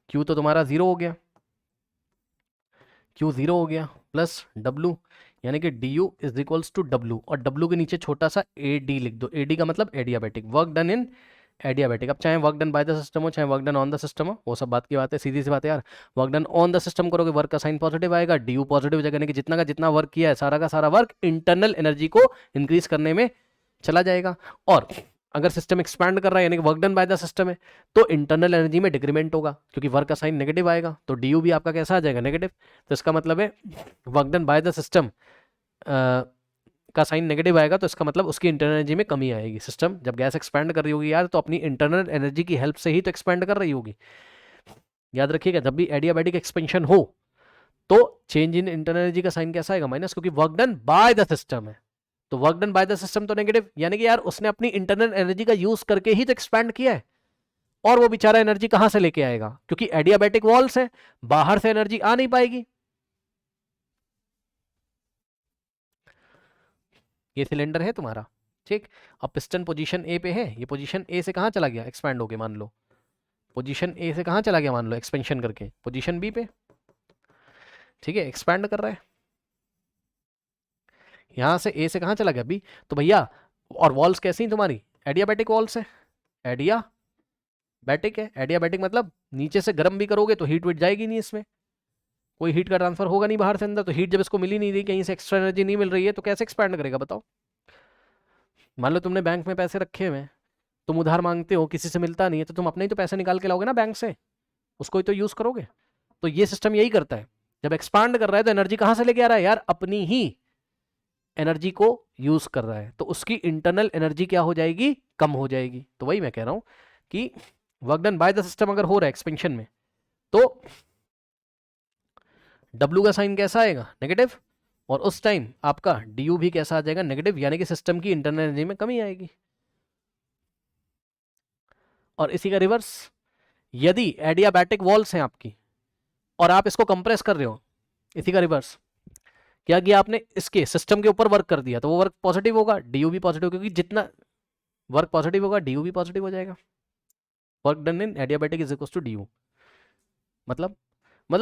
S1: Q तो तुम्हारा 0 हो गया, Q 0 हो गया, प्लस W, यानी कि DU is equals to W, और W के नीचे छोटा सा AD लिख दो। AD का मतलब adiabatic, work done in adiabatic. अब चाहे work done by the system हो, चाहे work done on the system हो, वो सब बात की बात है, सीधी सी बात है यार। Work done on the system करोगे, वर्क का साइन पॉजिटिव आएगा, DU पॉजिटिव जाएगा, यानी कि जितना का जितना वर्क किया है सारा का सारा वर्क इंटरनल एनर्जी को इंक्रीज करने में चला जाएगा। और अगर सिस्टम एक्सपैंड कर रहा है, यानी कि work done by the system है, तो इंटरनल एनर्जी में डिक्रीमेंट होगा, क्योंकि वर्क का साइन नेगेटिव आएगा, तो DU भी आपका कैसा आ जाएगा, नेगेटिव। तो इसका मतलब है work done by the system का साइन नेगेटिव आएगा, तो इसका मतलब उसकी इंटरनल एनर्जी में कमी आएगी। सिस्टम जब गैस एक्सपैंड कर रही होगी यार, तो अपनी इंटरनल एनर्जी की हेल्प से ही तो एक्सपैंड कर रही होगी। याद रखिएगा, जब भी एडियाबैटिक एक्सपेंशन हो तो चेंज इन इंटरनल एनर्जी का साइन कैसा आएगा, माइनस, क्योंकि work done by the system है। तो work done by the system तो नेगेटिव, यानी कि यार उसने अपनी इंटरनल एनर्जी का यूज करके ही तो एक्सपैंड किया है, और वो बेचारा एनर्जी कहां से लेके आएगा, क्योंकि एडियाबैटिक वॉल्स है, बाहर से एनर्जी आ नहीं पाएगी। ये सिलेंडर है तुम्हारा, ठीक। अब पिस्टन पोजीशन ए पे है, ये पोजीशन ए से कहां चला गया, एक्सपैंड हो गया, मान लो पोजीशन ए से कहां चला गया, मान लो एक्सपेंशन करके पोजीशन बी पे। ठीक है, एक्सपैंड कर रहा है, यहां से ए से कहां चला गया, बी। तो भैया, और वॉल्स कैसी हैं तुम्हारी, एडियाबैटिक वॉल्स है, एडियाबैटिक है। एडियाबैटिक मतलब नीचे से गर्म भी करोगे तो हीट विट जाएगी नहीं, इसमें कोई हीट का ट्रांसफर होगा नहीं बाहर से अंदर, तो हीट जब इसको मिल ही नहीं रही, कहीं से एक्स्ट्रा एनर्जी नहीं मिल रही है, तो कैसे एक्सपैंड करेगा बताओ। मान लो तुमने बैंक में पैसे रखे हुए हैं, तुम उधार मांगते हो, किसी से मिलता नहीं है, तो तुम अपने ही तो पैसे निकाल के लाओगे ना बैंक से, उसको ही तो यूज करोगे। तो ये सिस्टम यही करता है, जब एक्सपांड कर रहा है तो एनर्जी कहां से लेके आ रहा है यार, अपनी ही एनर्जी को यूज कर रहा है, तो उसकी इंटरनल एनर्जी क्या हो जाएगी, कम हो जाएगी। तो वही मैं कह रहा हूं कि work done by the system अगर हो रहा है एक्सपेंशन में, तो W का साइन कैसा आएगा, नेगेटिव, और उस टाइम आपका DU भी कैसा आ जाएगा, नेगेटिव, यानी कि सिस्टम की इंटरनल एनर्जी में कमी आएगी। और इसी का रिवर्स, यदि एडियाबैटिक वॉल्स हैं आपकी और आप इसको कंप्रेस कर रहे हो, इसी का रिवर्स, क्या किया आपने, इसके सिस्टम के ऊपर वर्क कर दिया, तो वो वर्क पॉजिटिव होगा, डीयू भी पॉजिटिव, क्योंकि जितना वर्क पॉजिटिव होगा डीयू भी पॉजिटिव हो जाएगा। Work done in adiabatic is equal to DU, मतलब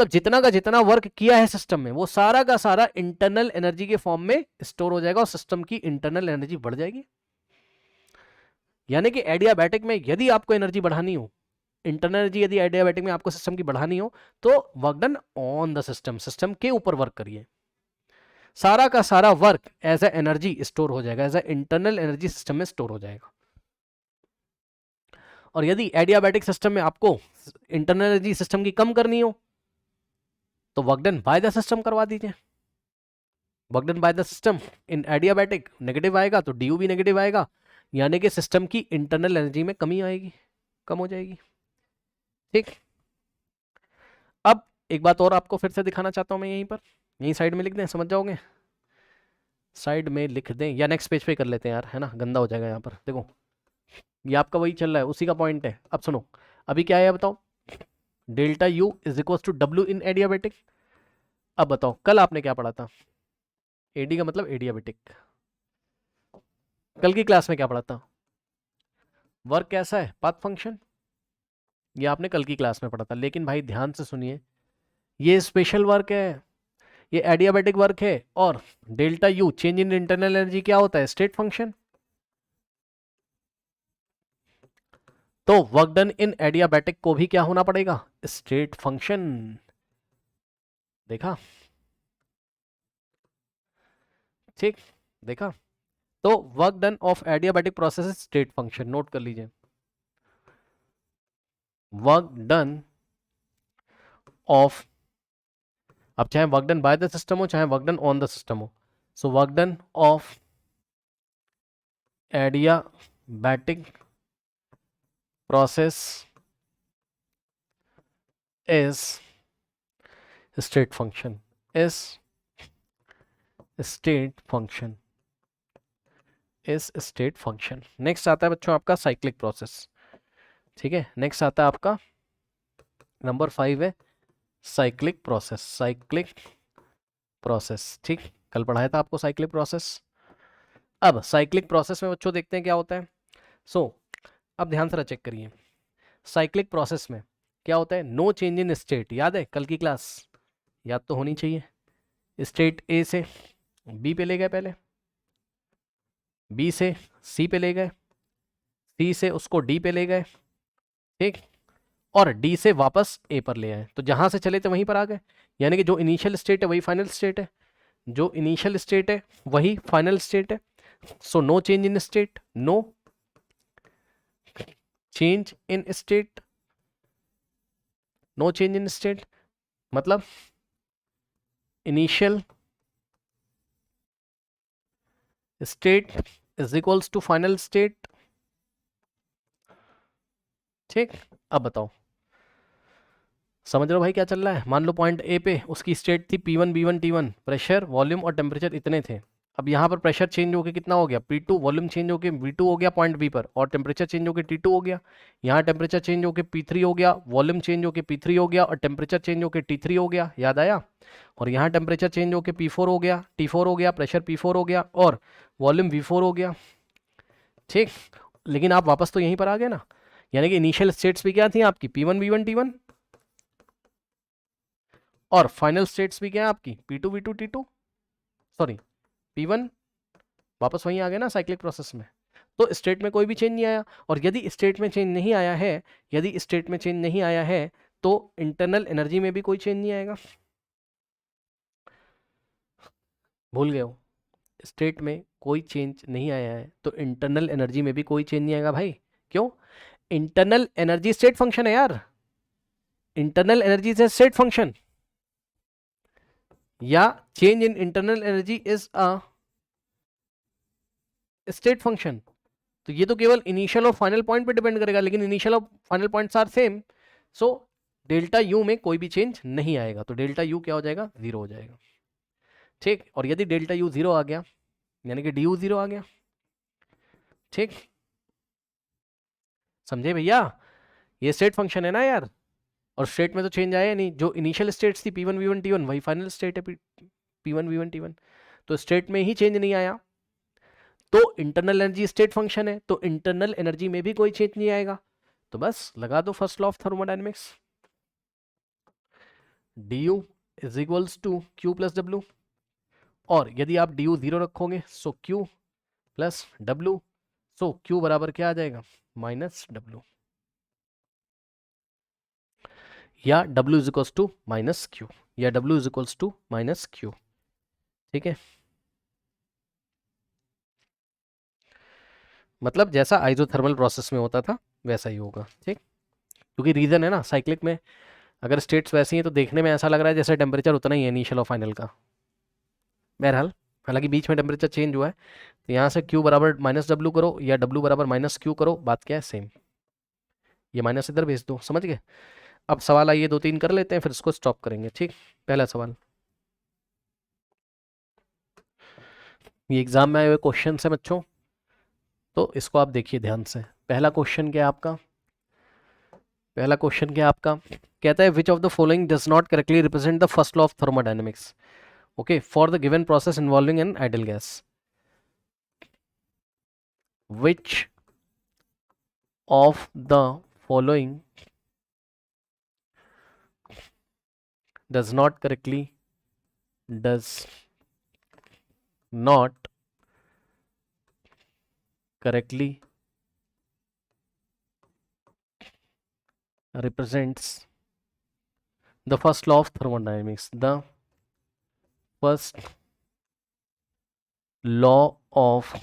S1: जितना का जितना वर्क किया है सिस्टम में वो सारा का सारा इंटरनल एनर्जी के फॉर्म में स्टोर हो जाएगा और सिस्टम की इंटरनल एनर्जी बढ़ जाएगी। यानी कि एडियाबैटिक में यदि आपको एनर्जी बढ़ानी हो, इंटरनल एनर्जी यदि एडियाबैटिक में आपको सिस्टम की बढ़ानी हो, तो work done on the system, system के ऊपर वर्क करिए, सारा का सारा work as a energy store हो जाएगा, as a internal energy system में स्टोर हो जाएगा। और यदि एडियाबैटिक सिस्टम में आपको इंटरनल एनर्जी सिस्टम की कम करनी हो, तो work done by the system करवा दीजिए। Work done by the system in adiabatic negative आएगा तो डीयू भी नेगेटिव आएगा, यानी कि सिस्टम की इंटरनल एनर्जी में कमी आएगी, कम हो जाएगी। ठीक, अब एक बात और आपको फिर से दिखाना चाहता हूं मैं, यहीं पर यहीं साइड में लिख दें, समझ जाओगे, साइड में लिख दें या नेक्स्ट पेज पे कर लेते हैं यार, है ना, गंदा हो जाएगा यहाँ पर। देखो ये आपका वही चल रहा है, उसी का पॉइंट है। अब सुनो, अभी क्या है बताओ, delta U is equal to W in adiabatic. अब बताओ कल आपने क्या पढ़ा था, एडी का मतलब एडियाबैटिक, कल की क्लास में क्या पढ़ा था, वर्क कैसा है, पाथ फंक्शन, ये आपने कल की क्लास में पढ़ा था। लेकिन भाई ध्यान से सुनिए, ये स्पेशल वर्क है, ये एडियाबैटिक वर्क है, और delta U change in internal energy क्या होता है, स्टेट फंक्शन। तो वर्क डन इन एडियाबैटिक को भी क्या होना पड़ेगा, स्टेट फंक्शन। देखा, ठीक, देखा। तो work done of adiabatic process state function, note कर लीजिए, वर्क डन ऑफ, अब चाहे work done by the system हो चाहे work done on the system हो, so work done of adiabatic process is state function, is state function, is state function. Next आता है बच्चों आपका साइक्लिक प्रोसेस, ठीक है। नेक्स्ट आता है आपका नंबर 5 है साइक्लिक प्रोसेस, साइक्लिक प्रोसेस, ठीक, कल पढ़ाया था आपको साइक्लिक प्रोसेस। अब साइक्लिक प्रोसेस में बच्चों देखते हैं क्या होता है। सो अब ध्यान से चेक करिए, साइक्लिक प्रोसेस में क्या होता है, नो चेंज इन स्टेट, याद है कल की क्लास, याद तो होनी चाहिए। स्टेट ए से बी पे ले गए, पहले बी से सी पे ले गए, सी से उसको डी पे ले गए, ठीक, और डी से वापस ए पर ले आए, तो जहां से चले थे वहीं पर आ गए। यानी कि जो इनिशियल स्टेट है वही फाइनल स्टेट है, जो इनिशियल स्टेट है वही फाइनल स्टेट है। So no change in state, no change in state, no change in state मतलब initial state is equals to final state, ठीक। अब बताओ समझ रहे हो भाई क्या चल रहा है। मान लो पॉइंट ए पे उसकी स्टेट थी P1 B1 T1, pressure volume और टेम्परेचर इतने थे। अब यहाँ पर प्रेशर चेंज होकर कितना हो गया, P2, वॉल्यूम चेंज होकर V2 हो गया पॉइंट बी पर, और टेम्परेचर चेंज होकर T2 हो गया। यहाँ टेम्परेचर चेंज होकर P3 हो गया, वॉल्यूम चेंज होकर P3 हो गया, और टेम्परेचर चेंज होकर T3 हो गया, याद आया। और यहाँ टेम्परेचर चेंज होकर P4 हो गया, T4 हो गया, प्रेशर P4 हो गया, और वॉल्यूम V4 हो गया, ठीक। लेकिन आप वापस तो यहीं पर आ गए ना, यानी कि इनिशियल स्टेट्स भी क्या थी आपकी, P1 B1 T1, और फाइनल स्टेट्स भी क्या है आपकी, P2 V2 T2, sorry P1, वापस वहीं आ गए ना साइक्लिक प्रोसेस में। तो स्टेट में कोई भी चेंज नहीं आया, और यदि स्टेट में चेंज नहीं आया है, यदि स्टेट में चेंज नहीं आया है तो इंटरनल एनर्जी में भी कोई चेंज नहीं आएगा। भूल गए हो, स्टेट में कोई चेंज नहीं आया है तो इंटरनल एनर्जी में भी कोई चेंज नहीं आएगा भाई। क्यों, इंटरनल एनर्जी स्टेट फंक्शन है यार, इंटरनल एनर्जी से स्टेट फंक्शन, या change in internal energy is a state function. तो ये तो केवल इनिशियल और फाइनल पॉइंट पे डिपेंड करेगा, लेकिन इनिशियल और final points are same. So delta U में कोई भी चेंज नहीं आएगा, तो डेल्टा यू क्या हो जाएगा, 0 हो जाएगा, ठीक। और यदि डेल्टा यू 0 आ गया यानी कि डी यू 0 आ गया, ठीक, समझे भैया। ये स्टेट फंक्शन है ना यार, और स्टेट में तो चेंज आया नहीं, जो इनिशियल स्टेट्स थी P1 V1 T1 वही फाइनल स्टेट है P1 V1 T1, तो स्टेट में ही चेंज नहीं आया। तो इंटरनल एनर्जी स्टेट फंक्शन है, तो इंटरनल एनर्जी में भी कोई चेंज नहीं आएगा, तो बस लगा दो first law of thermodynamics, du is equals to q plus W, और यदि आप du 0 रखोगे so q plus W, so q बराबर क्या आ जाएगा, माइनस डब्ल्यू, या w is equals to minus Q, या w is equals to minus Q. ठीक है, मतलब जैसा आइसोथर्मल प्रोसेस में होता था वैसा ही होगा। ठीक, क्योंकि रीजन है ना, साइक्लिक में अगर स्टेट्स वैसी हैं तो देखने में ऐसा लग रहा है जैसे टेम्परेचर उतना ही है इनिशियल और फाइनल का। बहरहाल, हालांकि बीच में टेम्परेचर चेंज हुआ है, तो यहाँ से q बराबर माइनस डब्ल्यू करो या w बराबर माइनस क्यू करो, बात क्या है सेम, ये माइनस इधर भेज दो, समझ गए। अब सवाल आइए 2-3 कर लेते हैं, फिर इसको स्टॉप करेंगे। ठीक, पहला सवाल, ये एग्जाम में आए हुए क्वेश्चन है बच्चों, तो इसको आप देखिए ध्यान से। पहला क्वेश्चन क्या है आपका, पहला क्वेश्चन क्या है आपका, कहता है which of the following does not correctly represent the first law of thermodynamics, okay, for the given process involving an ideal gas, which of the following does not correctly represents the first law of thermodynamics, the first law of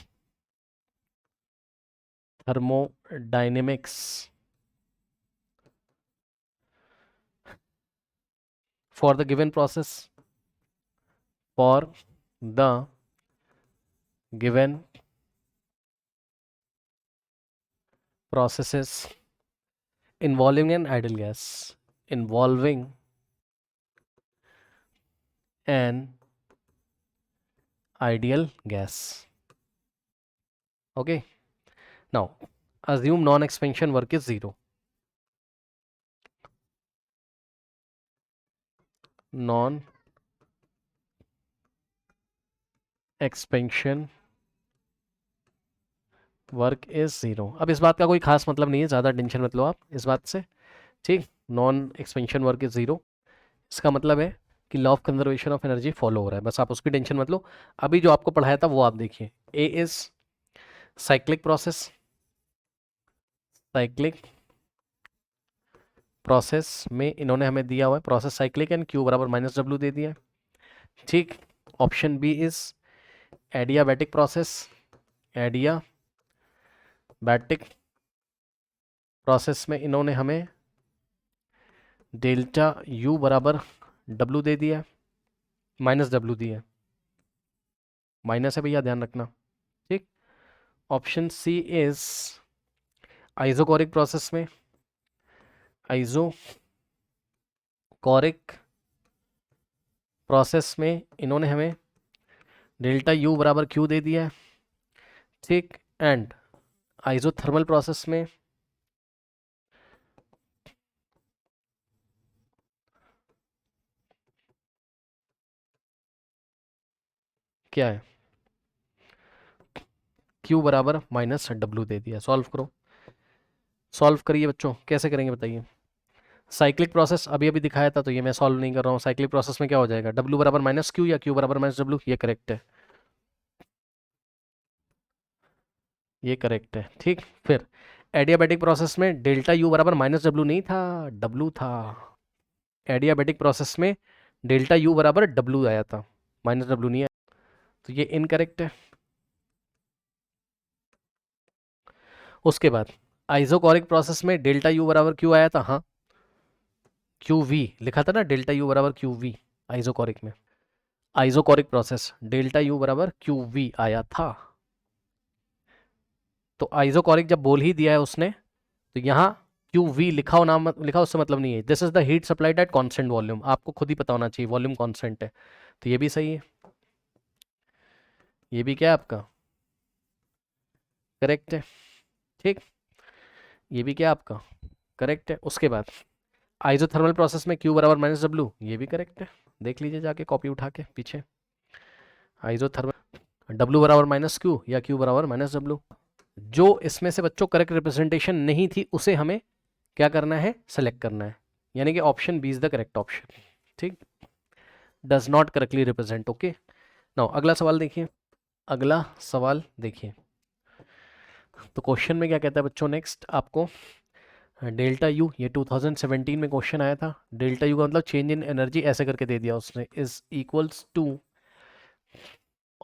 S1: thermodynamics for the given process, for the given processes involving an ideal gas, involving an ideal gas. Okay, now assume non-expansion work is 0. Non-expansion work is 0। अब इस बात का कोई खास मतलब नहीं है, ज़्यादा टेंशन मत लो आप इस बात से। ठीक, नॉन एक्सपेंशन वर्क इज 0, इसका मतलब है कि law of conservation of energy follow हो रहा है, बस आप उसकी टेंशन मत लो। अभी जो आपको पढ़ाया था वो आप देखिए, A is cyclic process, cyclic process में इन्होंने हमें दिया हुआ है प्रोसेस साइक्लिक एंड क्यू बराबर माइनस डब्ल्यू दे दिया है। ठीक, option B is adiabatic process, adiabatic process में इन्होंने हमें डेल्टा यू बराबर डब्ल्यू दे दिया, माइनस डब्ल्यू दिया, माइनस है भैया ध्यान रखना। ठीक, option C is isochoric process में, आइसोकोरिक प्रोसेस में इन्होंने हमें डेल्टा यू बराबर क्यू दे दिया है। ठीक, एंड आइसोथर्मल प्रोसेस में क्या है, क्यू बराबर माइनस डब्ल्यू दे दिया। सॉल्व करो, सॉल्व करिए बच्चों, कैसे करेंगे बताइए। साइक्लिक प्रोसेस अभी अभी दिखाया था तो ये मैं सॉल्व नहीं कर रहा हूँ। साइक्लिक प्रोसेस में क्या हो जाएगा, डब्ल्यू बराबर माइनस क्यू या क्यू बराबर माइनस डब्ल्यू, ये करेक्ट है, ये करेक्ट है। ठीक, फिर एडियाबैटिक प्रोसेस में डेल्टा यू बराबर माइनस डब्ल्यू नहीं था, डब्ल्यू था। एडियाबैटिक प्रोसेस में डेल्टा यू बराबर डब्ल्यू आया था, माइनस डब्ल्यू नहीं आया, तो ये इनकरेक्ट है। उसके बाद आइसोकोरिक प्रोसेस में डेल्टा यू बराबर क्यू आया था, हाँ क्यू वी लिखा था ना, डेल्टा यू बराबर क्यू वी आइसोकोरिक में। आइसोकोरिक प्रोसेस डेल्टा यू बराबर क्यू वी आया था, तो आइसोकोरिक जब बोल ही दिया है उसने, तो यहाँ क्यू वी लिखा हो ना लिखा उससे मतलब नहीं है। This is the heat supplied eight constant volume, आपको खुद ही पता होना चाहिए वॉल्यूम कांस्टेंट है, तो ये भी सही है, ये भी क्या है आपका करेक्ट है। ठीक, ये भी क्या आपका करेक्ट है। उसके बाद आइसोथर्मल प्रोसेस में Q बराबर माइनस डब्ल्यू, ये भी करेक्ट है, देख लीजिए जाके कॉपी उठा के पीछे। आइसोथर्मल W बराबर माइनस क्यू या Q बराबर माइनस डब्ल्यू, जो इसमें से बच्चों करेक्ट रिप्रेजेंटेशन नहीं थी उसे हमें क्या करना है, सेलेक्ट करना है, यानी कि option B is the correct option, ठीक। Does not correctly represent, okay. Now अगला सवाल देखिए, अगला सवाल देखिए। तो क्वेश्चन में क्या कहता है बच्चों, नेक्स्ट आपको डेल्टा यू, ये 2017 में क्वेश्चन आया था, डेल्टा यू का मतलब चेंज इन एनर्जी ऐसे करके दे दिया उसने, is equals to,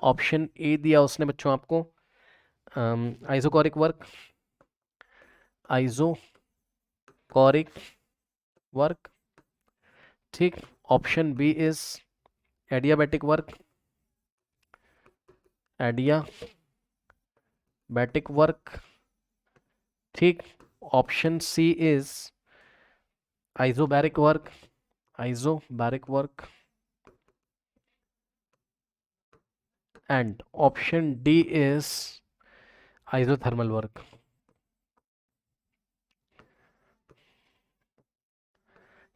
S1: option A दिया उसने बच्चों आपको आइसोकोरिक वर्क, आइसोकोरिक वर्क, ठीक। Option B is adiabatic work, adiabatic work, ठीक। Option C is isobaric work, isobaric work, and option D is isothermal work.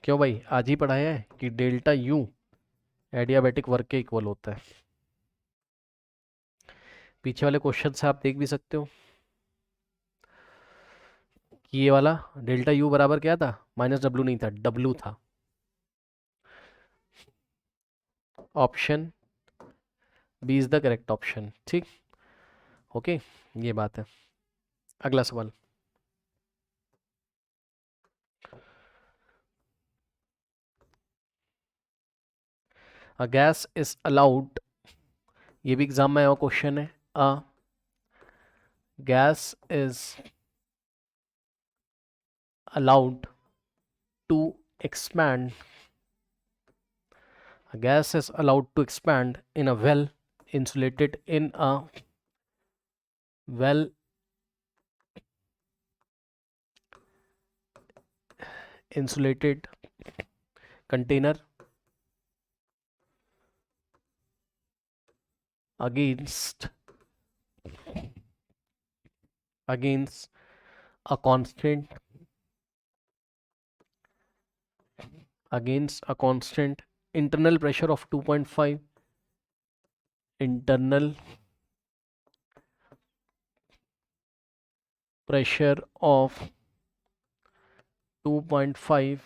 S1: क्यों भाई, आज ही पढ़ाया है कि डेल्टा यू एडियाबैटिक वर्क के इक्वल होता है। पीछे वाले क्वेश्चन से आप देख भी सकते हो कि ये वाला डेल्टा यू बराबर क्या था, माइनस डब्ल्यू नहीं था, डब्ल्यू था। Option B is the correct option, ठीक, ओके, ये बात है। अगला सवाल, अ गैस इज अलाउड, ये भी एग्जाम में आया क्वेश्चन है, अ gas is allowed to expand, a gas is allowed to expand in a well insulated container against a constant internal pressure of 2.5, internal pressure of 2.5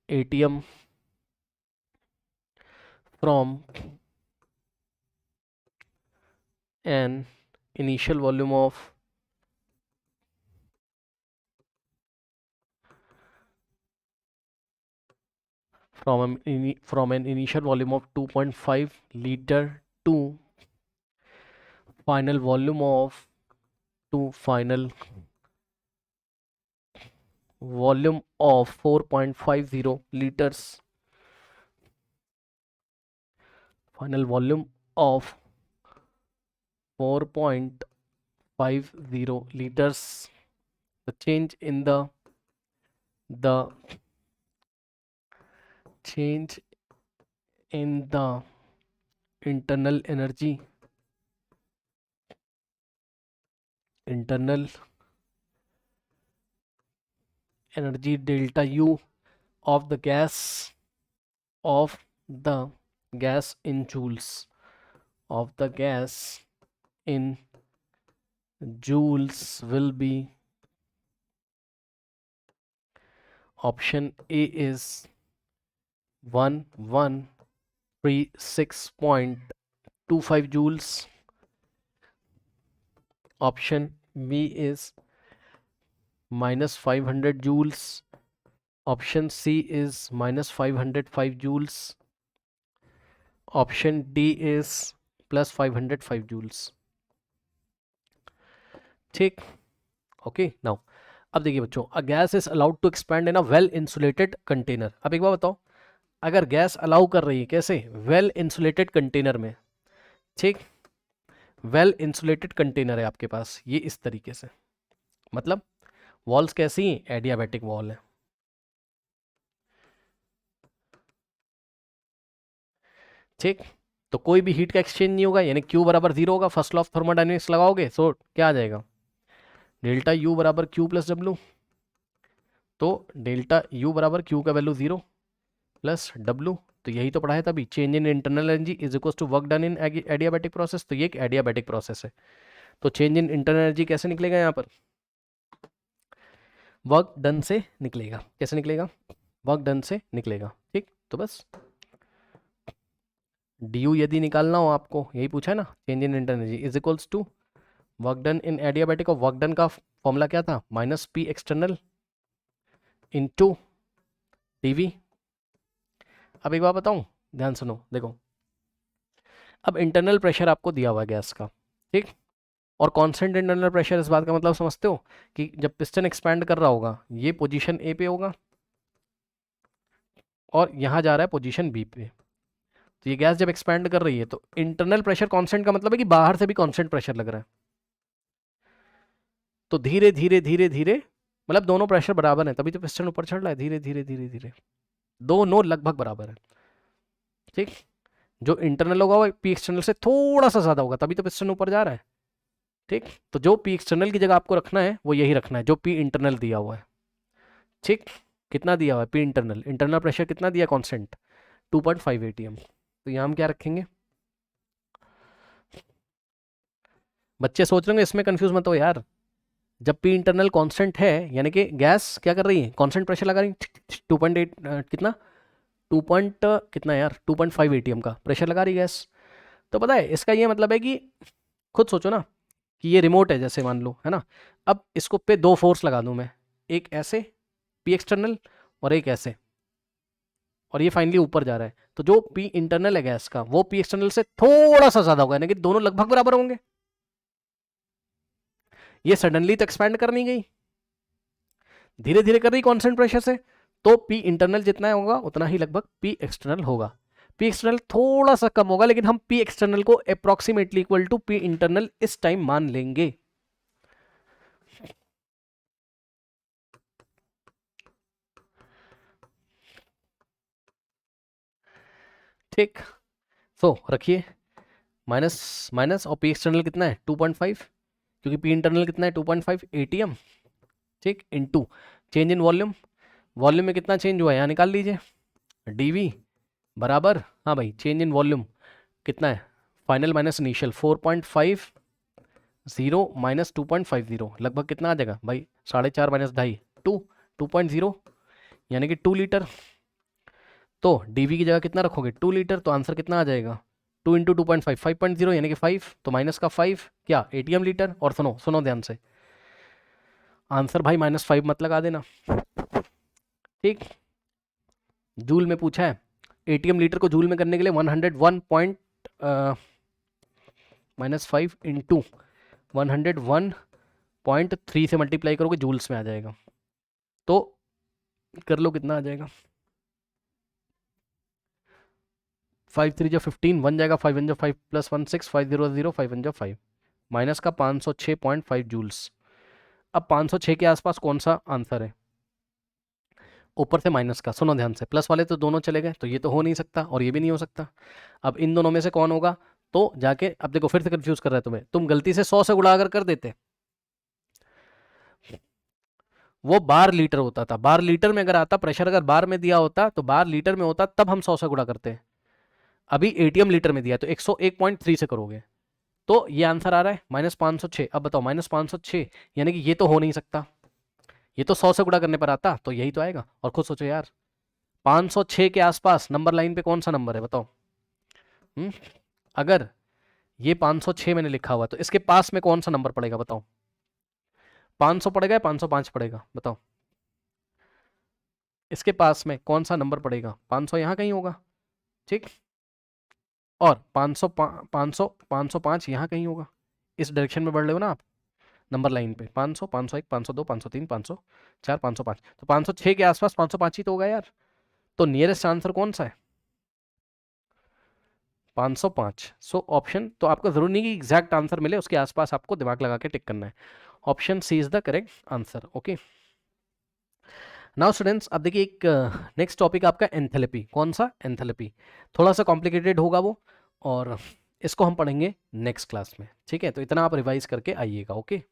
S1: atm from an initial volume of from an initial volume of 2.5 liter to final volume of final volume of 4.50 liters, final volume of 4.50 liters, the change in the change in the internal energy delta U of the gas in joules, of the gas in joules will be, option A is 1136.25 joules, option B is minus 500 joules, option C is minus 505 joules, option D is plus 505 joules, ठीक, okay. Now अब देखिए बच्चों, a gas is allowed to expand in a well insulated container. अब एक बार बताओ, अगर gas allow कर रही है कैसे, वेल इंसुलेटेड कंटेनर में, ठीक, वेल इंसुलेटेड कंटेनर है आपके पास, ये इस तरीके से, मतलब वॉल्स कैसी हैं, एडियाबैटिक वॉल है, ठीक। तो कोई भी हीट का एक्सचेंज नहीं होगा, यानी Q बराबर 0 होगा, फर्स्ट लॉ ऑफ थर्मोडायनेमिक्स लगाओगे, सो क्या आ जाएगा, डेल्टा U बराबर Q प्लस डब्ल्यू, तो डेल्टा यू बराबर क्यू का वैल्यू 0 प्लस डब्ल्यू, तो यही तो पढ़ा है तभी, change in internal energy is equal to work done in adiabatic process, तो ये एक एडियाबैटिक प्रोसेस है। तो चेंज इन इंटरनल एनर्जी कैसे निकलेगा यहाँ पर, वर्क डन से निकलेगा। कैसे निकलेगा, वर्क डन से निकलेगा। ठीक, तो बस डी यू यदि निकालना हो आपको, यही पूछा है ना, change in internal energy is equals to work done in adiabatic, और वर्क डन का फॉर्मूला क्या था, minus P external into DV. अब एक बात बताऊं, ध्यान सुनो, देखो अब इंटरनल प्रेशर आपको दिया हुआ है गैस का, ठीक, और कांस्टेंट इंटरनल प्रेशर, इस बात का मतलब समझते हो कि जब पिस्टन एक्सपैंड कर रहा होगा ये पोजीशन ए पे होगा और यहाँ जा रहा है पोजीशन बी पे, तो ये गैस जब एक्सपैंड कर रही है तो इंटरनल प्रेशर कांस्टेंट का मतलब है कि बाहर से भी कांस्टेंट प्रेशर लग रहा है। तो धीरे धीरे धीरे धीरे, मतलब दोनों प्रेशर बराबर है, तभी तो पिस्टन ऊपर चढ़ रहा है, धीरे धीरे धीरे धीरे, दोनों लगभग बराबर है। ठीक, जो इंटरनल होगा वो पी एक्सटर्नल से थोड़ा सा ज़्यादा होगा, तभी तो पिस्टन ऊपर जा रहा है। ठीक, तो जो पी एक्सटर्नल की जगह आपको रखना है वो यही रखना है जो पी इंटरनल दिया हुआ है। ठीक, कितना दिया हुआ है पी इंटरनल, इंटरनल प्रेशर कितना दिया कांस्टेंट 2.5 ATM, तो यहाँ हम क्या रखेंगे। बच्चे सोच रहे होंगे इसमें कंफ्यूज मत हो यार, जब पी इंटरनल कांस्टेंट है यानी कि गैस क्या कर रही है, कांस्टेंट प्रेशर लगा रही है 2.8 कितना 2 पॉइंट कितना यार 2.5 ATM का प्रेशर लगा रही है गैस। तो पता है इसका ये मतलब है कि खुद सोचो ना कि ये रिमोट है जैसे मान लो, है ना, अब इसको पे दो फोर्स लगा दूं मैं, एक ऐसे पी एक्सटर्नल और एक ऐसे, और ये फाइनली ऊपर जा रहा है, तो जो पी इंटरनल है गैस का वो पी एक्सटर्नल से थोड़ा सा ज्यादा होगा, यानी कि दोनों लगभग बराबर होंगे। ये सडनली तो एक्सपैंड कर नहीं गई, धीरे धीरे कर रही कांस्टेंट प्रेशर से, तो पी इंटरनल जितना होगा उतना ही लगभग पी एक्सटर्नल होगा। पी एक्सटर्नल थोड़ा सा कम होगा, लेकिन हम पी एक्सटर्नल को approximately equal to P internal इस टाइम मान लेंगे। ठीक, तो रखिए माइनस माइनस, और पी एक्सटर्नल कितना है 2.5, क्योंकि पी इंटरनल कितना है 2.5 ATM। ठीक, into change in volume, volume में कितना चेंज हुआ है यहाँ निकाल लीजिए, डीवी बराबर, हाँ भाई चेंज इन वॉल्यूम कितना है, फाइनल माइनस इनिशियल 4.50 माइनस 2.50, लगभग कितना आ जाएगा भाई, 4.5 माइनस 2.5 2.0, यानी कि 2 लीटर। तो डीवी की जगह कितना रखोगे 2 लीटर, तो आंसर कितना आ जाएगा 2 इंटू 2.5 5.0 यानी कि 5, तो माइनस का 5 क्या ATM लीटर। और सुनो सुनो ध्यान से, आंसर भाई -5 मत लगा देना। ठीक, जूल में पूछा है, ATM लीटर को जूल में करने के लिए 101 पॉइंट -5 इंटू 101.3 से मल्टीप्लाई करोगे जूल्स में आ जाएगा, तो कर लो कितना आ जाएगा, 5 3 जो 15, 1 जाएगा 5 1 जो 5 प्लस 1 6 5 0 0 5 1 जो 5, माइनस का 506.5 जूल्स। अब 506 के आसपास कौन सा आंसर है, ऊपर से माइनस का, सुनो ध्यान से, प्लस वाले तो दोनों चले गए, तो ये तो हो नहीं सकता और ये भी नहीं हो सकता। अब इन दोनों में से कौन होगा, तो जाके अब देखो फिर से कंफ्यूज कर रहा है तुम्हें, तुम गलती से 100 से गुणा अगर कर देते, वो बार लीटर होता था, बार लीटर में अगर आता, प्रेशर अगर बार में दिया होता तो बार लीटर में होता, तब हम 100 से गुणा करते। अभी ATM लीटर में दिया तो 101.3 से करोगे, तो ये आंसर आ रहा है -506। अब बताओ -506 यानी कि ये तो हो नहीं सकता, ये तो 100 से गुणा करने पर आता, तो यही तो आएगा। और खुद सोचो यार 506 के आसपास नंबर लाइन पे कौन सा नंबर है बताओ। अगर ये 506 मैंने लिखा हुआ तो इसके पास में कौन सा नंबर पड़ेगा बताओ, 500 पड़ेगा या 505 पड़ेगा बताओ, इसके पास में कौन सा नंबर पड़ेगा, 500 यहाँ कहीं होगा। ठीक, और 500 500 505 यहाँ कहीं होगा, इस डायरेक्शन में बढ़ रहे हो ना आप नंबर लाइन पे, 500 501 502 503 504 505, तो 506 के आसपास 505 ही तो होगा यार। तो नियरेस्ट आंसर कौन सा है 505। सो ऑप्शन, तो आपको जरूरी नहीं कि एग्जैक्ट आंसर मिले, उसके आसपास आपको दिमाग लगा के टिक करना है, option C is the correct answer. Okay, now students अब देखिए एक नेक्स्ट टॉपिक आपका एंथैल्पी, कौन सा एंथैल्पी, थोड़ा सा कॉम्प्लिकेटेड होगा वो, और इसको हम पढ़ेंगे नेक्स्ट क्लास में। ठीक है, तो इतना आप रिवाइज करके आइएगा। ओके।